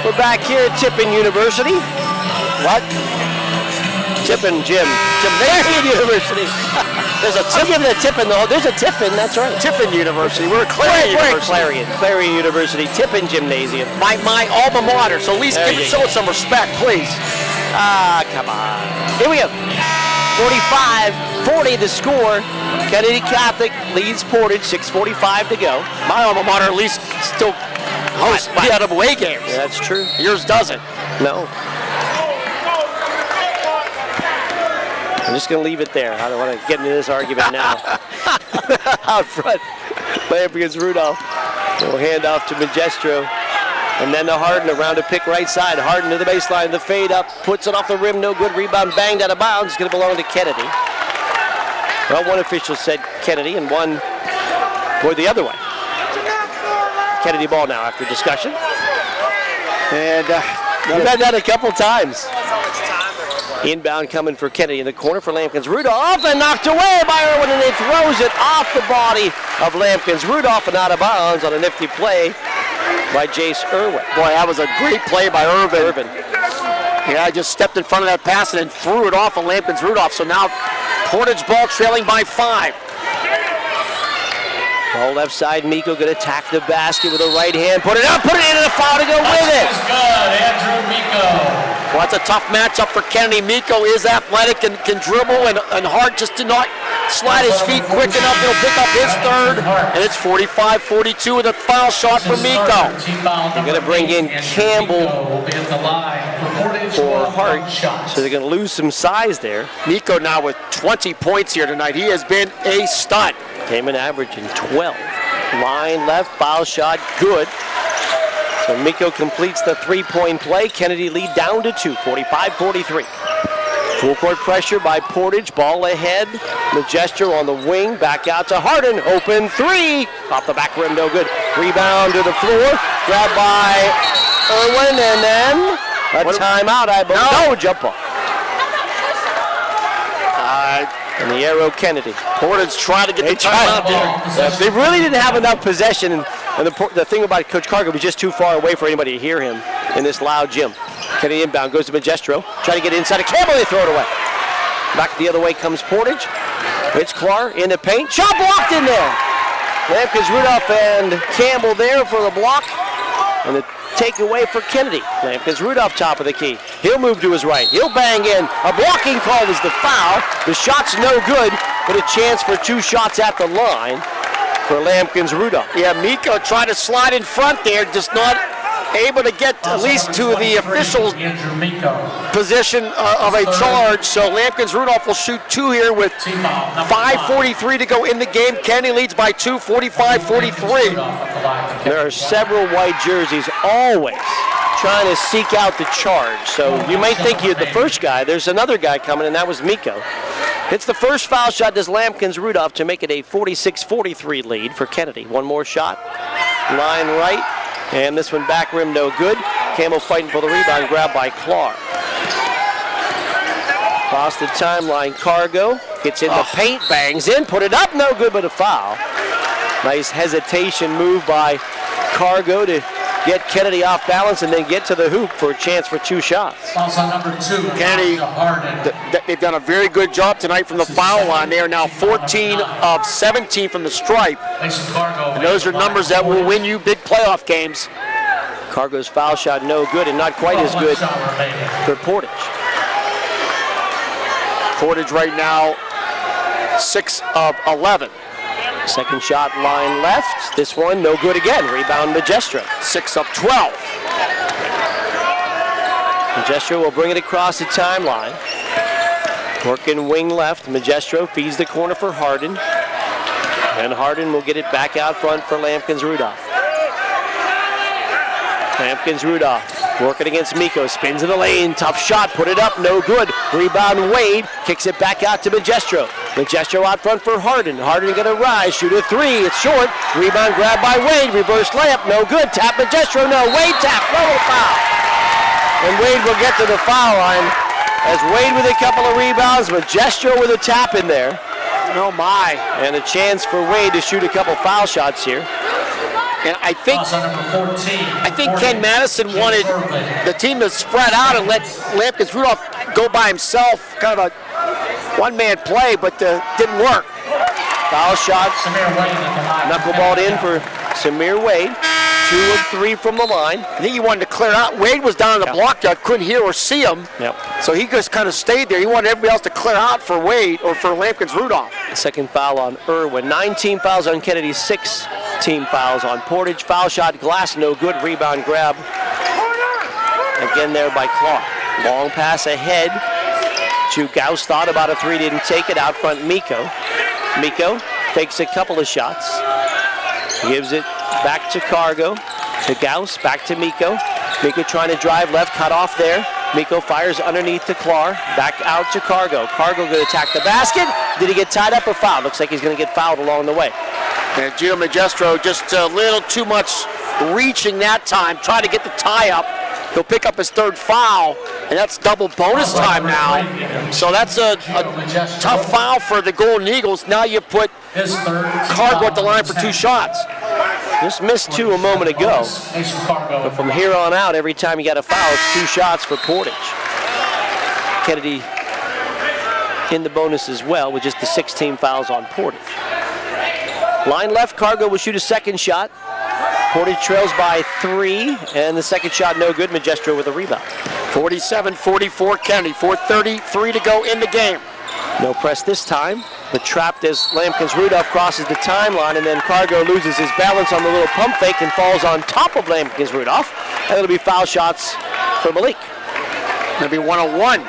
We're back here at Tippin University. What? Tippin Gymnasium University. There's a Tippin. There's a Tippin, that's right. Tippin University. We're at Clarion University. Clarion University, Tippin Gymnasium. My alma mater, so at least show it some respect, please. Ah, come on. Here we go. 45-40 the score. Kennedy Catholic leads Portage, 6:45 to go. My alma mater at least still hosts PIAA games. Yeah, that's true. Yours doesn't. No. I'm just going to leave it there. I don't want to get into this argument now. Out front, Lampkins Rudolph. We'll hand off to Magestro. And then to Harden around to pick right side. Harden to the baseline, the fade up, puts it off the rim, no good. Rebound banged out of bounds. It's going to belong to Kennedy. Well, one official said Kennedy and one going the other way. Kennedy ball now after discussion. And we've had that a couple times. Inbound coming for Kennedy in the corner for Lampkins. Rudolph and knocked away by Irwin, and he throws it off the body of Lampkins. Rudolph and out of bounds on a nifty play by Jace Irwin. Boy, that was a great play by Irvin. Yeah, I just stepped in front of that pass and then threw it off of Lampkins Rudolph. So now Portage ball trailing by 5. Ball left side, Miko going to attack the basket with a right hand. Put it up, put it in, and a foul to go with it. That's good, Andrew Miko. Well, that's a tough matchup for Kennedy. Miko is athletic and can dribble, and Hart just did not slide his feet quick enough. He'll pick up his third, and it's 45-42 with a foul shot for Miko. They're going to bring in Campbell for Hart, so they're going to lose some size there. Miko now with 20 points here tonight. He has been a stud. Came in averaging 12. Line left, foul shot, good. So Miko completes the three-point play. Kennedy lead down to 2, 45-43. Full court pressure by Portage, ball ahead. Majestro on the wing, back out to Harden, open three. Off the back rim, no good. Rebound to the floor, grabbed by Irwin, and then a timeout, I believe. No, jump ball. And the arrow Kennedy. Portage trying to get the timeout there. They really didn't have enough possession, and the thing about Coach Cargo was just too far away for anybody to hear him in this loud gym. Kennedy inbound, goes to Majestro, trying to get inside of Campbell, they throw it away. Back the other way comes Portage. It's Clark in the paint, shot blocked in there. Lampkins, Rudolph, and Campbell there for the block, and the takeaway for Kennedy. Lampkins, Rudolph top of the key. He'll move to his right. He'll bang in. A blocking call was the foul. The shot's no good, but a chance for 2 shots at the line for Lampkins, Rudolph. Yeah, Miko tried to slide in front there, just not able to get at least to the official position of a charge. So Lampkins Rudolph will shoot 2 here with 5:43 to go in the game. Kennedy leads by 2, 45-43. There are several white jerseys always trying to seek out the charge. So you might think you're the first guy. There's another guy coming, and that was Miko. It's the first foul shot, does Lampkins Rudolph, to make it a 46-43 lead for Kennedy. One more shot. Line right. And this one back rim, no good. Campbell fighting for the rebound, grabbed by Clark. Across the timeline, Cargo gets in the paint, bangs in, put it up, no good, but a foul. Nice hesitation move by Cargo to get Kennedy off balance and then get to the hoop for a chance for 2 shots. Also number 2, Kennedy, they've done a very good job tonight from the foul line. They are now 14 of 17 from the stripe. And those are numbers that will win you big playoff games. Cargo's foul shot no good, and not quite as good for Portage. Portage right now 6 of 11. Second shot line left. This one no good again. Rebound Majestro. 6 of 12. Majestro will bring it across the timeline. Working wing left. Majestro feeds the corner for Harden. And Harden will get it back out front for Lampkins Rudolph. Lampkins Rudolph working against Miko. Spins in the lane. Tough shot. Put it up. No good. Rebound Wade. Kicks it back out to Majestro. Majestro out front for Harden. Harden going to rise. Shoot a 3. It's short. Rebound grabbed by Wade. Reverse layup. No good. Tap Majestro. No. Wade tap. No foul. And Wade will get to the foul line. As Wade with a couple of rebounds. Majestro with a tap in there. Oh my. And a chance for Wade to shoot a couple foul shots here. And I think Ken Madison wanted the team to spread out and let Lampkins Rudolph go by himself, kind of a one-man play, but didn't work. Foul shot, knuckleballed in for Samir Wade. 2 of 3 from the line. I think he wanted to clear out. Wade was down in the block yard, couldn't hear or see him. Yep. So he just kind of stayed there. He wanted everybody else to clear out for Wade or for Lampkins Rudolph. Second foul on Irwin. 9 team fouls on Kennedy, 6 team fouls on Portage. Foul shot, glass, no good. Rebound grab. Again there by Clark. Long pass ahead to Gauss. Thought about a 3, didn't take it. Out front, Miko. Miko fakes a couple of shots. Gives it back to Cargo. To Gauss, back to Miko. Miko trying to drive left, cut off there. Miko fires underneath to Clar, back out to Cargo. Cargo going to attack the basket. Did he get tied up or fouled? Looks like he's going to get fouled along the way. And Gio Magistro just a little too much reaching that time, trying to get the tie up. He'll pick up his third foul, and that's double bonus time now. So that's a tough foul for the Golden Eagles. Now you put Cargo at the line for 2 shots. Just missed 2 a moment ago. But from here on out, every time you got a foul, it's 2 shots for Portage. Kennedy in the bonus as well with just the 16 fouls on Portage. Line left, Cargo will shoot a second shot. Portage trails by 3, and the second shot no good. Magistro with a rebound. 47-44 Kennedy, 4:33 to go in the game. No press this time, but trapped as Lampkins-Rudolph crosses the timeline, and then Cargo loses his balance on the little pump fake and falls on top of Lampkins-Rudolph, and it'll be foul shots for Malik. It'll be 101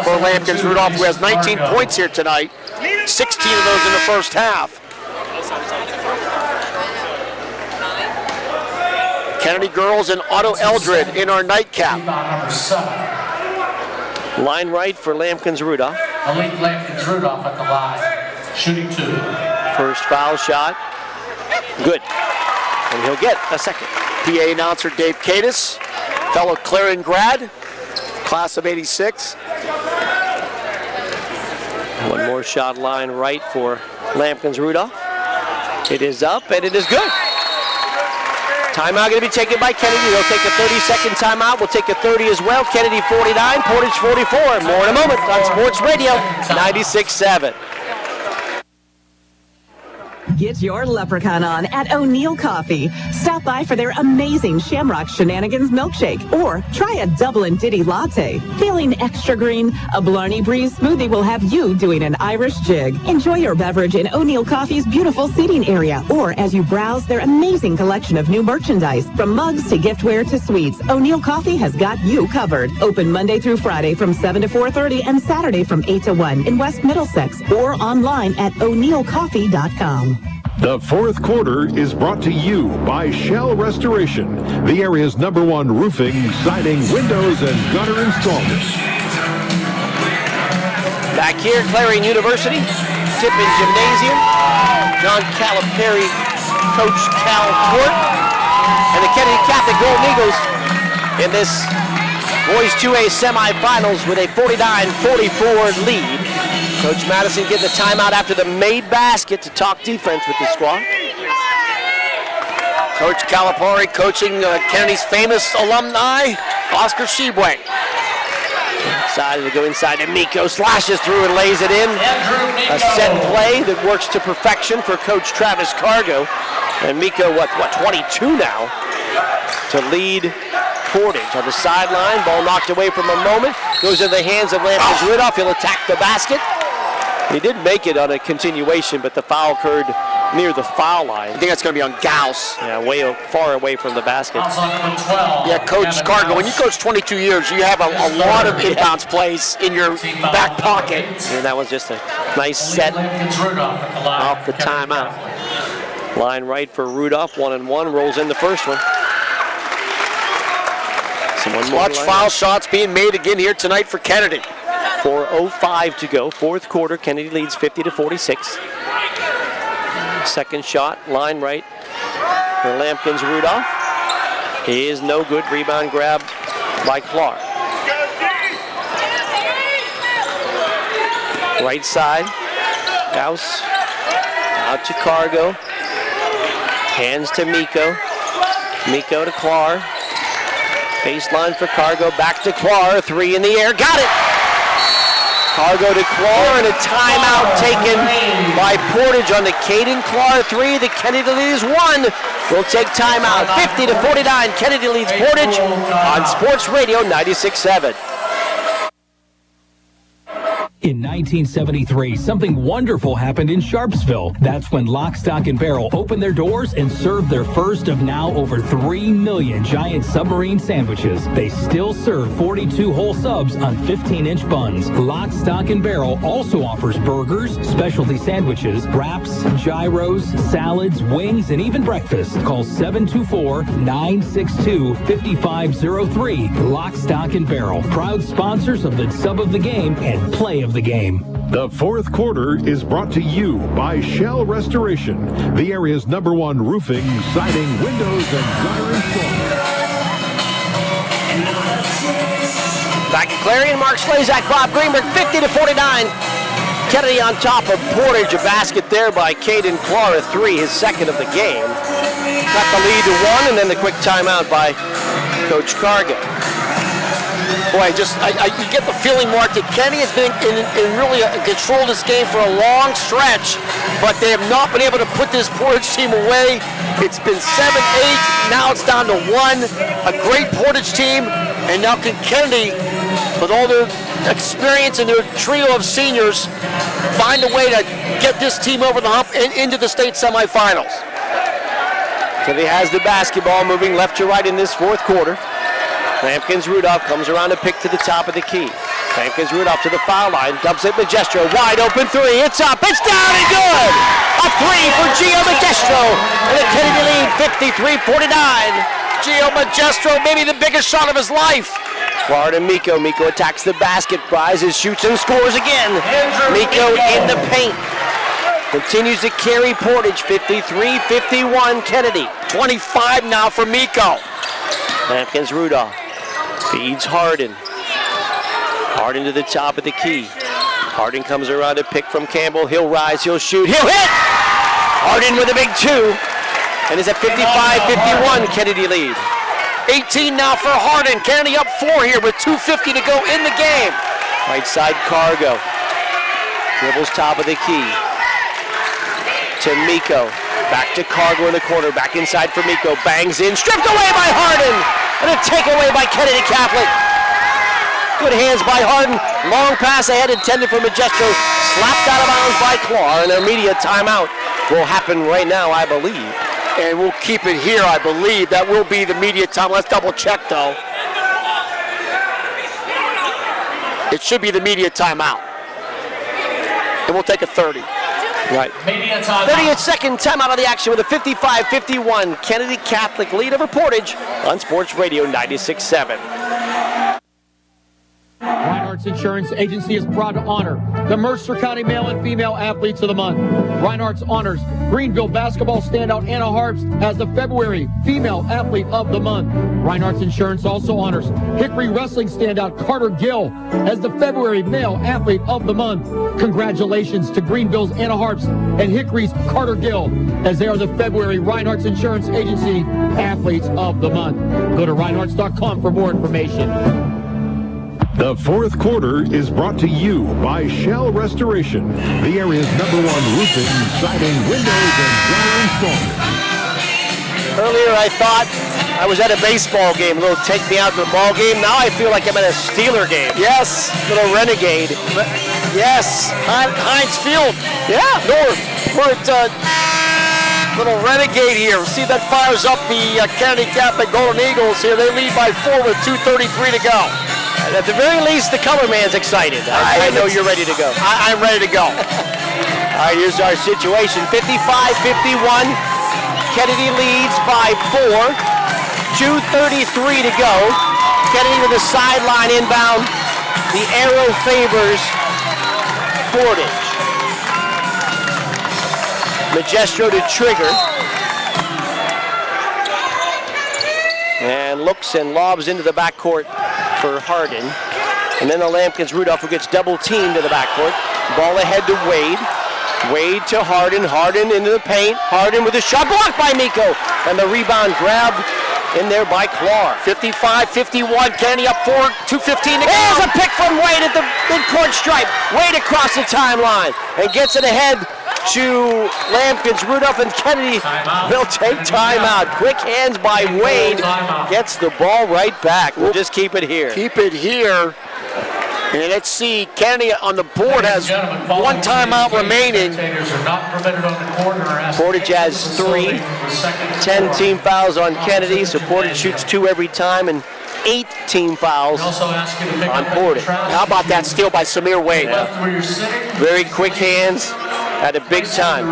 for Lampkins-Rudolph, who has 19 points here tonight, 16 of those in the first half. Kennedy girls and Otto Eldred in our nightcap. Line right for Lampkins-Rudolph. Malik Lampkins-Rudolph at the line, shooting 2. First foul shot, good. And he'll get a second. PA announcer Dave Cadis, fellow Clarion grad, class of 86. One more shot line right for Lampkins-Rudolph. It is up and it is good. Timeout going to be taken by Kennedy. They'll take a 30-second timeout. We'll take a 30 as well. Kennedy 49, Portage 44. More in a moment on Sports Radio 96.7. Get your leprechaun on at O'Neill Coffee. Stop by for their amazing Shamrock Shenanigans milkshake or try a double and ditty latte. Feeling extra green? A Blarney Breeze smoothie will have you doing an Irish jig. Enjoy your beverage in O'Neill Coffee's beautiful seating area or as you browse their amazing collection of new merchandise. From mugs to giftware to sweets, O'Neill Coffee has got you covered. Open Monday through Friday from 7 to 4:30 and Saturday from 8 to 1 in West Middlesex or online at o'neillcoffee.com. The fourth quarter is brought to you by Shell Restoration, the area's #1 roofing, siding, windows, and gutter installers. Back here at Clarion University, Tippin Gymnasium, John Calipari, Coach Cal Court, and the Kennedy Catholic Golden Eagles in this Boys 2A semifinals with a 49-44 lead. Coach Madison getting the timeout after the made basket to talk defense with the squad. Coach Calipari coaching Kennedy's famous alumni, Oscar Shebue. Decided to go inside to Miko, slashes through and lays it in. A set play that works to perfection for Coach Travis Cargo. And Miko, what 22 now to lead Portage on the sideline. Ball knocked away from a moment. Goes in the hands of Lampkins-Rudolph. He'll attack the basket. He did make it on a continuation, but the foul occurred near the foul line. I think that's going to be on Gauss. Yeah, way far away from the basket. Yeah, Coach Cargo, when you coach 22 years, you have a lot of inbounds plays in your back pocket. And that was just a nice set off the timeout. Line right for Rudolph, 1-and-1, rolls in the first one. Clutch foul shots being made again here tonight for Kennedy. 4:05 to go, fourth quarter. Kennedy leads 50-46. Second shot, line right for Lampkins-Rudolph. Is no good. Rebound grab by Clark. Right side, Gauss out to Cargo. Hands to Miko. Miko to Clark. Baseline for Cargo, back to Clar, 3 in the air, got it! Cargo to Clar, and a timeout taken by Portage on the Caden Clar 3. The Kennedy lead is 1. We'll take timeout, 50-49. Kennedy leads Portage on Sports Radio 96.7. In 1973, something wonderful happened in Sharpsville. That's when Lock, Stock, and Barrel opened their doors and served their first of now over 3 million giant submarine sandwiches. They still serve 42 whole subs on 15-inch buns. Lock, Stock, and Barrel also offers burgers, specialty sandwiches, wraps, gyros, salads, wings, and even breakfast. Call 724-962-5503. Lock, Stock, and Barrel, proud sponsors of the Sub of the Game and Play of the Game. The fourth quarter is brought to you by Shell Restoration, the area's #1 roofing, siding, windows, and gutter installer. Back at Clarion, Mark Slazak, Bob Greenberg, 50-49. Kennedy on top of Portage, a basket there by Caden Clark, 3, his second of the game. Got the lead to 1, and then the quick timeout by Coach Cargo. Boy, you get the feeling, Mark, that Kennedy has been in really control of this game for a long stretch, but they have not been able to put this Portage team away. It's been 7-8, now it's down to 1. A great Portage team, and now can Kennedy, with all their experience and their trio of seniors, find a way to get this team over the hump and into the state semifinals. Kennedy has the basketball moving left to right in this fourth quarter. Lampkins-Rudolph comes around to pick to the top of the key. Lampkins-Rudolph to the foul line, dumps it Magestro, wide open 3, it's up, it's down and good! A 3 for Gio Magestro, and the Kennedy lead 53-49. Gio Magestro, maybe the biggest shot of his life. Florida Miko attacks the basket, rises, shoots, and scores again. Miko in the paint. Continues to carry Portage, 53-51 Kennedy. 25 now for Miko. Lampkins-Rudolph feeds Harden. Harden to the top of the key. Harden comes around to pick from Campbell. He'll rise, he'll shoot, he'll hit! Harden with a big 2. And is at 55-51 Kennedy lead. 18 now for Harden. Kennedy up 4 here with 2:50 to go in the game. Right side Cargo. Dribbles top of the key. To Miko. Back to Cargo in the corner. Back inside for Miko. Bangs in. Stripped away by Harden. And a takeaway by Kennedy Catholic. Good hands by Harden. Long pass ahead intended for Magestro. Slapped out of bounds by Clark. An immediate timeout will happen right now, I believe. And we'll keep it here, I believe. That will be the media time. Let's double check, though. It should be the media timeout. And we'll take a 30. Right. 30th second timeout of the action with a 55-51 Kennedy Catholic lead over Portage on Sports Radio 96.7. Reinhardt's Insurance Agency is proud to honor the Mercer County Male and Female Athletes of the Month. Reinhardt's honors Greenville basketball standout Anna Harps as the February Female Athlete of the Month. Reinhardt's Insurance also honors Hickory Wrestling standout Carter Gill as the February Male Athlete of the Month. Congratulations to Greenville's Anna Harps and Hickory's Carter Gill as they are the February Reinhardt's Insurance Agency Athletes of the Month. Go to Reinhardts.com for more information. The fourth quarter is brought to you by Shell Restoration, the area's #1 roofing, siding, windows, and gutter installer. Earlier I thought I was at a baseball game, a little take me out to the ball game. Now I feel like I'm at a Steeler game. Yes. Little Renegade. Yes. Heinz Field. Yeah. North. We're at little Renegade here. See, that fires up the Kennedy Catholic Golden Eagles here. They lead by 4 with 2:33 to go. At the very least, the color man's excited. I know you're ready to go. I'm ready to go. All right, here's our situation. 55-51. Kennedy leads by 4. 2:33 to go. Kennedy with a sideline inbound. The arrow favors Portage. Magestro to trigger. And looks and lobs into the backcourt for Harden. And then the Lampkins-Rudolph who gets double teamed to the backcourt. Ball ahead to Wade. Wade to Harden. Harden into the paint. Harden with a shot blocked by Miko. And the rebound grabbed in there by Clark. 55-51. Kennedy up 4. 2:15 to go. There's a pick from Wade at the midcourt stripe. Wade across the timeline and gets it ahead to Lampkins-Rudolph, and Kennedy will take timeout. Quick hands by Wade. Gets the ball right back. We'll just keep it here. Keep it here. And let's see, Kennedy on the board has one timeout remaining. Portage has 3, 10 team fouls on Kennedy, so Portage shoots 2 every time, and 8 team fouls on Portage. How about that steal by Samir Wade? Yeah. Very quick hands at a big time.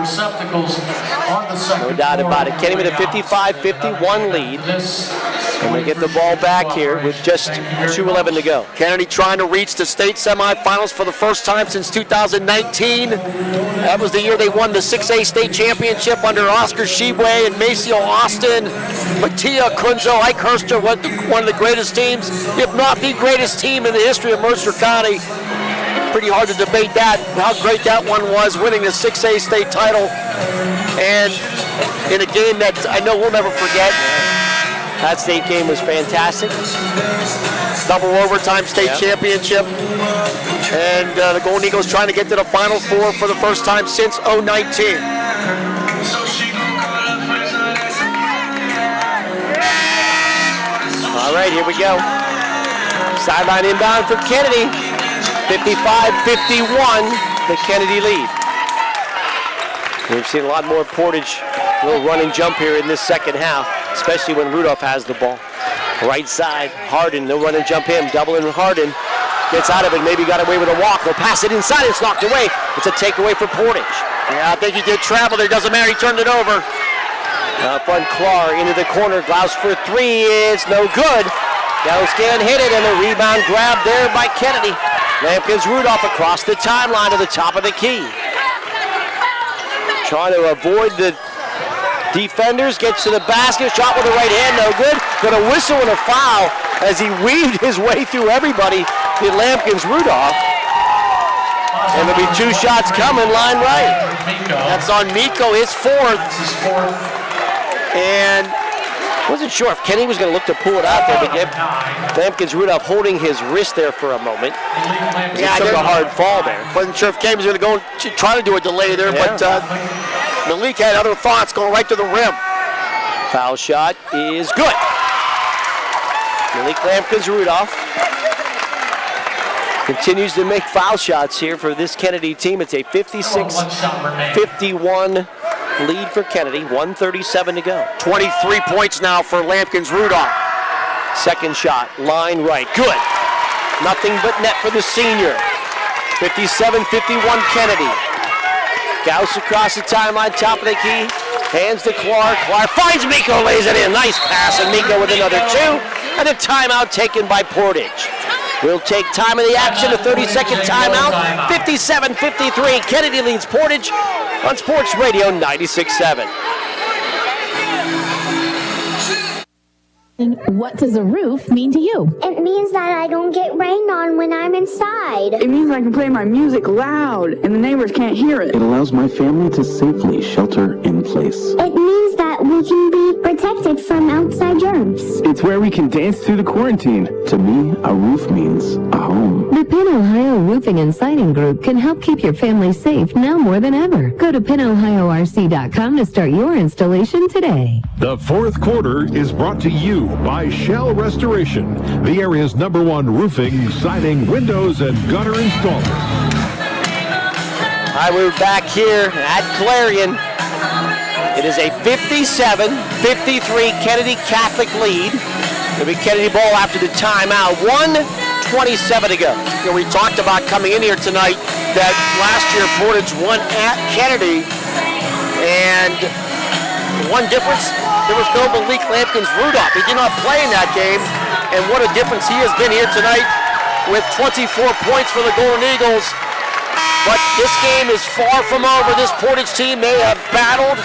No doubt about it. Kennedy with a 55-51 lead. And they get the ball back here with just 2:11 to go. Kennedy trying to reach the state semifinals for the first time since 2019. That was the year they won the 6A state championship under Oscar Shibwe and Maceo Austin, Mattia Kunzo, Ike Herster, one of the greatest teams, if not the greatest team in the history of Mercer County. Pretty hard to debate that, how great that one was, winning the 6A state title. And in a game that I know we'll never forget. That state game was fantastic. Double overtime state championship. And the Golden Eagles trying to get to the Final Four for the first time since 2019. All right, here we go. Sideline inbound for Kennedy. 55-51, the Kennedy lead. We've seen a lot more Portage, little run and jump here in this second half, especially when Rudolph has the ball. Right side, Harden, no run and jump him, doubling Harden. Gets out of it, maybe got away with a walk. They'll pass it inside, it's knocked away. It's a takeaway for Portage. Yeah, I think he did travel there, doesn't matter, he turned it over. Front Clark into the corner, Grouse for 3 is no good. Galscan hit it and a rebound grab there by Kennedy. Lampkins Rudolph across the timeline to the top of the key. Trying to avoid the defenders, gets to the basket, shot with the right hand, no good. Got a whistle and a foul as he weaved his way through everybody. Did Lampkins Rudolph. And there'll be 2 shots coming, line right. That's on Miko, his 4th. And wasn't sure if Kenny was going to look to pull it out there, but Lampkins Rudolph holding his wrist there for a moment. Yeah, took a hard fall there. Wasn't sure if Kenny was going to go and try to do a delay there, but Malik had other thoughts going right to the rim. Foul shot is good. Malik Lampkins Rudolph continues to make foul shots here for this Kennedy team. It's a 56-51 lead for Kennedy, 1:37 to go. 23 points now for Lampkins Rudolph. Second shot, line right, good. Nothing but net for the senior. 57-51 Kennedy. Gauss across the timeline, top of the key. Hands to Clark. Clark finds Miko, lays it in. Nice pass, and Miko with another 2. And a timeout taken by Portage. We'll take time of the action, a 30-second timeout. 57-53, Kennedy leads Portage on Sports Radio 96.7. What does a roof mean to you? It means that I don't get rained on when I'm inside. It means I can play my music loud and the neighbors can't hear it. It allows my family to safely shelter in place. It means that we can be protected from outside germs. It's where we can dance through the quarantine. To me, a roof means a home. The Penn Ohio Roofing and Siding Group can help keep your family safe now more than ever. Go to PennOhioRC.com to start your installation today. The fourth quarter is brought to you by Shell Restoration, the area's #1 roofing, siding, windows, and gutter installer. All right, we're back here at Clarion. It is a 57-53 Kennedy Catholic lead. It'll be Kennedy ball after the timeout. 1:27 to go. You know, we talked about coming in here tonight that last year Portage won at Kennedy, and one difference, there was no Malik Lampkins Rudolph. He did not play in that game, and what a difference he has been here tonight with 24 points for the Golden Eagles. But this game is far from over. This Portage team, they have battled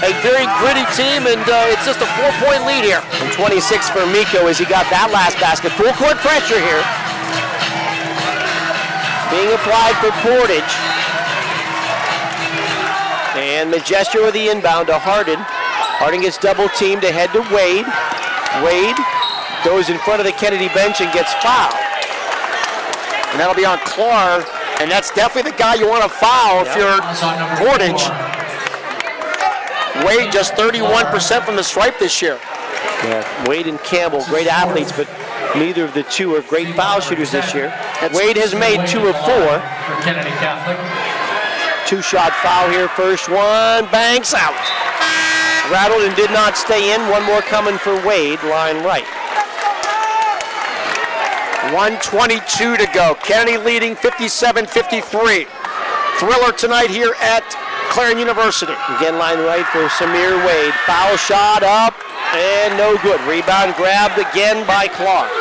a very gritty team, and it's just a 4-point lead here. And 26 for Miko as he got that last basket. Full court pressure here. Being applied for Portage. And the gesture of the inbound to Harden. Harden gets double teamed ahead to Wade. Wade goes in front of the Kennedy bench and gets fouled. And that'll be on Clark, and that's definitely the guy you want to foul if you're Portage. Wade just 31% from the stripe this year. Yeah, Wade and Campbell, great athletes, but Neither of the two are great foul shooters this year. Wade has made 2 of 4. Kennedy Catholic. 2-shot foul here. First one, banks out. Rattled and did not stay in. One more coming for Wade, line right. 1:22 to go. Kennedy leading 57-53. Thriller tonight here at Clarion University. Again, line right for Samir Wade. Foul shot up and no good. Rebound grabbed again by Clark.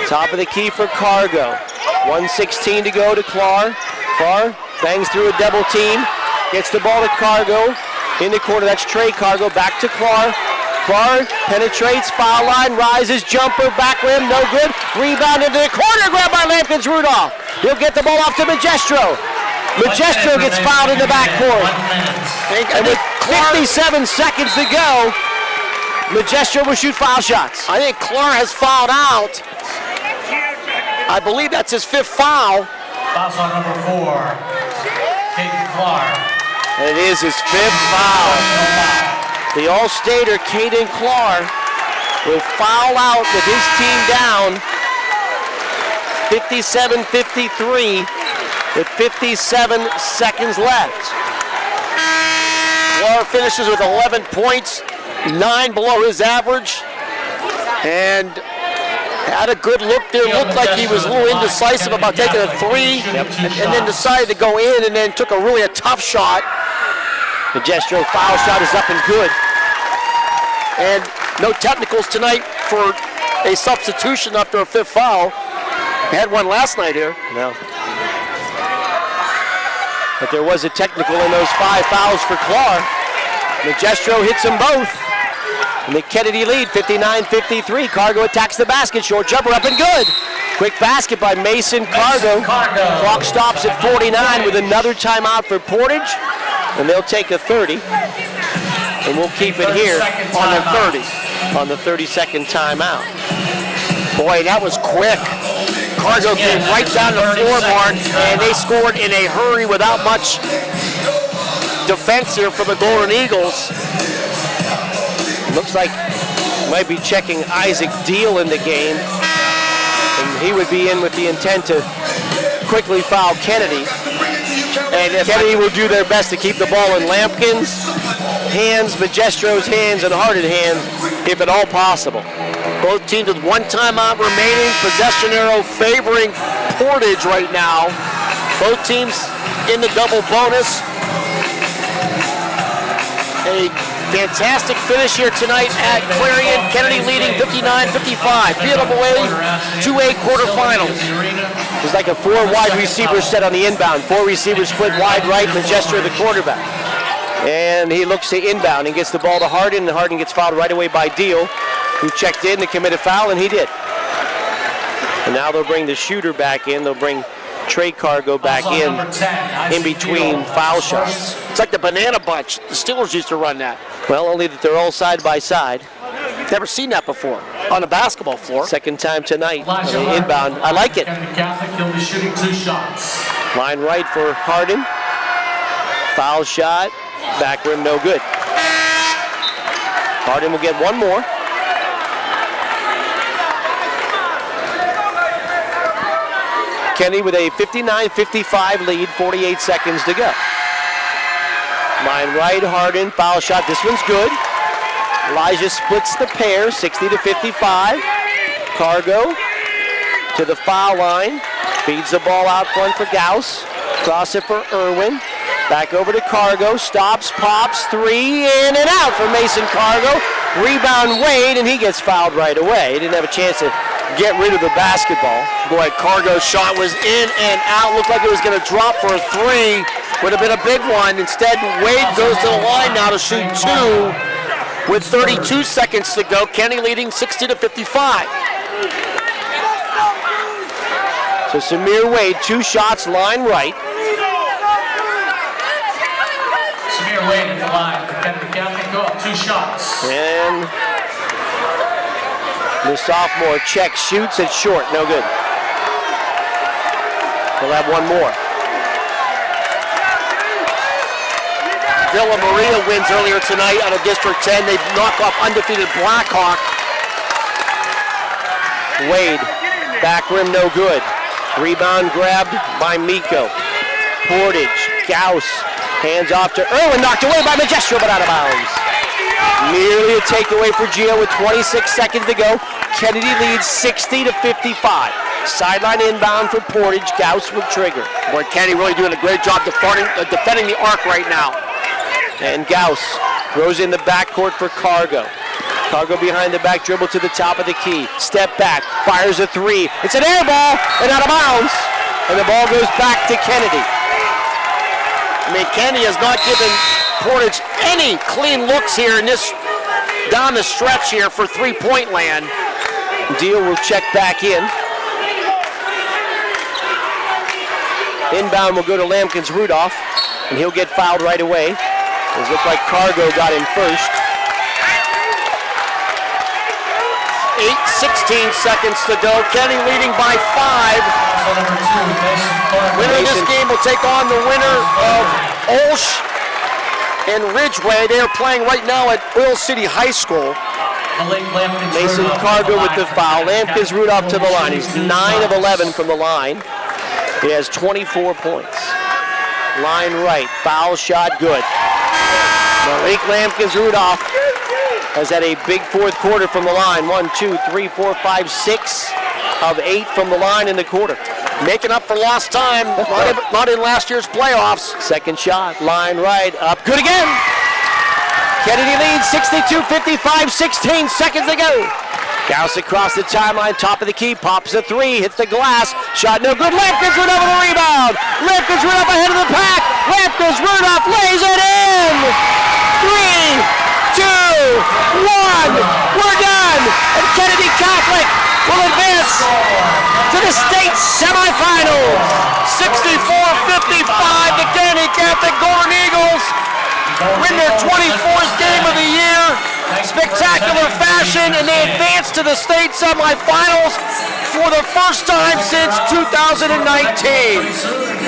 Top of the key for Cargo. 1:16 to go to Clark. Clark bangs through a double team. Gets the ball to Cargo. In the corner, that's Trey Cargo. Back to Clark. Clark penetrates, foul line, rises, jumper, back rim, no good. Rebound into the corner, grabbed by Lampkins Rudolph. He'll get the ball off to Magestro. Magestro gets fouled in the backcourt. And with 57 seconds to go, Magestro will shoot foul shots. I think Clark has fouled out. I believe that's his 5th foul. Foul shot number 4, Caden Clark. And it is his 5th foul. The All-Stater, Caden Clark, will foul out with his team down 57-53 with 57 seconds left. Clark finishes with 11 points, 9 below his average, and had a good look there. Looked like he was a little indecisive about taking a 3, and then decided to go in and then took a tough shot. The Magestro foul shot is up and good. And no technicals tonight for a substitution after a 5th foul. He had one last night here. No. But there was a technical in those 5 fouls for Clark. Magestro hits them both. And the Kennedy lead, 59-53. Cargo attacks the basket. Short jumper up and good. Quick basket by Mason Cargo. Clock stops at 49 with another timeout for Portage. And they'll take a 30. And we'll keep it here on the 30. On the 30-second timeout. Boy, that was quick. Cargo came right down the floor mark, and they scored in a hurry without much defense here for the Golden Eagles. Looks like might be checking Isaac Deal in the game. And he would be in with the intent to quickly foul Kennedy. And Kennedy will do their best to keep the ball in Lampkin's hands, Majestro's hands, and Harded hands, if at all possible. Both teams with 1 timeout remaining. Possession arrow favoring Portage right now. Both teams in the double bonus. A fantastic finish here tonight at Clarion. Kennedy leading 59-55. PIAA 2A quarterfinals. It was like a 4 wide receiver set on the inbound. 4 receivers split wide right, Magestro the quarterback. And he looks to inbound and gets the ball to Harden, and Harden gets fouled right away by Deal, who checked in to commit a foul, and he did. And now they'll bring the shooter back in. They'll bring Trey Cargo back in between foul shots. It's like the banana bunch. The Steelers used to run that. Well, only that they're all side by side. Never seen that before on a basketball floor. Second time tonight on the inbound. I like it. Catholic, he'll be shooting 2 shots. Line right for Harden. Foul shot. Back rim, no good. Harden will get one more. Kenny with a 59-55 lead, 48 seconds to go. Line right, Harden, foul shot. This one's good. Elijah splits the pair, 60-55. Cargo to the foul line. Feeds the ball out front for Gauss. Cross it for Irwin. Back over to Cargo. Stops, pops, 3, in and out for Mason Cargo. Rebound Wade, and he gets fouled right away. He didn't have a chance to get rid of the basketball. Boy, Cargo's shot was in and out. Looked like it was going to drop for a 3. Would have been a big one. Instead, Wade goes to the line now to shoot 2 with 32 seconds to go. Kenny leading 60-55. So Samir Wade, 2 shots, line right. Samir Wade at the line. Kennedy Catholic go up 2 shots. And the sophomore check shoots it short, no good. We'll have one more. Villa Maria wins earlier tonight out of District 10. They knock off undefeated Blackhawk Wade, back rim, no good. Rebound grabbed by Miko. Portage, Groce, hands off to Irwin, knocked away by Magestro, but out of bounds. Nearly a takeaway for Gio with 26 seconds to go. Kennedy leads 60-55. Sideline inbound for Portage. Groce with trigger. Boy, Kennedy really doing a great job defending the arc right now. And Groce throws in the backcourt for Cargo. Cargo behind the back, dribble to the top of the key. Step back, fires a three. It's an air ball and out of bounds. And the ball goes back to Kennedy. I mean, Kennedy has not given Portage any clean looks here in this, down the stretch here for three-point land. Deal will check back in. Inbound will go to Lampkins-Rudolph, and he'll get fouled right away. It looks like Cargo got him first. 16 seconds to go. Kennedy leading by 5. Winner of this game will take on the winner of Olsh and Ridgeway. They are playing right now at Oil City High School. Mason Cargo with the foul. Lampkins-Rudolph to the line. He's 9 of 11 from the line. He has 24 points. Line right. Foul shot good. Malik Lampkins-Rudolph has had a big fourth quarter from the line. 1, 2, 3, 4, 5, 6 of 8 from the line in the quarter. Making up for lost time. Not in last year's playoffs. Second shot. Line right. Up. Good again. Kennedy leads 62-55. 16 seconds to go. Groce across the timeline, top of the key, pops a three, hits the glass, shot no good. Lampkins-Rudolph with a rebound. Lampkins-Rudolph ahead of the pack. Lampkins-Rudolph lays it in. 3, 2, 1. We're done. And Kennedy Catholic will advance to the state semifinals. 64-55. The Kennedy Catholic Golden Eagles win their 24th game of the year. Spectacular fashion, and they advance to the state semifinals for the first time since 2019.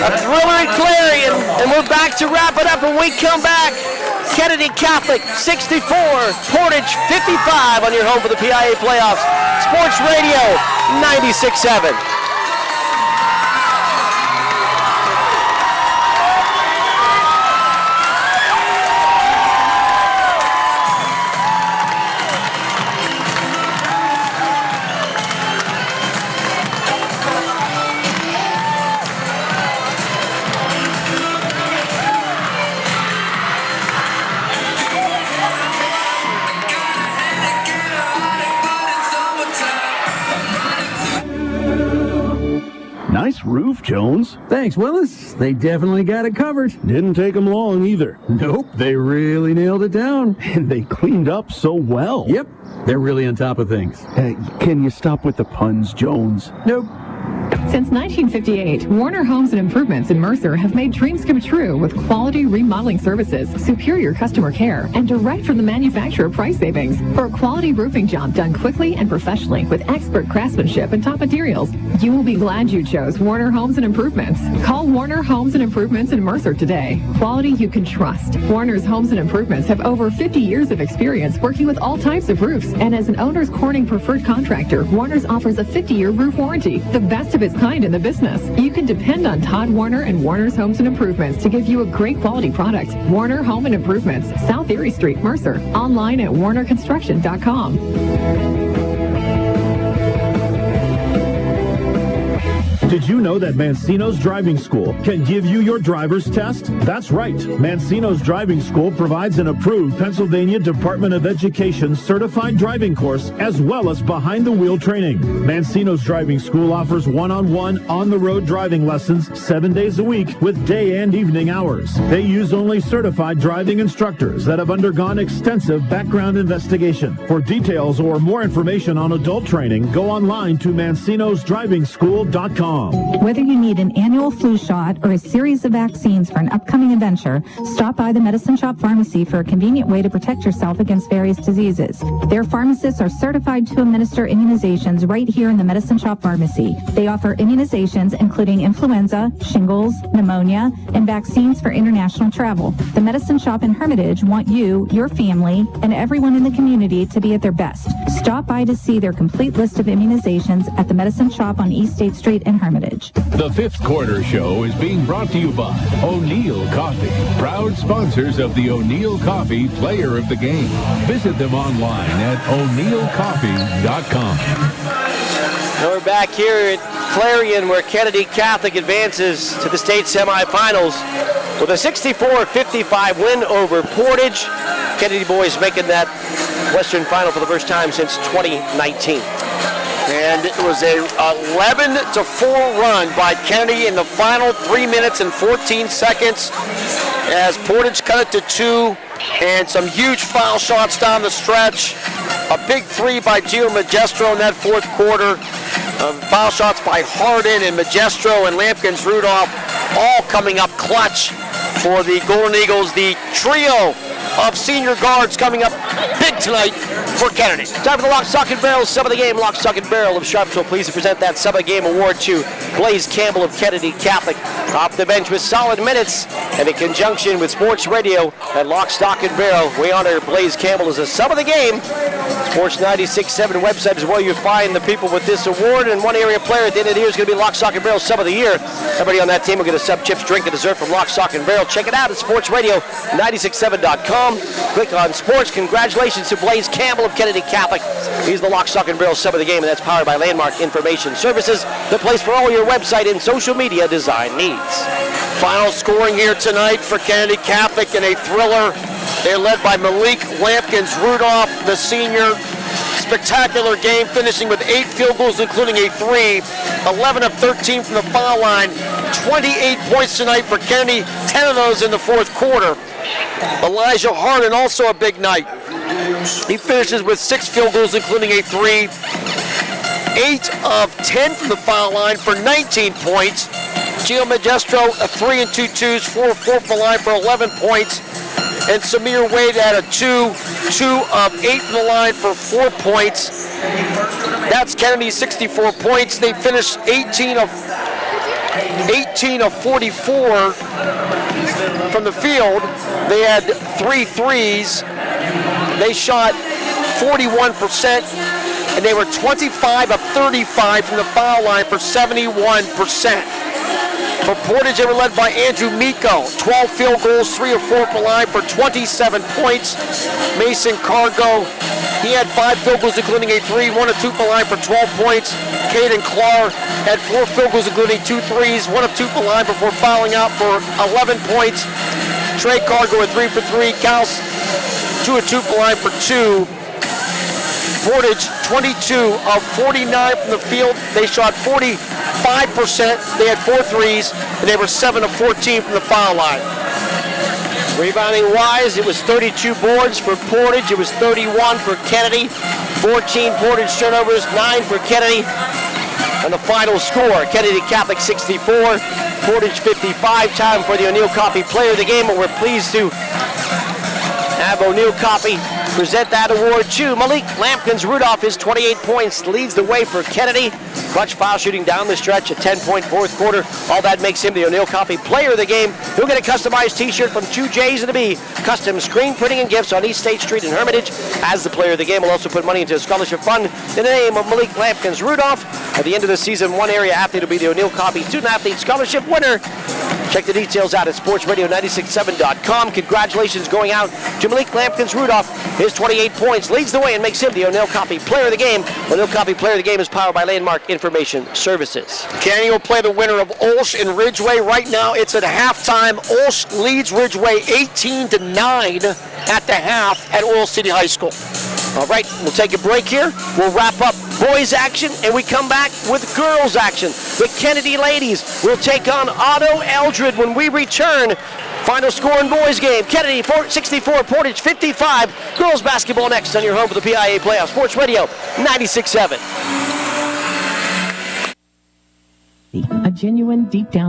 A thriller in Clarion, and we're back to wrap it up when we come back. Kennedy Catholic 64, Portage 55 on your home for the PIAA playoffs. Sports Radio 96.7. Nice roof, Jones. Thanks, Willis. They definitely got it covered. Didn't take them long either. Nope, they really nailed it down. And they cleaned up so well. Yep, they're really on top of things. Can you stop with the puns, Jones? Nope. Since 1958, Warner Homes and Improvements in Mercer have made dreams come true with quality remodeling services, superior customer care, and direct from the manufacturer price savings. For a quality roofing job done quickly and professionally with expert craftsmanship and top materials, you will be glad you chose Warner Homes and Improvements. Call Warner Homes and Improvements in Mercer today. Quality you can trust. Warner's Homes and Improvements have over 50 years of experience working with all types of roofs, and as an owner's Corning preferred contractor, Warner's offers a 50-year roof warranty, the best of its kind in the business. You can depend on Todd Warner and Warner's Homes and Improvements to give you a great quality product. Warner Home and Improvements, South Erie Street, Mercer. Online at warnerconstruction.com. Did you know that Mancino's Driving School can give you your driver's test? That's right. Mancino's Driving School provides an approved Pennsylvania Department of Education certified driving course as well as behind-the-wheel training. Mancino's Driving School offers one-on-one, on-the-road driving lessons 7 days a week with day and evening hours. They use only certified driving instructors that have undergone extensive background investigation. For details or more information on adult training, go online to mancinosdrivingschool.com. MedicineShopPharmacy.com. Whether you need an annual flu shot or a series of vaccines for an upcoming adventure, stop by the Medicine Shop Pharmacy for a convenient way to protect yourself against various diseases. Their pharmacists are certified to administer immunizations right here in the Medicine Shop Pharmacy. They offer immunizations including influenza, shingles, pneumonia, and vaccines for international travel. The Medicine Shop in Hermitage want you, your family, and everyone in the community to be at their best. Stop by to see their complete list of immunizations at the Medicine Shop on East State Street in Hermitage. The Fifth Quarter Show is being brought to you by O'Neill Coffee, proud sponsors of the O'Neill Coffee Player of the Game. Visit them online at o'neillcoffee.com. Now we're back here at Clarion, where Kennedy Catholic advances to the state semifinals with a 64-55 win over Portage. Kennedy boys making that Western Final for the first time since 2019. And it was a 11-4 run by Kennedy in the final 3 minutes and 14 seconds as Portage cut it to 2, and some huge foul shots down the stretch. A big 3 by Gio Magistro in that fourth quarter. Foul shots by Hardin and Magistro and Lampkins Rudolph, all coming up clutch for the Golden Eagles. The trio of senior guards coming up big tonight for Kennedy. Time for the Lock, Stock, and Barrel Sub of the Game. Lock, Stock, and Barrel of Sharpsville, pleased to present that Sub of the Game award to Blaze Campbell of Kennedy Catholic. Off the bench with solid minutes, and in conjunction with Sports Radio at Lock, Stock, and Barrel, we honor Blaze Campbell as a Sub of the Game. Sports 96.7 website is where you find the people with this award, and one area player at the end of the year is going to be Lock, Stock, and Barrel Sub of the Year. Everybody on that team will get a sub, chips, drink, and dessert from Lock, Stock, and Barrel. Check it out at sportsradio967.com. Click on sports. Congratulations to Blaze Campbell of Kennedy Catholic. He's the Lock, Stock, and Barrel Sub of the Game, and that's powered by Landmark Information Services, the place for all your website and social media design needs. Final scoring here tonight for Kennedy Catholic in a thriller. They're led by Malik Lampkins Rudolph, the senior. Spectacular game, finishing with 8 field goals, including a 3. 11 of 13 from the foul line. 28 points tonight for Kennedy, 10 of those in the fourth quarter. Elijah Hardin, also a big night. He finishes with 6 field goals, including a 3. 8 of 10 from the foul line for 19 points. Gio Magistro, a 3 and 2 twos, 4 from the line for 11 points. And Samir Wade had a 2 of 8 from the line for 4 points. That's Kennedy's 64 points. They finished 18 of 44 from the field. They had 3 threes. They shot 41%, and they were 25 of 35 from the foul line for 71%. For Portage, they were led by Andrew Miko. 12 field goals, 3 of 4 from the line for 27 points. Mason Cargo, he had 5 field goals, including a 3, 1 of 2 from the line for 12 points. Caden Clark had 4 field goals, including 2 threes, 1 of 2 from the line before fouling out for 11 points. Trey Cargo with 3 for 3. Gauss, 2 of 2 from the line for 2. Portage, 22 of 49 from the field. They shot 45%. They had 4 threes, and they were 7 of 14 from the foul line. Rebounding wise, it was 32 boards for Portage. It was 31 for Kennedy. 14 Portage turnovers, 9 for Kennedy. And the final score, Kennedy Catholic 64, Portage 55. Time for the O'Neill Coffee Player of the Game, and we're pleased to have O'Neill Coffee present that award to Malik Lampkins Rudolph. His 28 points leads the way for Kennedy. Clutch foul shooting down the stretch, a 10-point fourth quarter. All that makes him the O'Neill Coffee Player of the Game. He'll get a customized t-shirt from 2 J's and a B. Custom screen printing and gifts on East State Street in Hermitage. As the Player of the Game, will also put money into a scholarship fund in the name of Malik Lampkins Rudolph. At the end of the season, one area athlete will be the O'Neill Coffee Student Athlete Scholarship winner. Check the details out at sportsradio967.com. Congratulations going out to Malik Lampkins Rudolph. His 28 points leads the way and makes him the O'Neill Coffee Player of the Game. O'Neill Coffee Player of the Game is powered by Landmark Information Services. Kennedy will play the winner of Olsh and Ridgeway. Right now it's at halftime. Olsh leads Ridgeway 18-9 at the half at Oil City High School. All right, we'll take a break here. We'll wrap up boys action, and we come back with girls action. The Kennedy ladies will take on Otto Eldred when we return. Final score in boys game, Kennedy 64, Portage 55. Girls basketball next on your home for the PIAA playoffs. Sports Radio 96.7. A genuine deep down